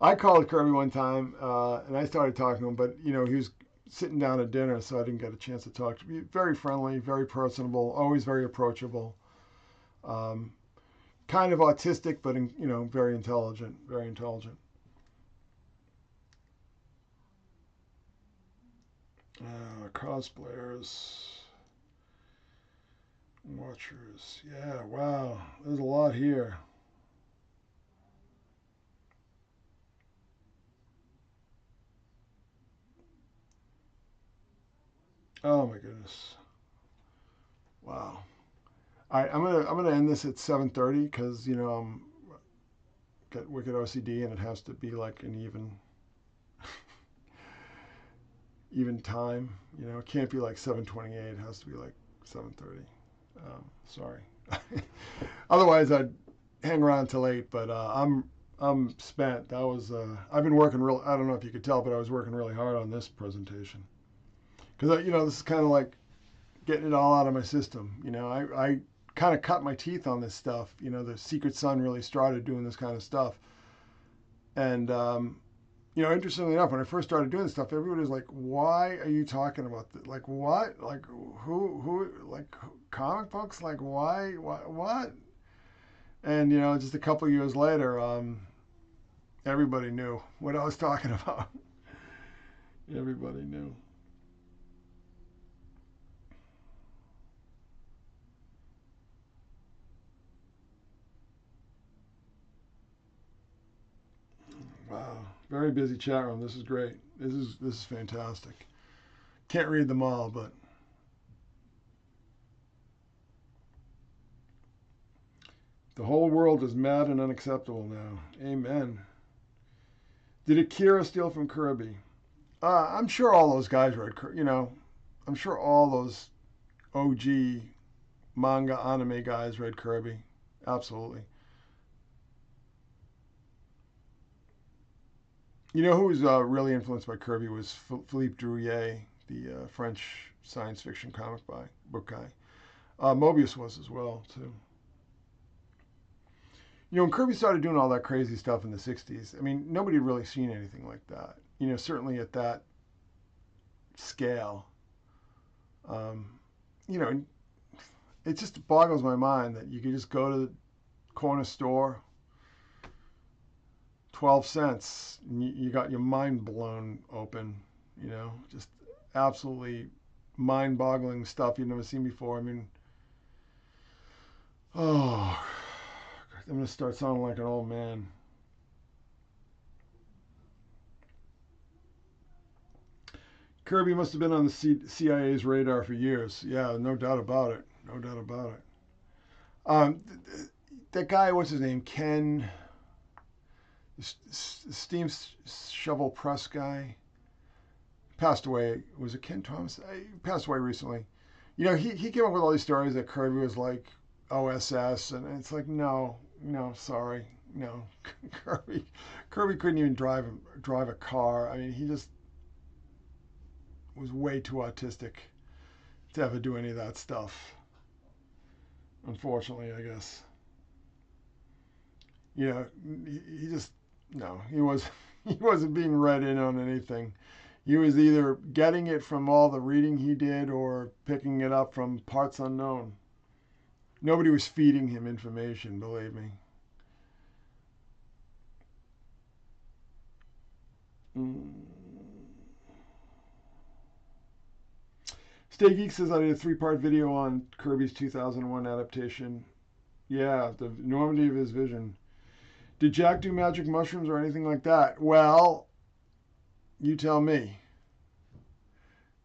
Speaker 1: I called Kirby one time, and I started talking to him, but, you know, he was sitting down at dinner, so I didn't get a chance to talk to him. Very friendly, very personable, always very approachable. Kind of autistic, but, you know, very intelligent, very intelligent. Cosplayers, watchers, yeah, wow, there's a lot here. Oh my goodness, wow. All right, I'm gonna end this at 7:30 because you know I'm got wicked OCD and it has to be like an even time. You know, it can't be like 7:28. It has to be like 7:30. Sorry. Otherwise, I'd hang around till 8. But I'm spent. That was I've been working real. I don't know if you could tell, but I was working really hard on this presentation because you know this is kind of like getting it all out of my system. You know, I kind of cut my teeth on this stuff. You know, the Secret Sun really started doing this kind of stuff, and you know, interestingly enough, when I first started doing this stuff, everybody was like, "Why are you talking about this? Like, what? Like, who? Like, comic books? Like, why? What?" And you know, just a couple of years later, everybody knew what I was talking about. Everybody knew. Wow, very busy chat room. This is great. This is fantastic. Can't read them all, but the whole world is mad and unacceptable now. Amen. Did Akira steal from Kirby? I'm sure all those guys read, I'm sure all those OG manga anime guys read Kirby. Absolutely. You know who was really influenced by Kirby was Philippe Drouillet, the French science fiction book guy. Mobius was as well, too. When Kirby started doing all that crazy stuff in the 60s, I mean, nobody had really seen anything like that. Certainly at that scale. Um, you know, it just boggles my mind that you could just go to the corner store, 12 cents, and you got your mind blown open, just absolutely mind-boggling stuff you've never seen before. I mean, oh, I'm going to start sounding like an old man. Kirby must have been on the CIA's radar for years. Yeah, no doubt about it. No doubt about it. That guy, what's his name? Ken, steam shovel press guy, passed away. Was it Ken Thomas? He passed away recently. He came up with all these stories that Kirby was like OSS, and it's like, no, sorry, no. Kirby couldn't even drive a car. I mean, he just was way too autistic to ever do any of that stuff. Unfortunately, I guess. He just he wasn't being read in on anything. He was either getting it from all the reading he did or picking it up from parts unknown. Nobody was feeding him information, believe me. Stay Geek says I did a 3-part video on Kirby's 2001 adaptation. Yeah, the enormity of his vision. Did Jack do magic mushrooms or anything like that? Well, you tell me.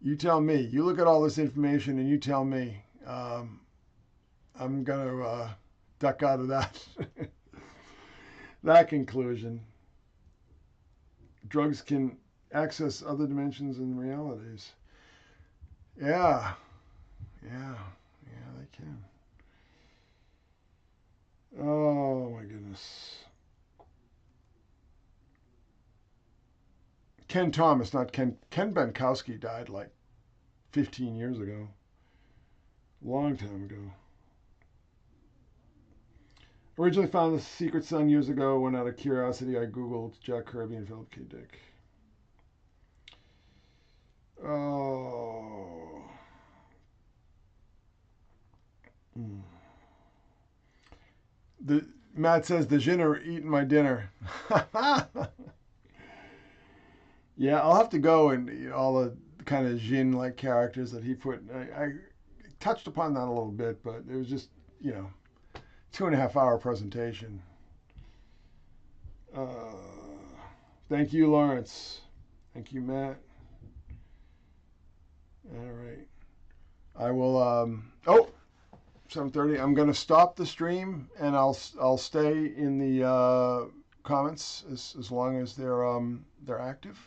Speaker 1: You tell me. You look at all this information and you tell me. I'm going to duck out of that conclusion. Drugs can access other dimensions and realities. Yeah, they can. Oh my goodness. Ken Thomas, not Ken. Ken Benkowski died like 15 years ago. Long time ago. Originally found The Secret Sun years ago when out of curiosity I googled Jack Kirby and Philip K. Dick. Oh. Matt says the Jinn are eating my dinner. Yeah, I'll have to go and all the kind of Jinn-like characters that he put. I touched upon that a little bit, but it was just 2.5 hour presentation. Thank you, Lawrence. Thank you, Matt. All right. I will. 7:30. I'm going to stop the stream, and I'll stay in the comments as long as they're active.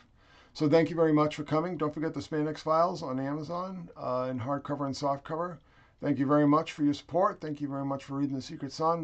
Speaker 1: So thank you very much for coming. Don't forget the Spandex Files on Amazon in hardcover and softcover. Thank you very much for your support. Thank you very much for reading The Secret Sun.